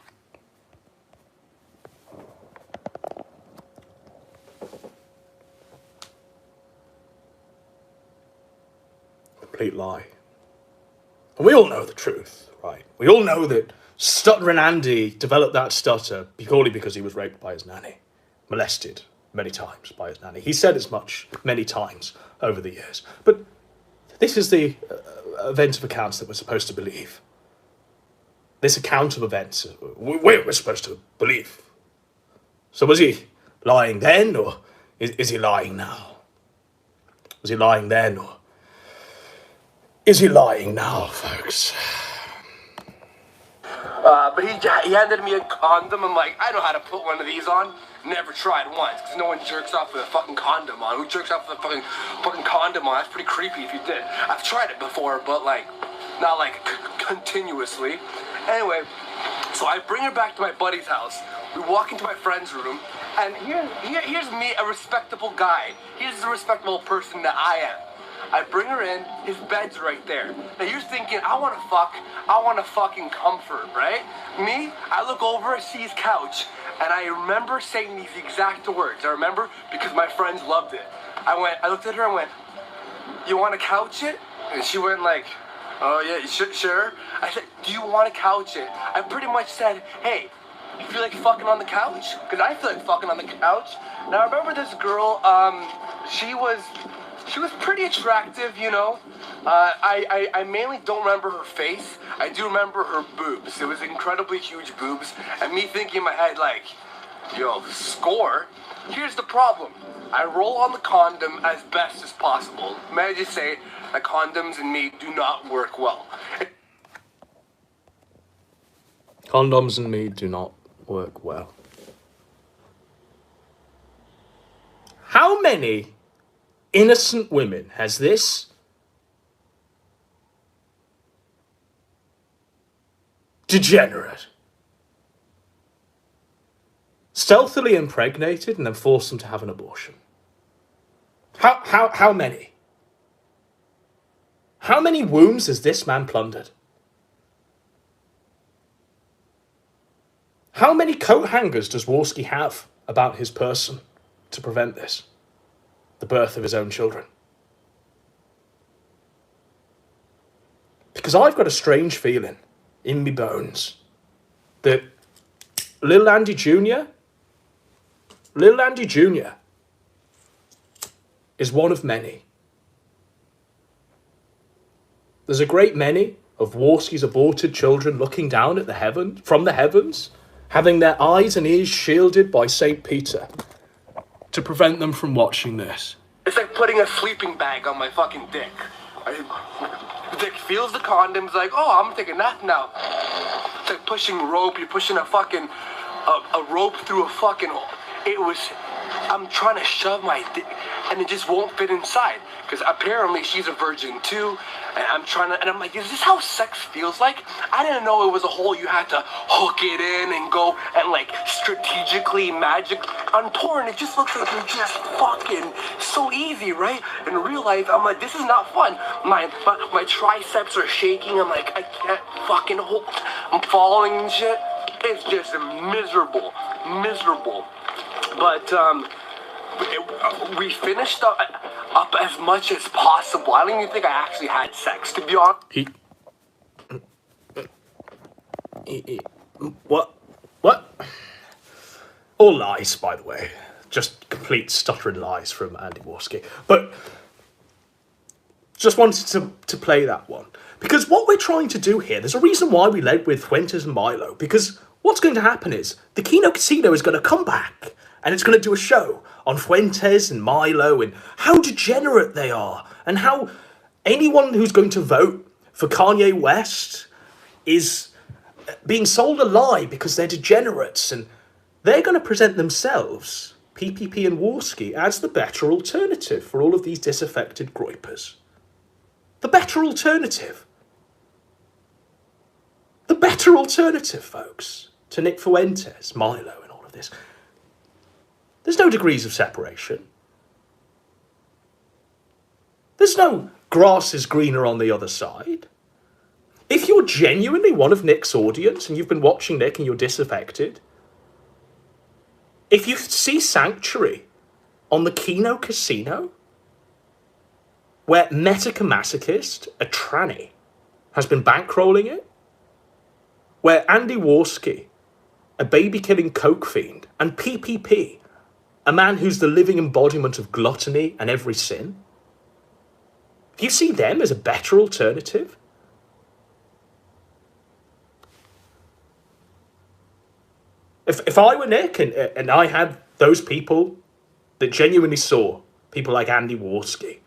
Complete lie. And we all know the truth, right? We all know that Stuttering Andy developed that stutter purely because he was raped by his nanny. Molested, many times by his nanny. He said as much many times over the years. But this is the event of accounts that we're supposed to believe. This account of events we're supposed to believe. So was he lying then, or is he lying now? Was he lying then, or is he lying now, folks? But he handed me a condom. I'm like, I know how to put one of these on. Never tried once, because no one jerks off with a fucking condom on. Who jerks off with a fucking condom on? That's pretty creepy if you did. I've tried it before, but like, not like continuously. Anyway, so I bring her back to my buddy's house. We walk into my friend's room, and here's me, a respectable guy. Here's the respectable person that I am. I bring her in, his bed's right there. Now you're thinking, I want to fucking comfort, right? Me, I look over, I see his couch, and I remember saying these exact words. I remember because my friends loved it. I looked at her and went, you want to couch it? And she went like, oh yeah, sure. I said, do you want to couch it? I pretty much said, hey, you feel like fucking on the couch? Because I feel like fucking on the couch. Now I remember this girl, she was pretty attractive, you know. I mainly don't remember her face. I do remember her boobs. It was incredibly huge boobs. And me thinking in my head, like, yo, score? Here's the problem. I roll on the condom as best as possible. May I just say that condoms and me do not work well. Condoms and me do not work well. How many innocent women has this degenerate stealthily impregnated and then forced them to have an abortion? How many? How many wombs has this man plundered? How many coat hangers does Worski have about his person to prevent this? The birth of his own children. Because I've got a strange feeling in me bones that Little Andy Jr. is one of many. There's a great many of Worski's aborted children looking down at the heaven, from the heavens, having their eyes and ears shielded by St. Peter to prevent them from watching this. It's like putting a sleeping bag on my fucking dick. The dick feels the condoms like, oh, I'm gonna take a nap now. It's like pushing rope. You're pushing a fucking a rope through a fucking. I'm trying to shove my dick, and it just won't fit inside. Because apparently she's a virgin too, and I'm like, is this how sex feels like? I didn't know it was a hole you had to hook it in and go and like strategically magic. On porn, it just looks like you're just fucking so easy, right? In real life, I'm like, this is not fun. My triceps are shaking. I'm like, I can't fucking hold. I'm falling and shit. It's just miserable. But we finished up as much as possible. I don't even think I actually had sex, to be honest. What? All lies, by the way. Just complete stuttering lies from Andy Worski. But just wanted to play that one. Because what we're trying to do here, there's a reason why we led with Fuentes and Milo. Because what's going to happen is the Kino Casino is going to come back and it's going to do a show on Fuentes and Milo and how degenerate they are and how anyone who's going to vote for Kanye West is being sold a lie because they're degenerates, and they're going to present themselves, PPP and Worski, as the better alternative for all of these disaffected groypers. The better alternative. The better alternative, folks, to Nick Fuentes, Milo, and all of this. There's no degrees of separation. There's no grass is greener on the other side. If you're genuinely one of Nick's audience and you've been watching Nick and you're disaffected, if you see Sanctuary on the Kino Casino, where Metokur Masochist, a tranny, has been bankrolling it, where Andy Worski, a baby-killing coke fiend, and PPP, a man who's the living embodiment of gluttony and every sin? Do you see them as a better alternative? If I were Nick and I had those people that genuinely saw people like Andy Warski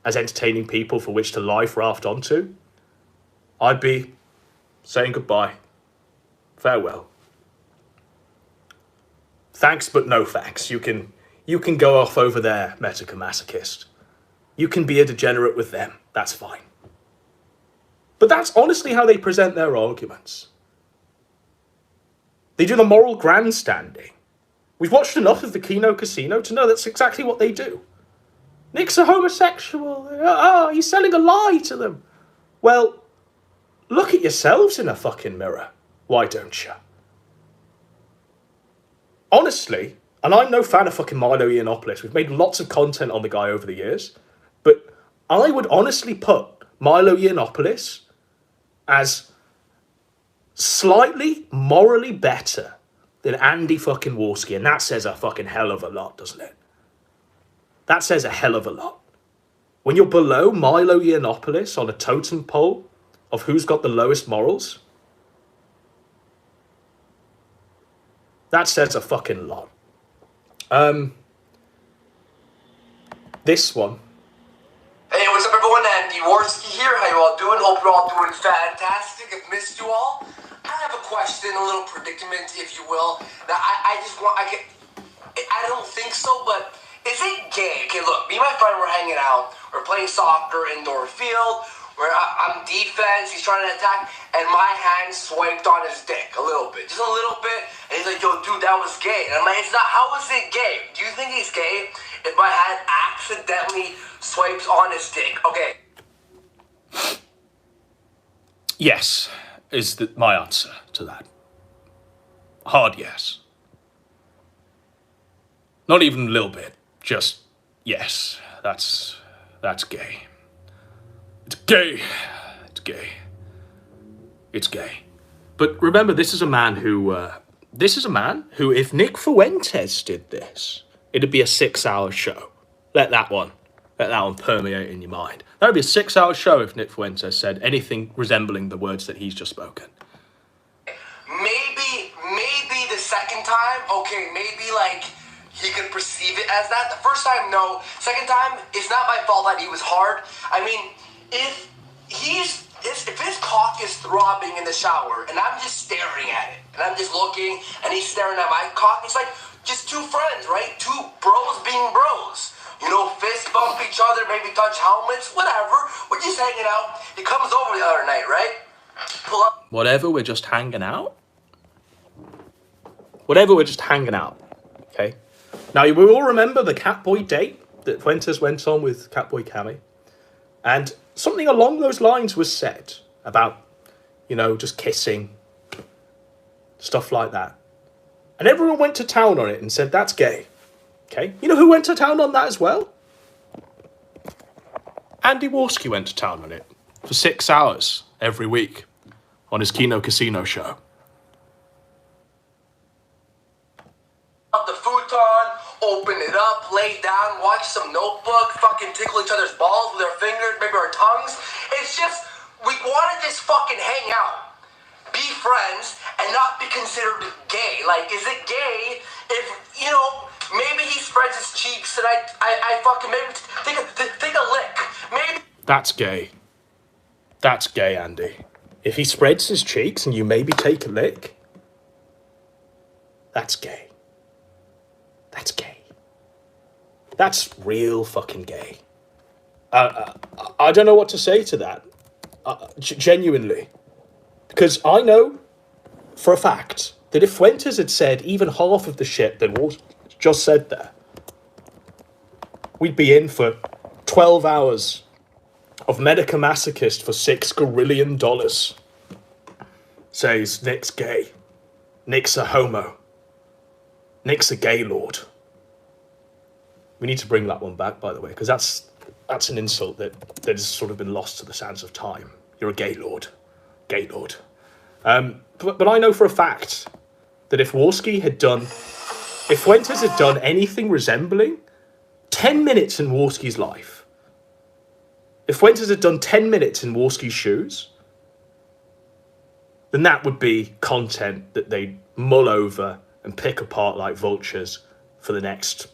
as entertaining people for which to life raft onto, I'd be saying goodbye. Farewell. Thanks, but no thanks. You can go off over there, Metokur Masochist. You can be a degenerate with them. That's fine. But that's honestly how they present their arguments. They do the moral grandstanding. We've watched enough of the Kino Casino to know that's exactly what they do. Nick's a homosexual. Oh, he's selling a lie to them. Well, look at yourselves in a fucking mirror. Why don't you? Honestly, and I'm no fan of fucking Milo Yiannopoulos. We've made lots of content on the guy over the years. But I would honestly put Milo Yiannopoulos as slightly morally better than Andy fucking Warski. And that says a fucking hell of a lot, doesn't it? That says a hell of a lot. When you're below Milo Yiannopoulos on a totem pole of who's got the lowest morals, that says a fucking lot. This one. Hey, what's up everyone? Andy Warski here. How you all doing? Hope you're all doing fantastic. I've missed you all. I have a question, a little predicament, if you will. Now, I don't think so, but is it gay? Okay, look, me and my friend were hanging out. We're playing soccer indoor field. Where I'm defense, he's trying to attack, and my hand swiped on his dick a little bit, just a little bit. And he's like, "Yo, dude, that was gay." And I'm like, "It's not. How is it gay? Do you think he's gay if my hand accidentally swipes on his dick?" Okay. Yes, is my answer to that. Hard yes. Not even a little bit. Just yes. That's gay. It's gay. It's gay. It's gay. But remember, this is a man who, if Nick Fuentes did this, it'd be a 6-hour show. Let that one permeate in your mind. That would be a 6-hour show if Nick Fuentes said anything resembling the words that he's just spoken. Maybe the second time, okay, maybe like he could perceive it as that. The first time, no. Second time, it's not my fault that he was hard. I mean, if his cock is throbbing in the shower and I'm just staring at it and I'm just looking and he's staring at my cock, it's like just two friends, right? Two bros being bros. You know, fist bump each other, maybe touch helmets, whatever. We're just hanging out. He comes over the other night, right? Pull up. Whatever, we're just hanging out? Whatever, we're just hanging out. Okay? Now, we all remember the Catboy date that Fuentes went on with Catboy Cami. And something along those lines was said about, just kissing, stuff like that. And everyone went to town on it and said, that's gay. Okay? You know who went to town on that as well? Andy Warski went to town on it for 6 hours every week on his Kino Casino show. The futon, open it up, lay down, watch some Notebook, fucking tickle each other's balls with our fingers, maybe our tongues. It's just, we want to just fucking hang out, be friends, and not be considered gay. Like, is it gay if, maybe he spreads his cheeks and I fucking maybe take a lick. Maybe. That's gay. That's gay, Andy. If he spreads his cheeks and you maybe take a lick, that's gay. That's gay. That's real fucking gay. I don't know what to say to that. Genuinely. Because I know for a fact that if Fuentes had said even half of the shit that was just said there, we'd be in for 12 hours of Metokur Masochist for $6 gorillion. Says Nick's gay. Nick's a homo. Nick's a gay lord. We need to bring that one back, by the way, because that's an insult that has sort of been lost to the sands of time. You're a gay lord. Gay lord. But I know for a fact that if Warski had done If Fuentes had done anything resembling 10 minutes in Warski's life, if Fuentes had done 10 minutes in Warski's shoes, then that would be content that they'd mull over and pick apart like vultures for the next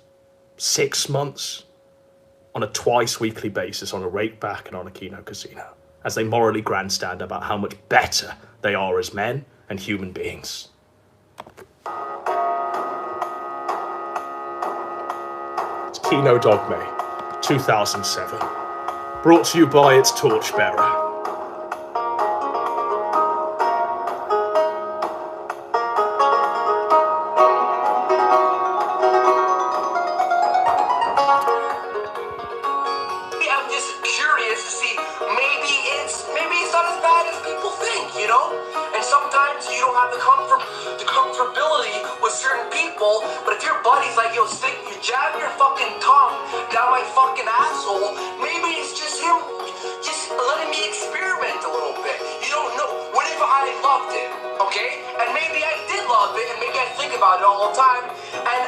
6 months on a twice weekly basis on a Rake Back and on a Kino Casino, as they morally grandstand about how much better they are as men and human beings. It's Kino Dogme 2007, brought to you by its torchbearer. But if your buddy's like, yo, you jab your fucking tongue down my fucking asshole, maybe it's just him just letting me experiment a little bit. You don't know. What if I loved it, okay? And maybe I did love it, and maybe I think about it all the time. And,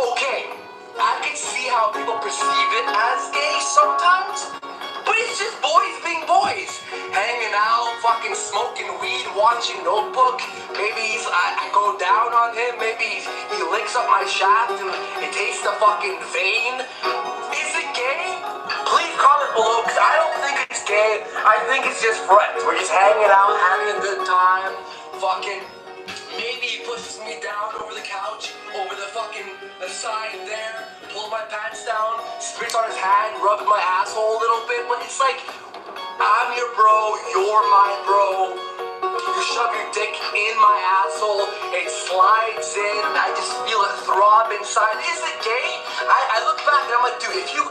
okay, I can see how people perceive it as gay sometimes. But it's just boys being boys. Hanging out, fucking smoking weed, watching Notebook. Maybe I go down on him. Maybe he licks up my shaft and it tastes the fucking vein. Is it gay? Please comment below, because I don't think it's gay. I think it's just friends. We're just hanging out, having a good time. Fucking, maybe he pushes me down over the couch, over the side there, pulls my pants down, spits on his hand, rubbing my asshole a little bit. But it's like, I'm your bro, you're my bro. You shove your dick in my asshole, it slides in, I just feel it throb inside. Is it gay? I look back and I'm like, dude, if you're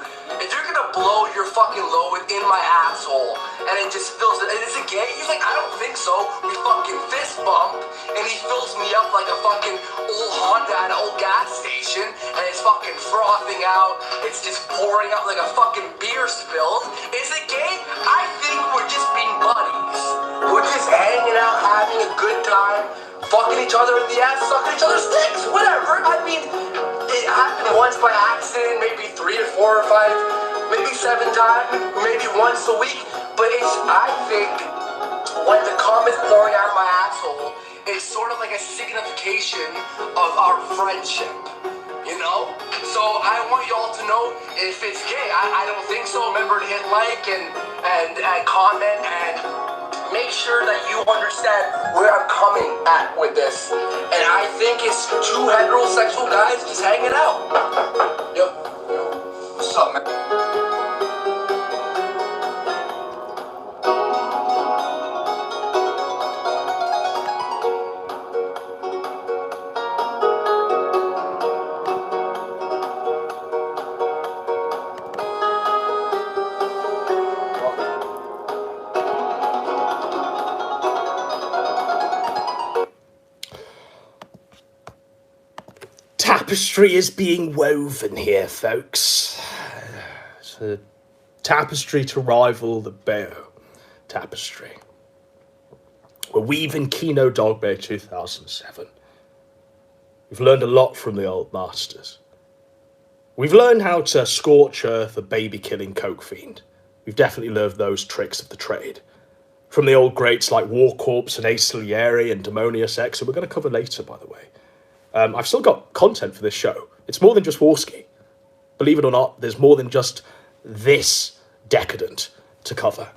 gonna blow your fucking load in my asshole and it just fills it, is it gay? He's like, I don't think so. We fucking fist bump and he fills me up like a fucking old Honda at an old gas station and it's fucking frothing out. It's just pouring out like a fucking beer spilled. Is it gay? I think we're just being buddies. We're just hanging out, having a good time, fucking each other in the ass, sucking each other's dicks, whatever. I mean, it happened once by accident, maybe 3 or 4 or 5, maybe 7 times, maybe once a week. But it's, I think, when the cum is pouring out of my asshole, it's sort of like a signification of our friendship. You know? So I want y'all to know if it's gay. I don't think so. Remember to hit like and comment and make sure that you understand where I'm coming at with this. And I think it's 2 heterosexual guys just hanging out. Yo, what's up, man? Tapestry is being woven here, folks. It's a tapestry to rival the Bayeux tapestry. We're weaving Kino Dogme 2007. We've learned a lot from the old masters. We've learned how to scorch earth a baby-killing coke fiend. We've definitely learned those tricks of the trade. From the old greats like War Corpse and Ace Salieri and Demonius X, who we're going to cover later, by the way. I've still got content for this show. It's more than just Warski. Believe it or not, there's more than just this decadent to cover.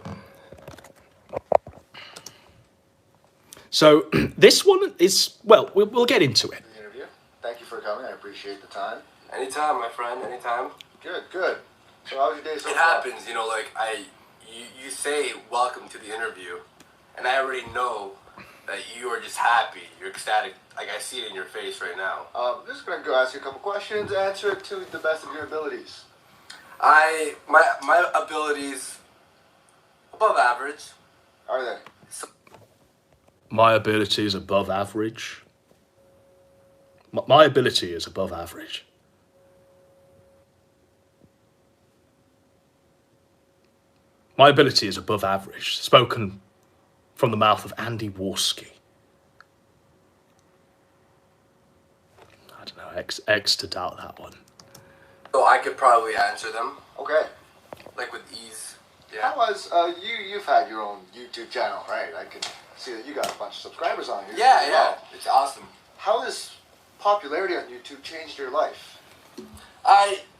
So this one is, well, we'll get into it. The interview. Thank you for coming. I appreciate the time. Anytime, my friend. Anytime. Good, good. So how was your day so It far? happens, you know, like you say welcome to the interview, and I already know that you are just happy, you're ecstatic. Like I see it in your face right now. I'm just gonna go ask you a couple questions. Answer it to the best of your abilities. My abilities above average. Are they? My ability is above average. My ability is above average. My ability is above average. Spoken from the mouth of Andy Warski. I don't know. X to doubt that one. So I could probably answer them, Okay. like with ease. How was you've had your own YouTube channel, right? I can see that you got a bunch of subscribers on here. Yeah, it's awesome. How has popularity on YouTube changed your life?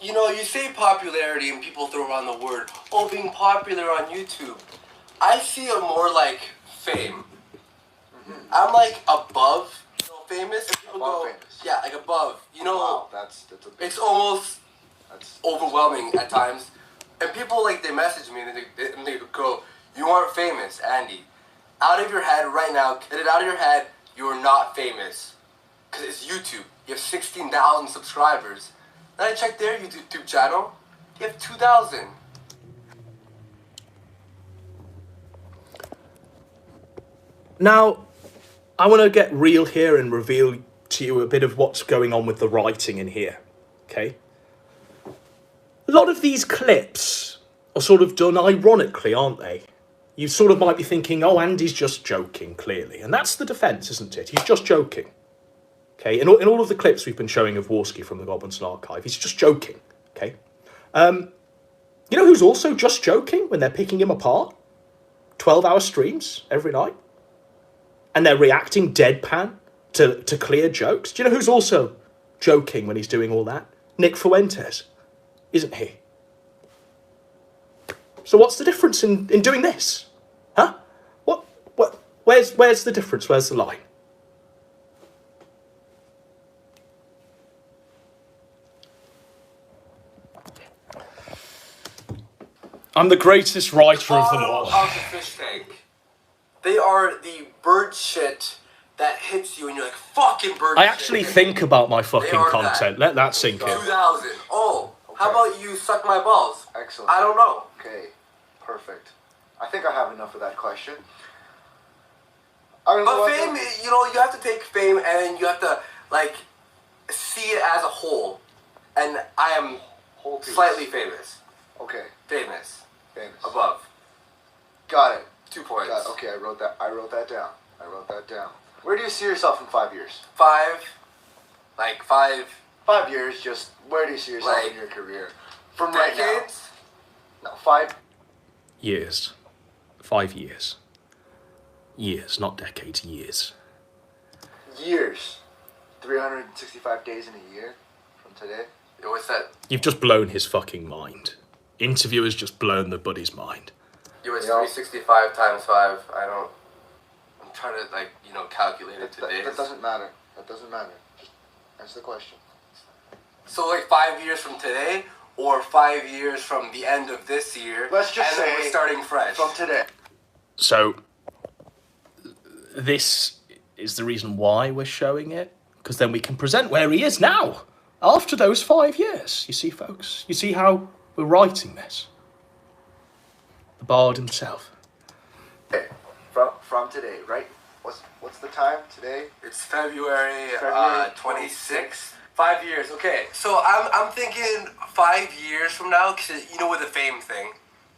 You say popularity and people throw around the word, being popular on YouTube. I see it more like fame. I'm like above, famous. And people Above go, famous. yeah, like above. Wow, that's a big It's almost overwhelming at times. And people they message me and they go, "You aren't famous, Andy. Out of your head right now. Get it out of your head. You are not famous, because it's YouTube. You have 16,000 subscribers." Then I checked their YouTube channel. You have 2,000. Now, I want to get real here and reveal to you a bit of what's going on with the writing in here, okay? A lot of these clips are sort of done ironically, aren't they? You sort of might be thinking, oh, Andy's just joking, clearly. And that's the defence, isn't it? He's just joking. Okay, in all of the clips we've been showing of Warski from the Godwinson Archive, he's just joking, okay? You know who's also just joking when they're picking him apart? 12-hour streams every night. And they're reacting deadpan to clear jokes. Do you know who's also joking when he's doing all that? Nick Fuentes, isn't he? So what's the difference in doing this? Huh? Where's the difference? Where's the line? I'm the greatest writer of them all. Of the fish tank. They are the bird shit that hits you and you're like, fucking bird I shit. actually think about my fucking content. Let that sink in. 2,000. Oh, how about you suck my balls? Excellent. I don't know. Okay, perfect. I think I have enough of that question. But fame, you have to take fame and you have to, see it as a whole. And I am slightly famous. Okay. Famous. Famous. Above. Got it. 2 points. Got it. Okay, I wrote that down. Where do you see yourself in 5 years? 5. 5 years, just where do you see yourself in your career? From right now? Decades? No, 5 years. 5 years. Years, not decades, years. years. 365 days in a year from today. What's that? You've just blown his fucking mind. Interviewer's just blown the buddy's mind. It's 365 times 5. I'm trying to, calculate it to days. That doesn't matter. Just answer the question. So, 5 years from today, or 5 years from the end of this year, Let's just and say then we're starting fresh. From today. So, this is the reason why we're showing it, because then we can present where he is now, after those 5 years. You see, folks? You see how we're writing this? The bard himself. Okay. From today, right? What's the time today? It's February 26th. 5 years. Okay, so I'm thinking 5 years from now, because with the fame thing,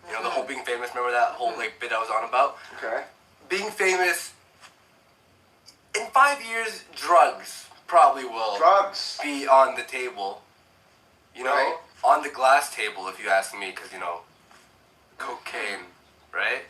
the whole being famous. Remember that whole bit I was on about? Okay. Being famous. In 5 years, drugs probably will be on the table. Right. On the glass table, if you ask me, because cocaine, right?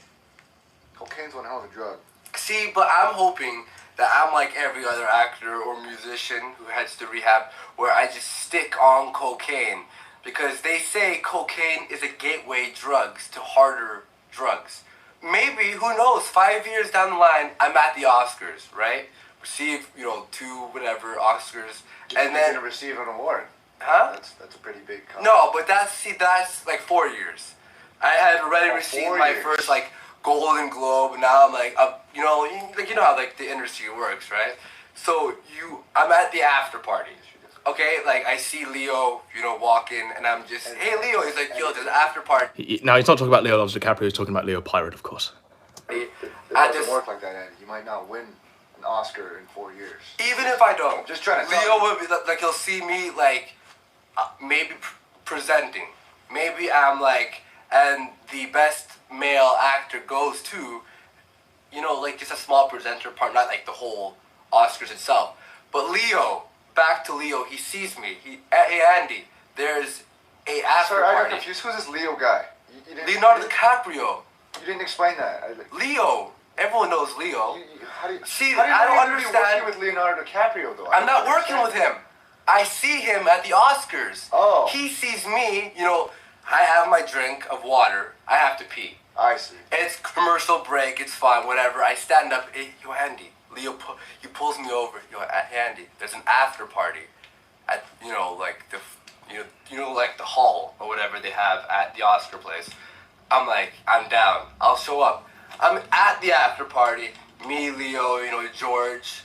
Cocaine's one hell of a drug. See, but I'm hoping that I'm like every other actor or musician who heads to rehab, where I just stick on cocaine, because they say cocaine is a gateway drugs to harder drugs. Maybe, who knows, 5 years down the line, I'm at the Oscars, right? Receive, 2 whatever Oscars, and then gonna receive an award. Huh? That's a pretty big. No, but that's 4 years. I had already received 4 my years. first Golden Globe, and now I'm how the industry works, right? So I'm at the after party. Okay, I see Leo, walk in, and I'm just, hey Leo, he's like, yo, there's an after party. Now, he's not talking about Leonardo DiCaprio, he's talking about Leo Pirate, of course. It doesn't work like that, Andy. You might not win an Oscar in 4 years. Even if I don't, Just trying to Leo will be he'll see me maybe presenting. Maybe I'm and the best male actor goes to, just a small presenter part, not the whole Oscars itself. But Leo, back to Leo. He sees me. Hey, Andy, there's a after Sorry, I got party. confused. Who's this Leo guy? You didn't, Leonardo DiCaprio. You didn't explain that. Leo. Everyone knows Leo. How do you I don't know you're understand. working with Leonardo DiCaprio, though? I'm not working with him. I see him at the Oscars. Oh. He sees me, you know, I have my drink of water. I have to pee. I see. It's commercial break. It's fine, whatever. I stand up. Hey, yo, Andy. Leo, he pulls me over. Yo, Andy, there's an after party at, you know, like the, like the hall or whatever they have at the Oscar place. I'm like, I'm down. I'll show up. I'm at the after party. Me, Leo, you know, George,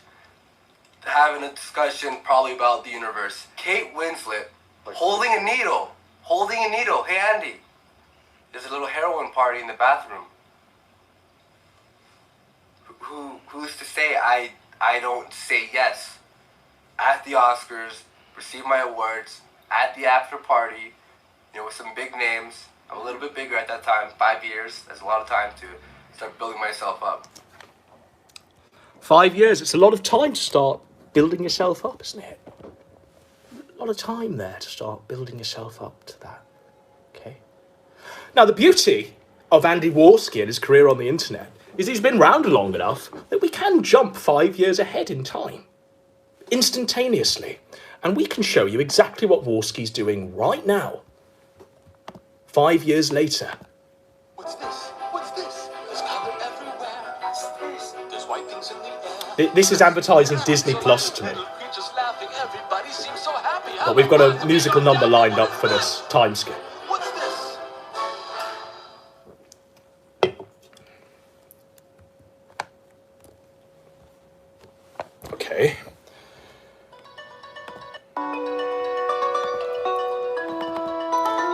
having a discussion probably about the universe. Kate Winslet holding a needle. Hey, Andy, there's a little heroin party in the bathroom. Who's to say I don't say yes? At the Oscars, receive my awards, at the after party, you know, with some big names. I'm a little bit bigger at that time, 5 years. That's a lot of time to start building myself up. 5 years, it's a lot of time to start building yourself up, isn't it? A lot of time there to start building yourself up to that. Okay. Now, the beauty of Andy Warski and his career on the internet is he's been around long enough that we can jump 5 years ahead in time, instantaneously. And we can show you exactly what Warski's doing right now, 5 years later. What's this? What's this? There's color everywhere. What's this? There's white things in the air. This is advertising Disney Plus to me. Creatures laughing. Everybody seems so happy. But we've got a musical number lined up for this time skip. What's this? Okay.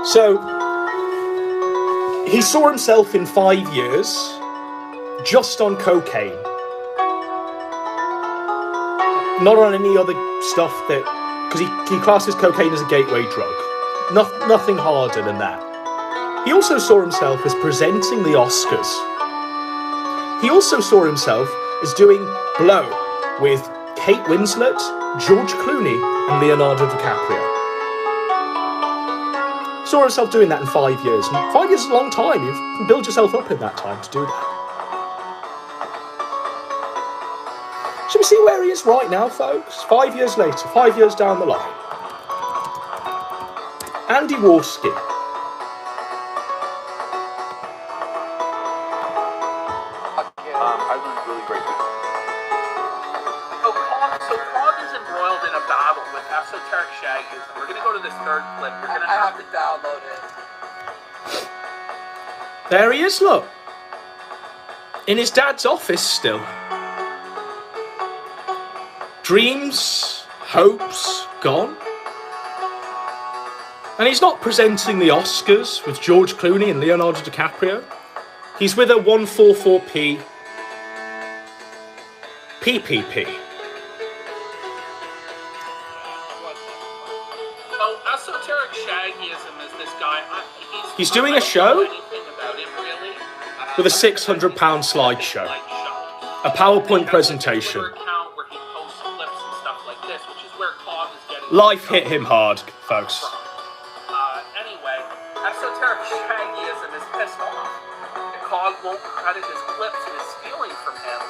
So, he saw himself in 5 years just on cocaine. Not on any other stuff that... Because he classes cocaine as a gateway drug. Nothing harder than that. He also saw himself as presenting the Oscars. He also saw himself as doing Blow with Kate Winslet, George Clooney and Leonardo DiCaprio. Saw himself doing that in 5 years. And 5 years is a long time. You can build yourself up in that time to do that. Shall we see where he is right now, folks? 5 years later, 5 years down the line. Andy Warski. I learned really great things. So Cog is embroiled in a battle with esoteric shaggies. We're going to go to this third clip. You're going to have to download it. There he is, look. In his dad's office still. Dreams, hopes, gone. And he's not presenting the Oscars with George Clooney and Leonardo DiCaprio. He's with a 144p PPP. Oh, esoteric shaggyism is this guy. He's doing a show with a £600 slideshow. A PowerPoint presentation. Life hit him hard, folks. Anyway, esoteric shaggyism is pissed off. Cog won't credit his clips and is stealing from him.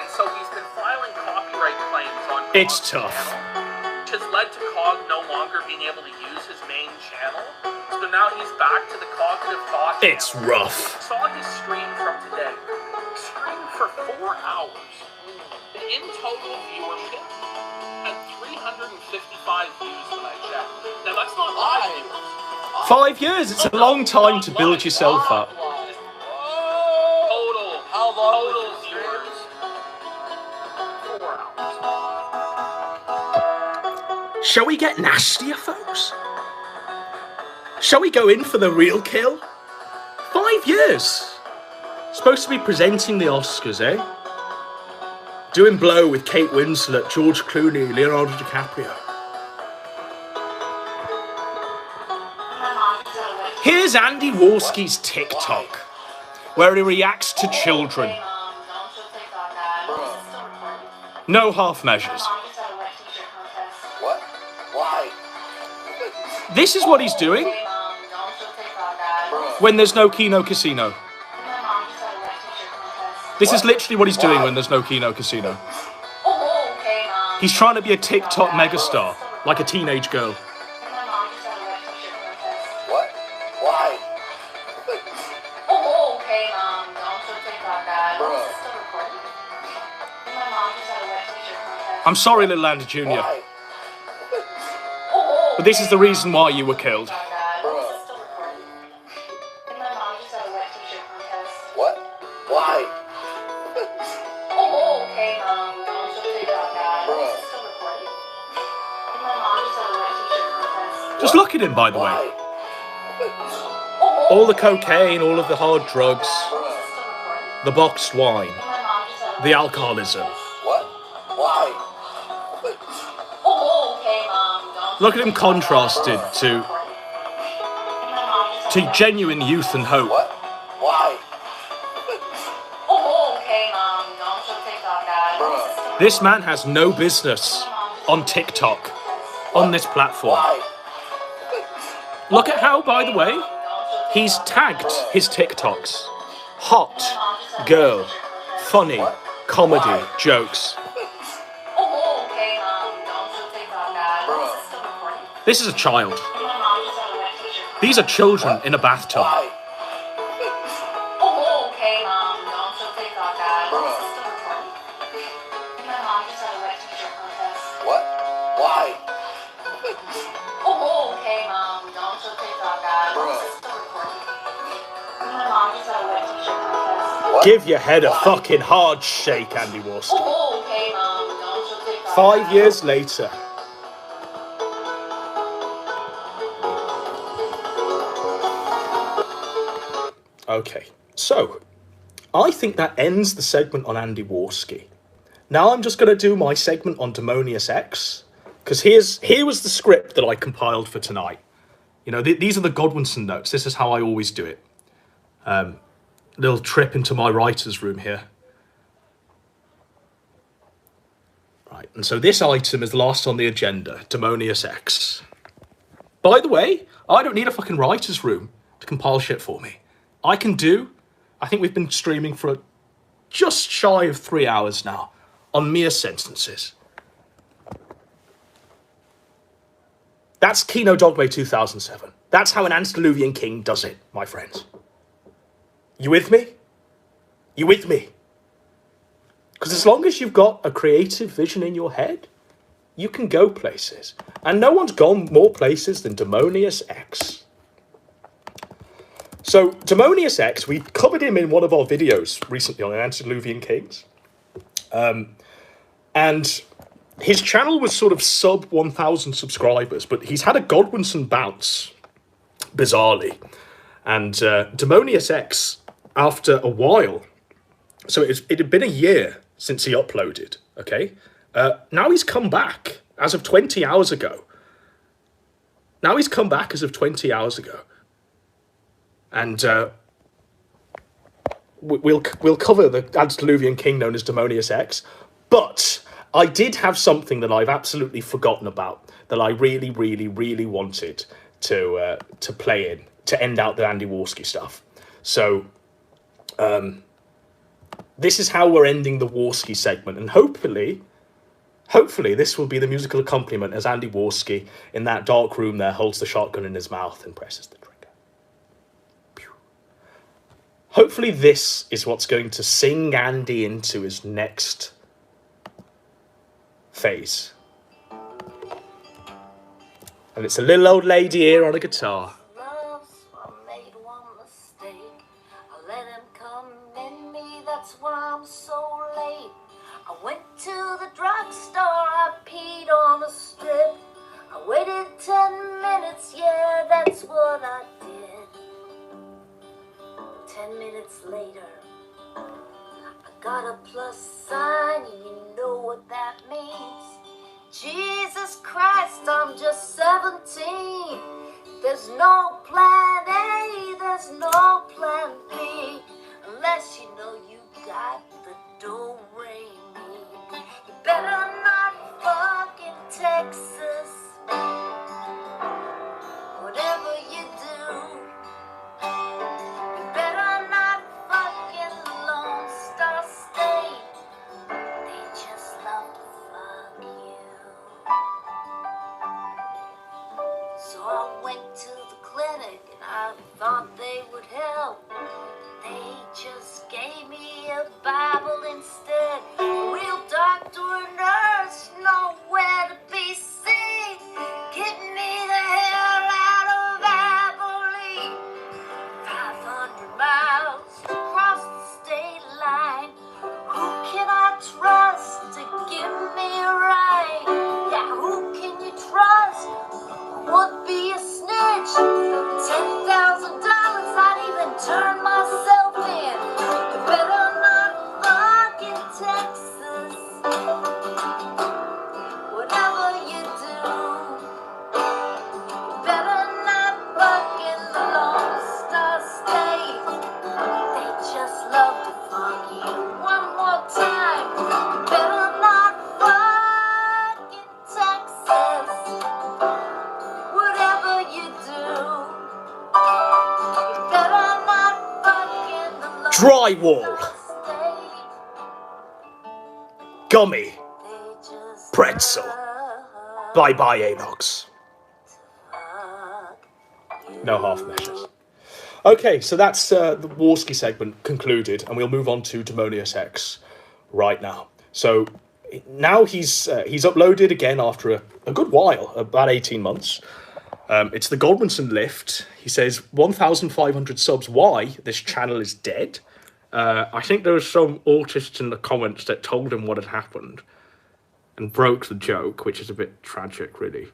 And so he's been filing copyright claims on Cog's It's tough. channel, which has led to Cog no longer being able to use his main channel. So now he's back to the Cognitive Thought channel. It's rough. Saw his stream from today. Streamed for 4 hours. The in total viewership had 355 views when I checked. Now that's not live. 5 years, it's a long time to build yourself up. Total viewers. 4 hours. Shall we get nastier, folks? Shall we go in for the real kill? 5 years. Supposed to be presenting the Oscars, eh? Doing Blow with Kate Winslet, George Clooney, Leonardo DiCaprio. Here's Andy Warski's TikTok, where he reacts to children. No half measures. This is what he's doing when there's no Keno Casino. This is literally what he's doing when there's no Keno Casino. He's trying to be a TikTok megastar, like a teenage girl. What? Why? I'm sorry, Little Andy Jr. But this is the reason why you were killed. What? Why? Just look at him, by the way. All the cocaine, all of the hard drugs, the boxed wine, the alcoholism. What? Why? Look at him contrasted to genuine youth and hope. What? Why? This man has no business on TikTok, on this platform. Look at how, by the way, he's tagged his TikToks. Hot, girl, funny, comedy, jokes. This is a child. These are children in a bathtub. What? Why? Give your head a fucking hard shake, Andy Warski. 5 years later. Okay, so I think that ends the segment on Andy Warski. Now I'm just going to do my segment on Demonius X, because here was the script that I compiled for tonight. You know, these are the Godwinson notes. This is how I always do it. Little trip into my writer's room here. Right, and so this item is last on the agenda, Demonius X. By the way, I don't need a fucking writer's room to compile shit for me. I think we've been streaming for just shy of 3 hours now on mere sentences. That's Kino Dogme 2007. That's how an antediluvian king does it, my friends. You with me? You with me? Because as long as you've got a creative vision in your head, you can go places. And no one's gone more places than Demonius X. So, Demonius X, we covered him in one of our videos recently on Antediluvian Kings. And his channel was sort of sub 1,000 subscribers, but he's had a Godwinson bounce, bizarrely. And Demonius X, after a while, so it had been a year since he uploaded, okay? Now he's come back as of 20 hours ago. And we'll cover the antediluvian king known as Demonius X. But I did have something that I've absolutely forgotten about that I really, really, really wanted to play in to end out the Andy Warski stuff. So this is how we're ending the Warski segment, and hopefully this will be the musical accompaniment as Andy Warski in that dark room there holds the shotgun in his mouth and presses the trigger. Hopefully this is what's going to sing Andy into his next phase. And it's a little old lady here on a guitar. I made one mistake. I let him come in me, that's why I'm so late. I went to the drugstore, I peed on a strip. I waited 10 minutes, yeah, that's what I did. 10 minutes later, I got a plus sign, and you know what that means. Jesus Christ, I'm just 17. There's no plan A, there's no plan B, unless you know you got the do-re-mi. You better not fuck in Texas. went to the clinic and I thought they would help. They just gave me a Bible instead. A real doctor or nurse, nowhere to be seen. Get me the hell out of Abilene. 500 miles across the state line. Who can I trust to give me a ride? Yeah, who can you trust? Would be a snitch. $10,000, I'd even turn myself in. You better not fuck in Texas. Whatever you do, you better not fuck in the Lone Star State. They just love to fuck you one more time. You better not fuck in Texas. Whatever you do, you better not fuck in the Lone Drywall. Star State. Gummy. They just Pretzel. Bye-bye, Avox. No half measures. Okay, so that's the Warski segment concluded, and we'll move on to Demonius X right now. So now he's uploaded again after a good while, about 18 months. It's the Godwinson lift. He says 1,500 subs. Why? This channel is dead. I think there was some autists in the comments that told him what had happened and broke the joke, which is a bit tragic, really.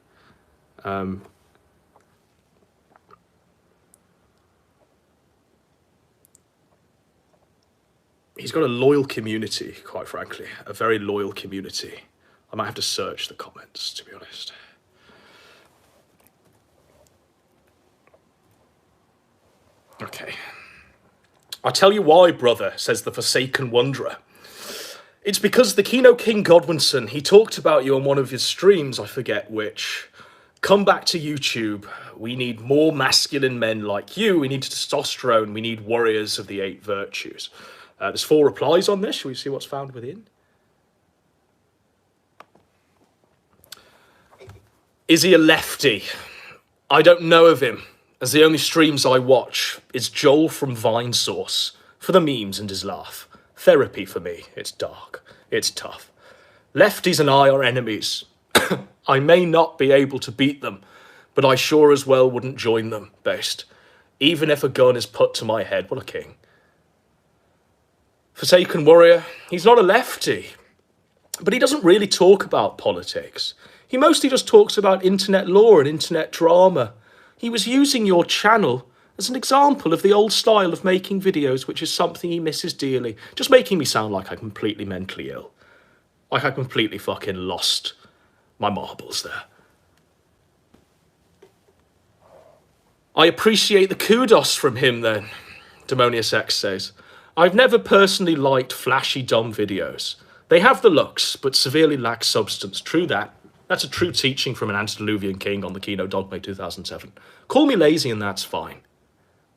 He's got a loyal community, quite frankly. A very loyal community. I might have to search the comments, to be honest. Okay. I'll tell you why, brother, says the Forsaken Wanderer. It's because the Kino King Godwinson, he talked about you on one of his streams, I forget which. Come back to YouTube. We need more masculine men like you. We need testosterone. We need warriors of the 8 virtues. There's 4 replies on this. Shall we see what's found within? Is he a lefty? I don't know of him, as the only streams I watch is Joel from Vine Source, for the memes and his laugh. Therapy for me. It's dark. It's tough. Lefties and I are enemies. I may not be able to beat them, but I sure as well wouldn't join them, based. Even if a gun is put to my head. What a king. Forsaken Warrior, he's not a lefty, but he doesn't really talk about politics. He mostly just talks about internet law and internet drama. He was using your channel as an example of the old style of making videos, which is something he misses dearly. Just making me sound like I'm completely mentally ill. Like I completely fucking lost my marbles there. I appreciate the kudos from him then, Demonius X says. I've never personally liked flashy, dumb videos. They have the looks, but severely lack substance. True that. That's a true teaching from an antediluvian king on the Kino Dogma 2007. Call me lazy and that's fine.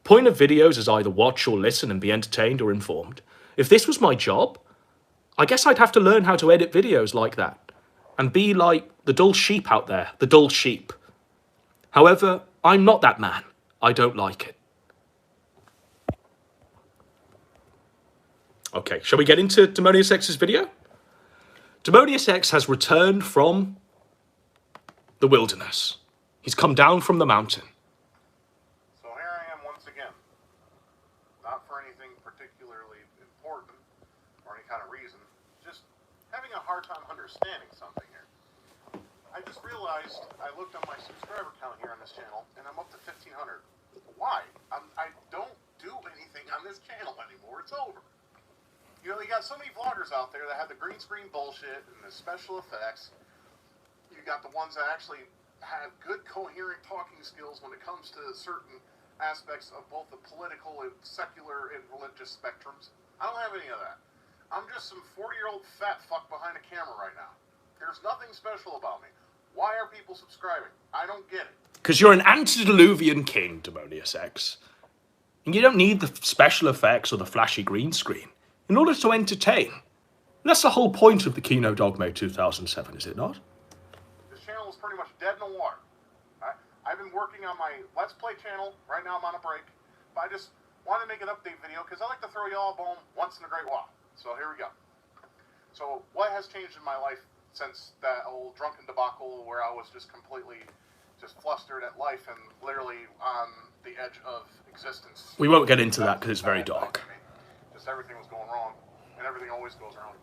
Point of videos is either watch or listen and be entertained or informed. If this was my job, I guess I'd have to learn how to edit videos like that. And be like the dull sheep out there, the dull sheep. However, I'm not that man. I don't like it. Okay, shall we get into Demonius X's video? Demonius X has returned from the wilderness. He's come down from the mountain. So here I am once again. Not for anything particularly important or any kind of reason. Just having a hard time understanding something here. I just realized, I looked on my subscriber count here on this channel, and I'm up to 1,500. Why? I don't do anything on this channel anymore. It's over. You know, you got so many vloggers out there that have the green screen bullshit and the special effects. You got the ones that actually have good coherent talking skills when it comes to certain aspects of both the political and secular and religious spectrums. I don't have any of that. I'm just some 40-year-old fat fuck behind a camera right now. There's nothing special about me. Why are people subscribing? I don't get it. Because you're an antediluvian king, Demonius X. And you don't need the special effects or the flashy green screen in order to entertain. And that's the whole point of the Kino Dogma 2007, is it not? This channel is pretty much dead in the water. I've been working on my Let's Play channel. Right now I'm on a break. But I just wanted to make an update video because I like to throw y'all a bone once in a great while. So here we go. So what has changed in my life since that old drunken debacle where I was just completely just flustered at life and literally on the edge of existence? We won't get into that because it's very dark. Just everything was going wrong, and everything always goes wrong.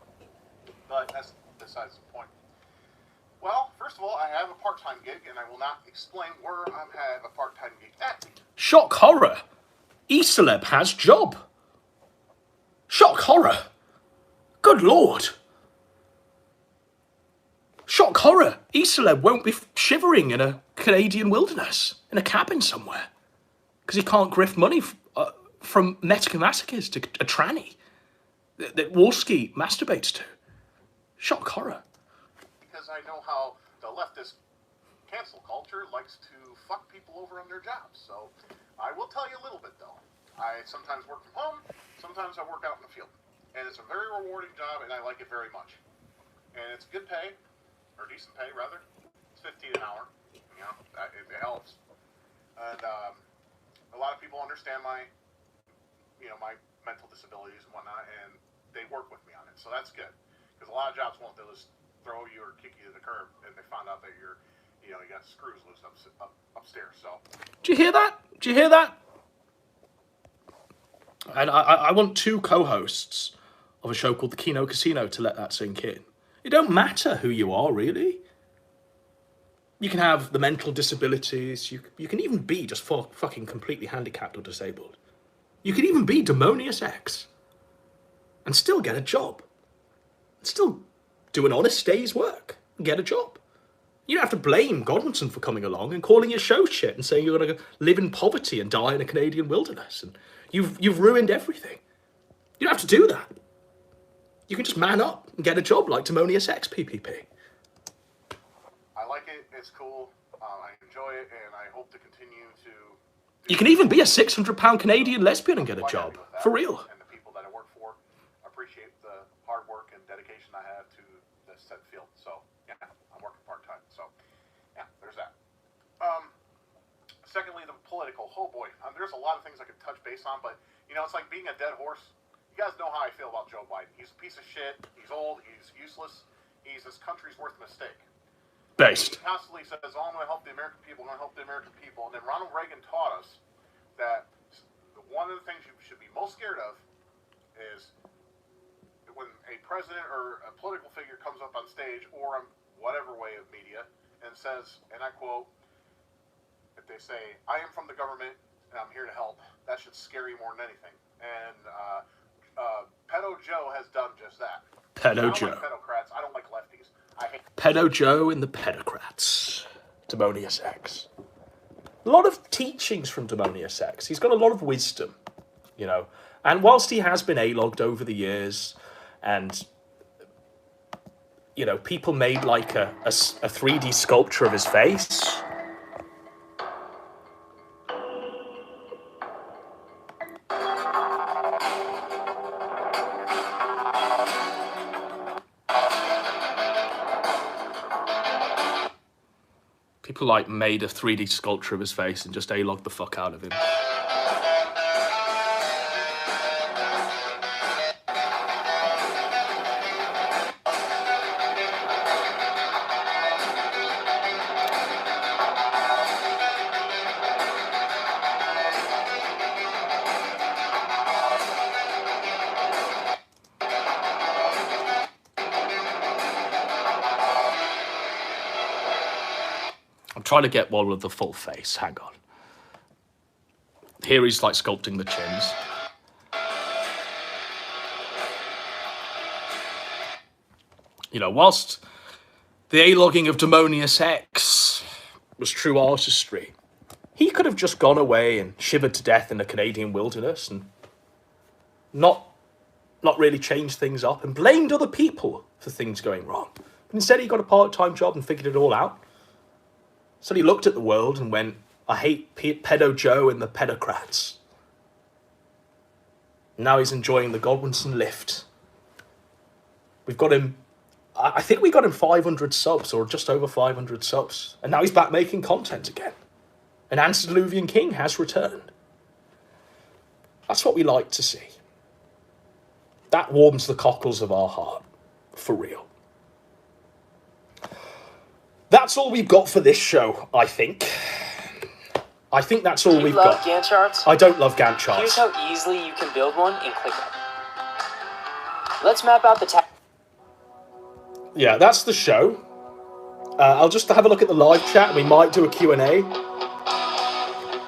But that's besides the point. Well, first of all, I have a part-time gig, and I will not explain where I have a part-time gig at. Shock horror. E-celeb has job. Shock horror. Good lord. Shock horror. E-celeb won't be shivering in a Canadian wilderness, in a cabin somewhere, because he can't grift money from Metokur Masochist to a tranny that Warski masturbates to. Shock horror. Because I know how the leftist cancel culture likes to fuck people over on their jobs. So I will tell you a little bit, though. I sometimes work from home, sometimes I work out in the field. And it's a very rewarding job, and I like it very much. And it's good pay, or decent pay, rather. It's $15 an hour. You know, it helps. And a lot of people understand my mental disabilities and whatnot, and they work with me on it. So that's good. Because a lot of jobs won't. They'll just throw you or kick you to the curb, and they found out that you got screws loose upstairs. So. Do you hear that? Do you hear that? And I want two co-hosts of a show called The Kino Casino to let that sink in. It don't matter who you are, really. You can have the mental disabilities. You can even be just fucking completely handicapped or disabled. You can even be Demonius X and still get a job. Still do an honest day's work and get a job. You don't have to blame Godwinson for coming along and calling your show shit and saying you're going to live in poverty and die in a Canadian wilderness. And you've ruined everything. You don't have to do that. You can just man up and get a job like Demonius X PPP. I like it. It's cool. I enjoy it, and I hope to continue to... You can even be a £600 Canadian lesbian and get a job. For real. And the people that I work for appreciate the hard work and dedication I have to this said field. So, yeah, I'm working part-time. So, yeah, there's that. Secondly, the political. Oh, boy. There's a lot of things I could touch base on, but, it's like being a dead horse. You guys know how I feel about Joe Biden. He's a piece of shit. He's old. He's useless. He's this country's worst mistake. Based. He constantly says, I'm going to help the American people. I'm going to help the American people. And then Ronald Reagan taught us that one of the things you should be most scared of is when a president or a political figure comes up on stage or on whatever way of media and says, and I quote, if they say, I am from the government and I'm here to help, that should scare you more than anything. And Pedo Joe has done just that. Pedo Joe. I don't like pedocrats. I don't like lefties. I hate Pedo Joe and the pedocrats. Demonius X. A lot of teachings from Demonius X. He's got a lot of wisdom, And whilst he has been A-logged over the years, and, people made like a 3D sculpture of his face. People like made a 3D sculpture of his face and just A-logged the fuck out of him. I'm trying to get one with the full face. Hang on. Here he's like sculpting the chins. Whilst the A-logging of Demonius X was true artistry, he could have just gone away and shivered to death in the Canadian wilderness and not really changed things up and blamed other people for things going wrong. But instead he got a part-time job and figured it all out. So he looked at the world and went, I hate Pedo Joe and the pedocrats. Now he's enjoying the Godwinson lift. We've got him, I think we got him 500 subs or just over 500 subs. And now he's back making content again. An antediluvian king has returned. That's what we like to see. That warms the cockles of our heart, for real. That's all we've got for this show, I think. I think that's all we've got. Do you love Gantt charts? I don't love Gantt charts. Here's how easily you can build one in ClickUp. Let's map out the Yeah, that's the show. I'll just have a look at the live chat. We might do a Q&A.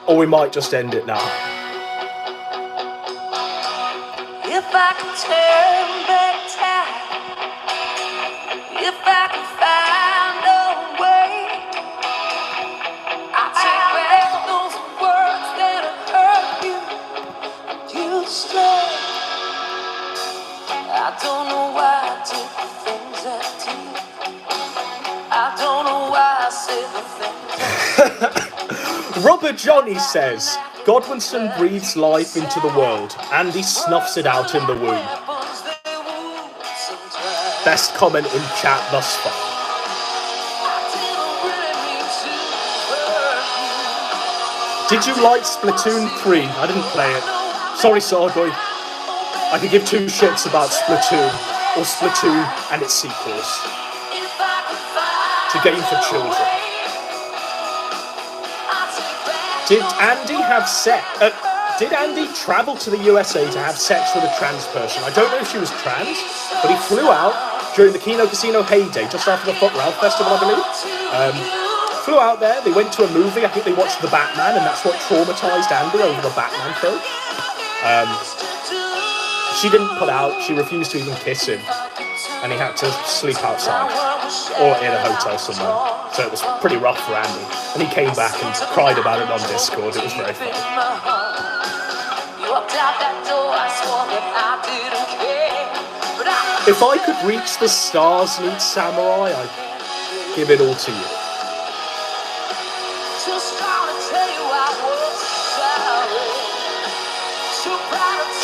Or we might just end it now. If I could turn back time, if I could find a way, I'd take back those words that hurt you, and you'd stay. I don't know why I did the things I did. I don't know why I said the things I did. Robert Johnny says, Godwinson breathes life into the world, and he snuffs it out in the womb. Best comment in chat thus far. Did you like Splatoon 3? I didn't play it. Sorry, Sargoy. I could give two shits about Splatoon, or Splatoon and its sequels. It's a game for children. Did Andy have sex? Did Andy travel to the USA to have sex with a trans person? I don't know if she was trans, but he flew out during the Kino Casino heyday, just after the Fuck Ralph Festival, I believe. Flew out there, they went to a movie, I think they watched The Batman, and that's what traumatised Andy over the Batman film. She didn't put out, she refused to even kiss him, and he had to sleep outside, or in a hotel somewhere. So it was pretty rough for Andy. And he came back and cried about it on Discord. It was very funny. If I could reach the stars, lead samurai, I'd give it all to you.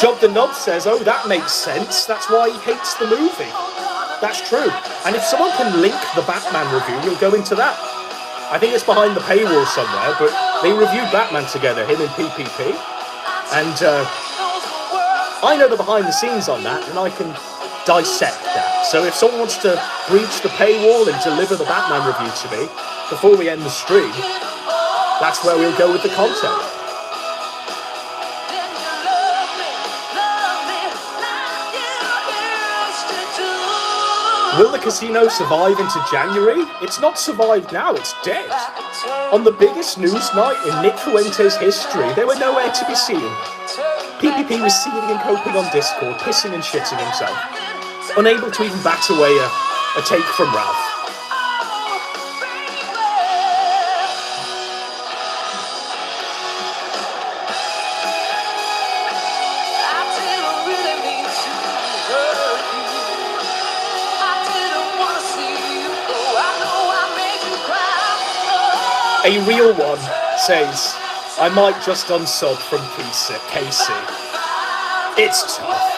Job the Knob says, oh, that makes sense. That's why he hates the movie. That's true. And if someone can link the Batman review, you'll go into that. I think it's behind the paywall somewhere, but they reviewed Batman together, him and PPP. And I know the behind the scenes on that, and I can dissect that. So if someone wants to breach the paywall and deliver the Batman review to me before we end the stream, that's where we'll go with the content. Will the casino survive into January? It's not survived now, it's dead. On the biggest news night in Nick Fuente's history, they were nowhere to be seen. PPP was seething and coping on Discord, pissing and shitting himself, unable to even bat away a take from Ralph. A real one says, I might just unsub from Casey. It's tough.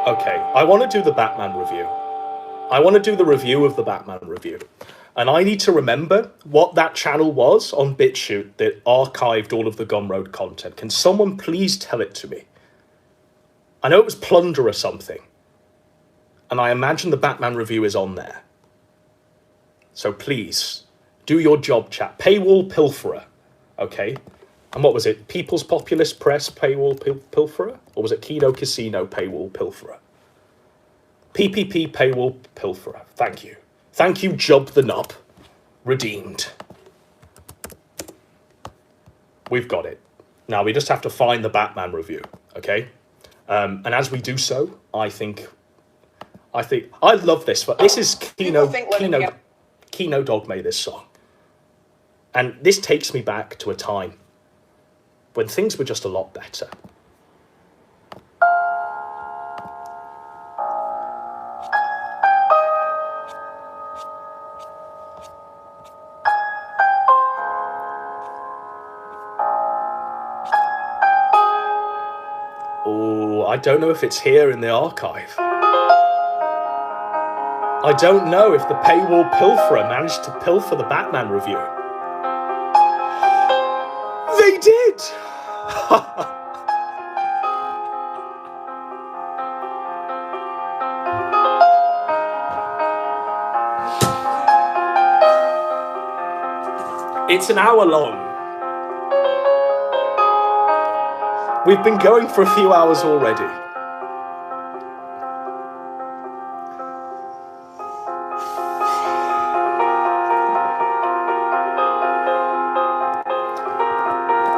Okay, I want to do the Batman review. I want to do the review of the Batman review. And I need to remember what that channel was on BitChute that archived all of the Gumroad content. Can someone please tell it to me? I know it was Plunder or something. And I imagine the Batman review is on there. So please, do your job, chat. Paywall Pilferer. Okay? And what was it? People's Populist Press Paywall Pilferer? Or was it Kino Casino Paywall Pilferer? PPP Paywall Pilferer. Thank you. Thank you, Job the Knob. redeemed. We've got it. Now we just have to find the Batman review, okay? And as we do so, I think I love this. This is Kino Dog made this song. And this takes me back to a time when things were just a lot better. Oh, I don't know if it's here in the archive. I don't know if the paywall pilferer managed to pilfer the Batman review. They did! It's an hour long. We've been going for a few hours already.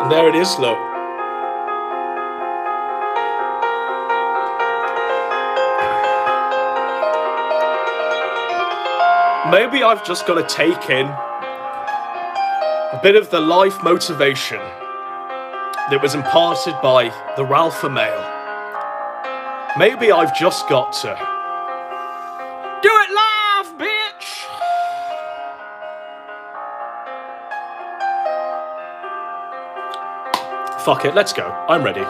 And there it is, look. Maybe I've just got to take in a bit of the life motivation that was imparted by the Ralpha male. Maybe I've just got to do it live, bitch! Fuck it, let's go. I'm ready.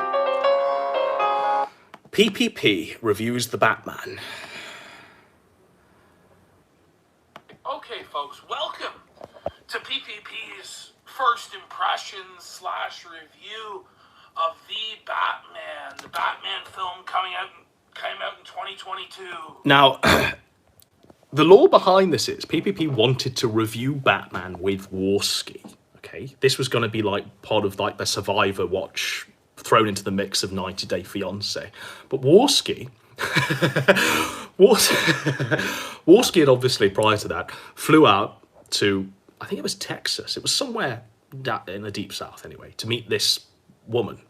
PPP reviews the Batman. Okay, folks, welcome to PPP's first impressions / review of the Batman. The Batman film came out in 2022. Now, the law behind this is PPP wanted to review Batman with Warski. Okay, this was going to be like part of like the Survivor watch thrown into the mix of 90 Day Fiancé. But Warski, Warski had obviously prior to that flew out to, I think it was Texas. It was somewhere in the deep south anyway, to meet this woman,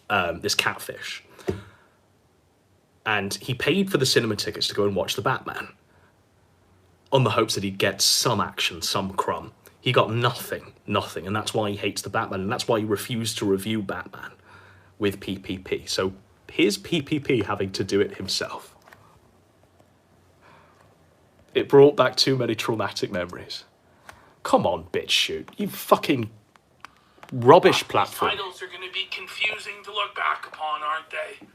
this catfish. And he paid for the cinema tickets to go and watch the Batman on the hopes that he'd get some action, some crumb. He got nothing, and that's why he hates the Batman, and that's why he refused to review Batman with PPP. So here's PPP having to do it himself. It brought back too many traumatic memories. Come on, bitch shoot. You fucking rubbish platform. These titles are going to be confusing to look back upon, aren't they?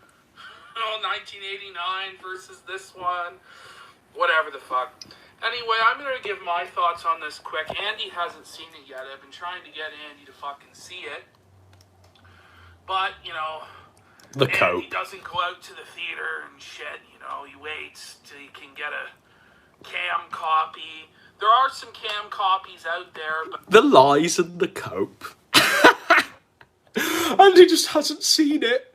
Oh, 1989 versus this one. Whatever the fuck. Anyway, I'm going to give my thoughts on this quick. Andy hasn't seen it yet. I've been trying to get Andy to fucking see it. But, you know, Andy doesn't go out to the theater and shit, you know. He waits till he can get a cam copy. There are some cam copies out there, but... The lies and the cope. And he just hasn't seen it.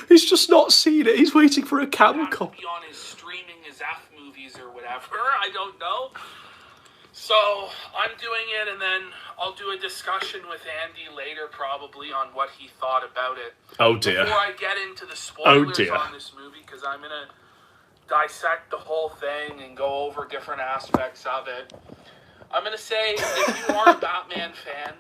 He's just not seen it. He's waiting for a cam copy. On his streaming his F movies or whatever. I don't know. So I'm doing it, and then I'll do a discussion with Andy later, probably, on what he thought about it. Oh dear. Before I get into the spoilers on this movie, because I'm gonna dissect the whole thing and go over different aspects of it. I'm gonna say, if you are a Batman fan,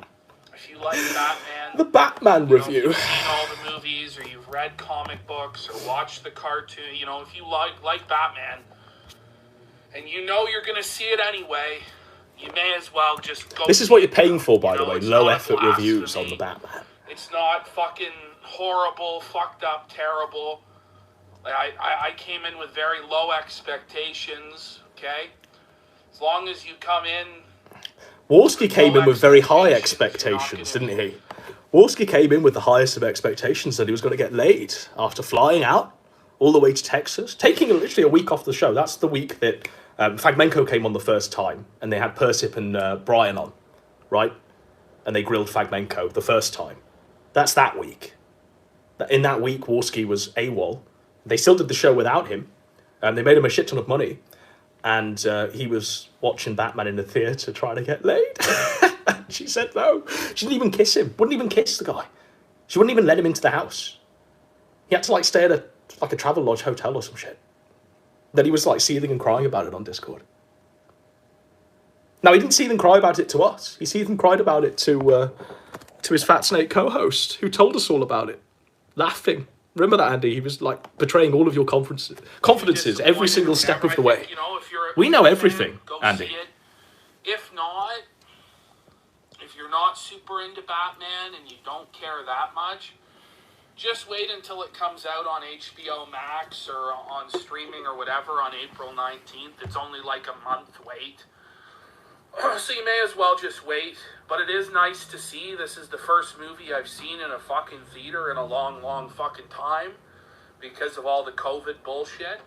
if you like Batman, the Batman review. You've seen all the movies, or you've read comic books, or watched the cartoon, you know, if you like Batman, and you know you're gonna see it anyway, you may as well just go. This is what you're paying for, by the way. Low effort reviews on the Batman. It's not fucking horrible, fucked up, terrible. Like, I came in with very low expectations, okay? As long as you come in... Warski came in with very high expectations, didn't he? Warski came in with the highest of expectations that he was going to get laid after flying out all the way to Texas, taking literally a week off the show. That's the week that Fagmenko came on the first time, and they had Persip and Brian on, right? And they grilled Fagmenko the first time. That's that week. In that week, Warski was AWOL. They still did the show without him, and they made him a shit ton of money. And he was watching Batman in the theatre trying to get laid. She said no. She didn't even kiss him. Wouldn't even kiss the guy. She wouldn't even let him into the house. He had to like stay at a travel lodge hotel or some shit. Then he was like seething and crying about it on Discord. Now he didn't seethe and cry about it to us. He seethed and cried about it to his Fat Snake co-host, who told us all about it, laughing. Remember that, Andy? He was like betraying all of your confidences every single step of the way. You know, if you're We know everything, Andy. See it. If not, if you're not super into Batman and you don't care that much, just wait until it comes out on HBO Max or on streaming or whatever on April 19th. It's only like a month wait. So you may as well just wait. But it is nice to see. This is the first movie I've seen in a fucking theater in a long, long fucking time because of all the COVID bullshit.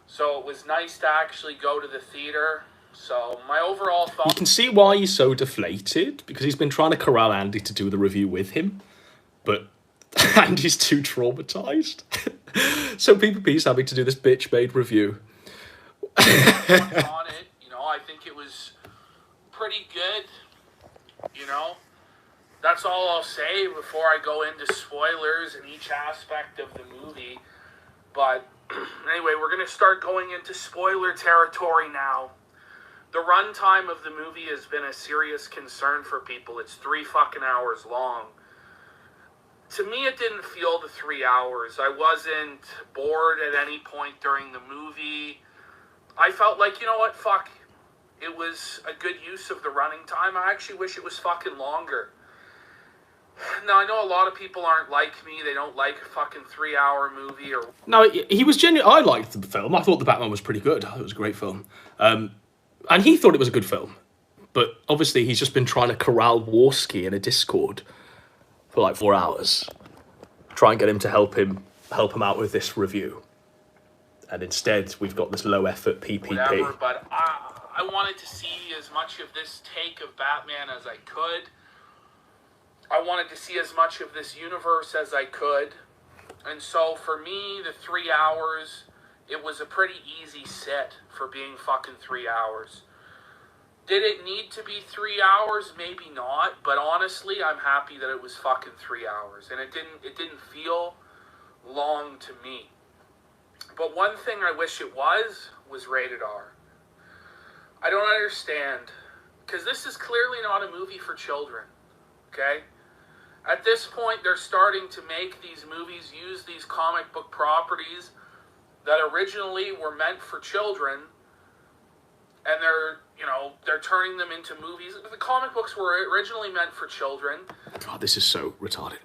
So it was nice to actually go to the theater. So my overall thought... You can see why he's so deflated, because he's been trying to corral Andy to do the review with him. But Andy's too traumatized. So PPP's having to do this bitch-made review. On it, you know, I think it was pretty good. You know, that's all I'll say before I go into spoilers in each aspect of the movie. But anyway, we're going to start going into spoiler territory now. The runtime of the movie has been a serious concern for people. It's 3 fucking hours long. To me, it didn't feel the 3 hours. I wasn't bored at any point during the movie. I felt like, you know what, fuck. It was a good use of the running time. I actually wish it was fucking longer. Now, I know a lot of people aren't like me. They don't like a fucking 3-hour movie. Or No, he was genuine. I liked the film. I thought the Batman was pretty good. I thought it was a great film. And he thought it was a good film. But obviously, he's just been trying to corral Warski in a Discord for like 4 hours. Try and get him to help him out with this review. And instead, we've got this low-effort PPP. Whatever, but I wanted to see as much of this take of Batman as I could. I wanted to see as much of this universe as I could. And so for me, the 3 hours, it was a pretty easy set for being fucking 3 hours. Did it need to be 3 hours? Maybe not. But honestly, I'm happy that it was fucking 3 hours. And it didn't feel long to me. But one thing I wish it was rated R. I don't understand. Because this is clearly not a movie for children. Okay? At this point, they're starting to make these movies use these comic book properties that originally were meant for children, and they're turning them into movies. The comic books were originally meant for children. God, this is so retarded.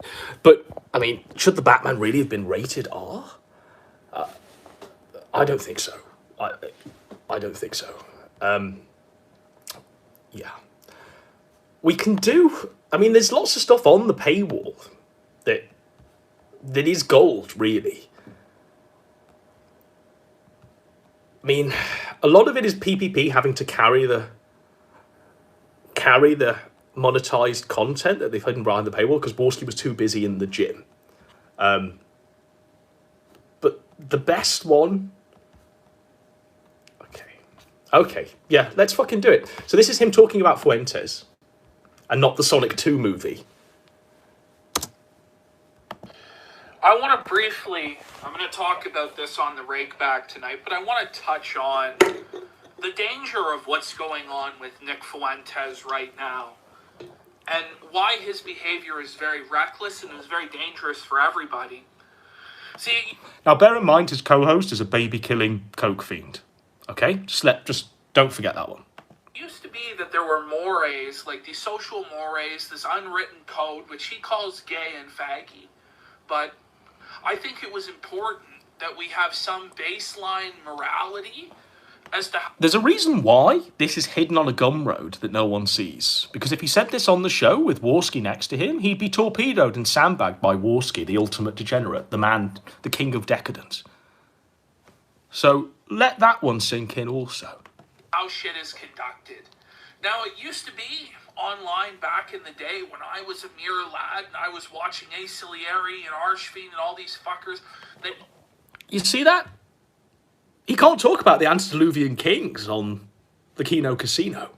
But, I mean, should the Batman really have been rated R? I don't think so. I don't think so. Yeah. We can do... I mean, there's lots of stuff on the paywall that is gold, really. I mean, a lot of it is PPP having to carry the monetized content that they've hidden behind the paywall because Borski was too busy in the gym. But the best one... Okay, yeah, let's fucking do it. So this is him talking about Fuentes. And not the Sonic 2 movie. I want to briefly, I'm going to talk about this on the Rake Back tonight, but I want to touch on the danger of what's going on with Nick Fuentes right now. And why his behavior is very reckless and is very dangerous for everybody. See... Now, bear in mind, his co-host is a baby-killing coke fiend. Okay? Just don't forget that one. It used to be that there were mores, like these social mores, this unwritten code, which he calls gay and faggy. But I think it was important that we have some baseline morality as to... There's a reason why this is hidden on a gum road that no one sees. Because if he said this on the show with Warski next to him, he'd be torpedoed and sandbagged by Warski, the ultimate degenerate, the man, the king of decadence. So let that one sink in also. How shit is conducted. Now, it used to be online back in the day when I was a mere lad and I was watching A. Cilieri and Arshfiend and all these fuckers. You see that? He can't talk about the antediluvian kings on the Kino Casino.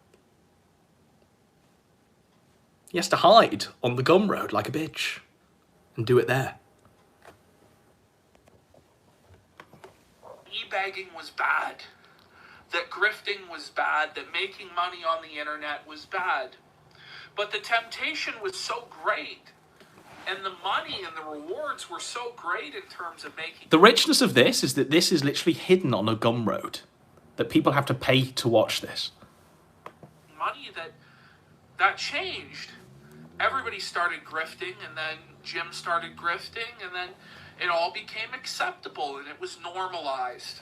He has to hide on the gum road like a bitch and do it there. E-bagging was bad. That grifting was bad. That making money on the internet was bad. But the temptation was so great. And the money and the rewards were so great in terms of making... The richness of this is that this is literally hidden on a gum road. That people have to pay to watch this. Money that changed. Everybody started grifting, and then Jim started grifting, and then it all became acceptable, and it was normalized.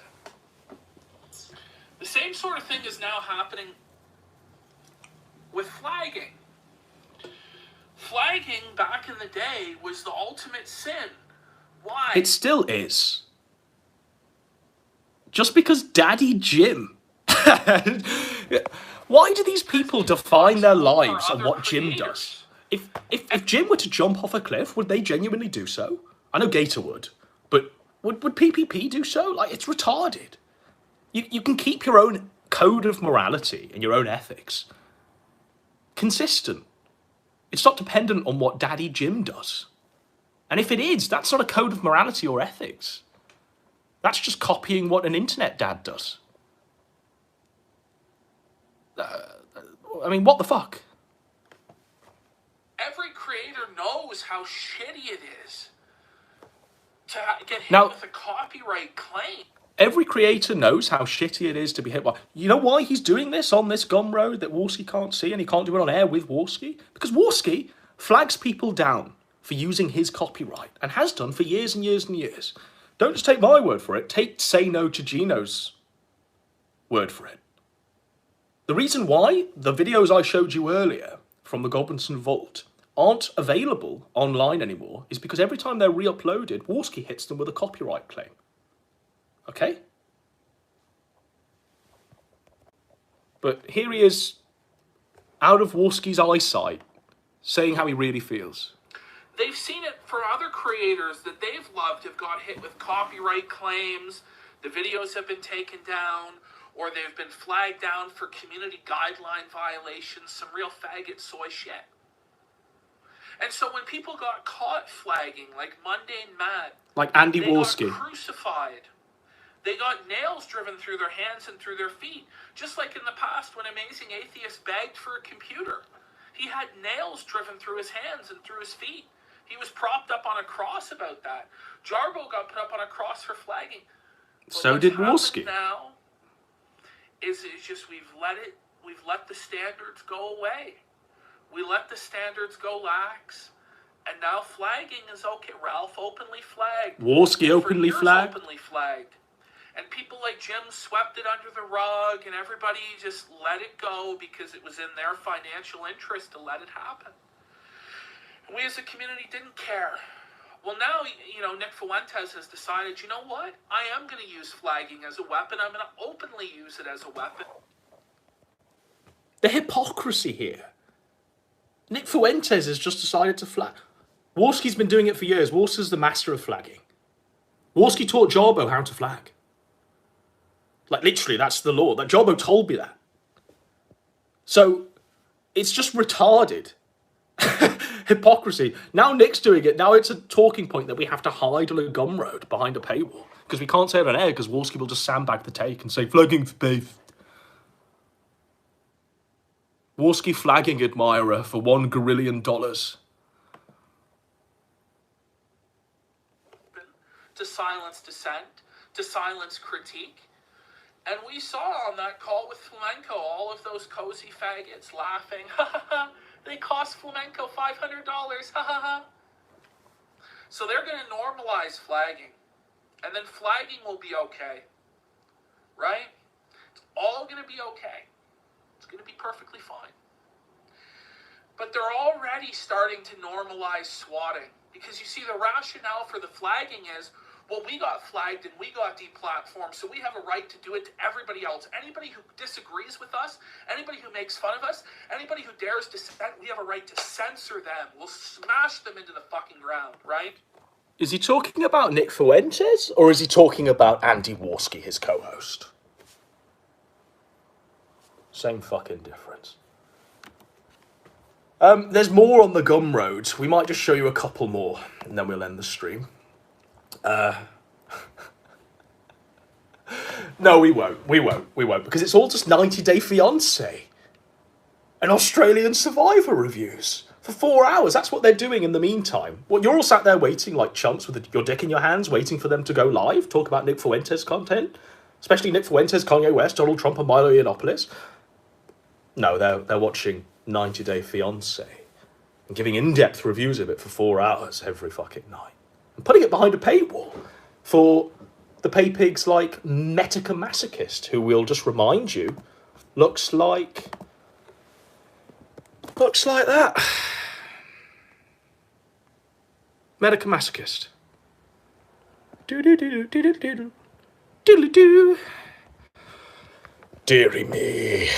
The same sort of thing is now happening with flagging. Flagging back in the day was the ultimate sin. Why? It still is. Just because Daddy Jim... Why do these people define their lives on what Jim does? If Jim were to jump off a cliff, would they genuinely do so? I know Gator would, but would PPP do so? Like, it's retarded. You can keep your own code of morality and your own ethics consistent. It's not dependent on what Daddy Jim does. And if it is, that's not a code of morality or ethics. That's just copying what an internet dad does. I mean, what the fuck? Every creator knows how shitty it is to get hit Now, with a copyright claim. Every creator knows how shitty it is to be hit by... You know why he's doing this on this gum road that Warski can't see, and he can't do it on air with Warski? Because Warski flags people down for using his copyright, and has done for years and years and years. Don't just take my word for it, take Say No to Gino's word for it. The reason why the videos I showed you earlier from the Goblinson Vault aren't available online anymore is because every time they're re-uploaded, Warski hits them with a copyright claim. Okay? But here he is, out of Warski's eyesight, saying how he really feels. They've seen it for other creators that they've loved have got hit with copyright claims, the videos have been taken down, or they've been flagged down for community guideline violations, some real faggot soy shit. And so when people got caught flagging, like Mundane Mad, like Andy they Warski, got crucified. They got nails driven through their hands and through their feet. Just like in the past when Amazing Atheist begged for a computer. He had nails driven through his hands and through his feet. He was propped up on a cross about that. Jarbo got put up on a cross for flagging. But so did Warski. Now is just we've let the standards go away. We let the standards go lax. And now flagging is okay. Ralph openly flagged. Warski openly flagged. Openly flagged. And people like Jim swept it under the rug, and everybody just let it go because it was in their financial interest to let it happen. And we as a community didn't care. Well, now, you know, Nick Fuentes has decided, you know what? I am going to use flagging as a weapon. I'm going to openly use it as a weapon. The hypocrisy here. Nick Fuentes has just decided to flag. Warski's been doing it for years. Warski's the master of flagging. Warski taught Jarbo how to flag. Like, literally, that's the law. That Jarbo told me that. So, it's just retarded. Hypocrisy. Now Nick's doing it. Now it's a talking point that we have to hide on a gum road behind a paywall. Because we can't say it on air because Warski will just sandbag the take and say, flagging's based. Warski flagging admirer for $1 gorillion. To silence dissent, to silence critique. And we saw on that call with Flamenco all of those cozy faggots laughing. Ha ha ha, they cost Flamenco $500, ha ha ha. So they're going to normalize flagging. And then flagging will be okay. Right? It's all going to be okay. It's going to be perfectly fine. But they're already starting to normalize swatting. Because you see, the rationale for the flagging is, well, we got flagged and we got deplatformed, so we have a right to do it to everybody else. Anybody who disagrees with us, anybody who makes fun of us, anybody who dares dissent, we have a right to censor them. We'll smash them into the fucking ground, right? Is he talking about Nick Fuentes, or is he talking about Andy Warski, his co-host? Same fucking difference. There's more on the Gumroad. We might just show you a couple more, and then we'll end the stream. No, we won't, because it's all just 90 Day Fiancé and Australian Survivor reviews for 4 hours. That's what they're doing in the meantime. What, you're all sat there waiting like chumps with your dick in your hands, waiting for them to go live, talk about Nick Fuentes content, especially Nick Fuentes, Kanye West, Donald Trump, and Milo Yiannopoulos. No, they're watching 90 Day Fiancé and giving in-depth reviews of it for 4 hours every fucking night. And putting it behind a paywall for the pay pigs like Metokur Masochist, who we'll just remind you, looks like that. Metokur Masochist. Do-do-do-do-do-do-do-do-do. Deary me.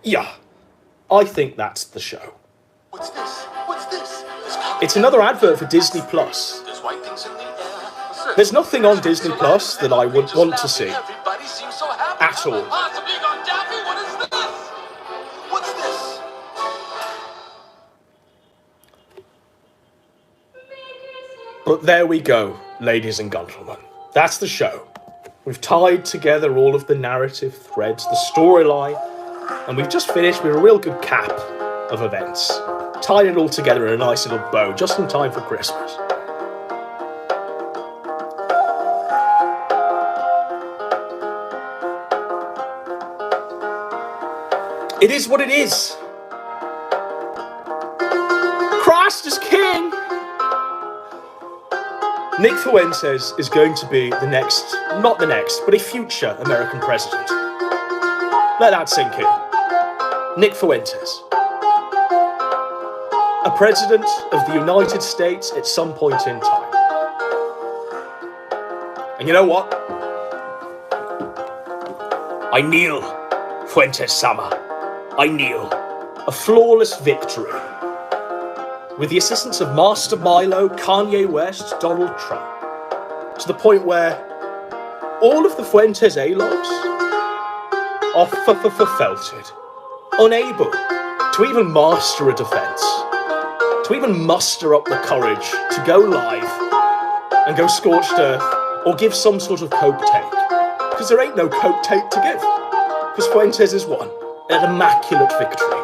Yeah, I think that's the show. What's this? It's another advert for Disney Plus. There's white things in the air. There's nothing on Disney Plus that I would want to see Everybody seems so happy. at all. Possibly gone daffy. What is this? What's this? But there we go, ladies and gentlemen. That's the show. We've tied together all of the narrative threads, the storyline, and we've just finished with a real good cap of events. Tied it all together in a nice little bow, just in time for Christmas. It is what it is. Christ is king. Nick Fuentes is going to be the next, not the next, but a future American president. Let that sink in. Nick Fuentes. A president of the United States at some point in time. And you know what? I kneel, Fuentes-sama. I kneel. A flawless victory. With the assistance of Master Milo, Kanye West, Donald Trump. To the point where all of the Fuentes A-logs are felted. Unable to even master a defense. To even muster up the courage to go live and go scorched earth or give some sort of coke take. Because there ain't no coke take to give. Because Fuentes has won an immaculate victory.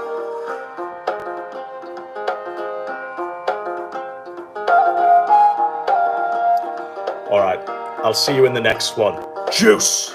Alright, I'll see you in the next one. Juice!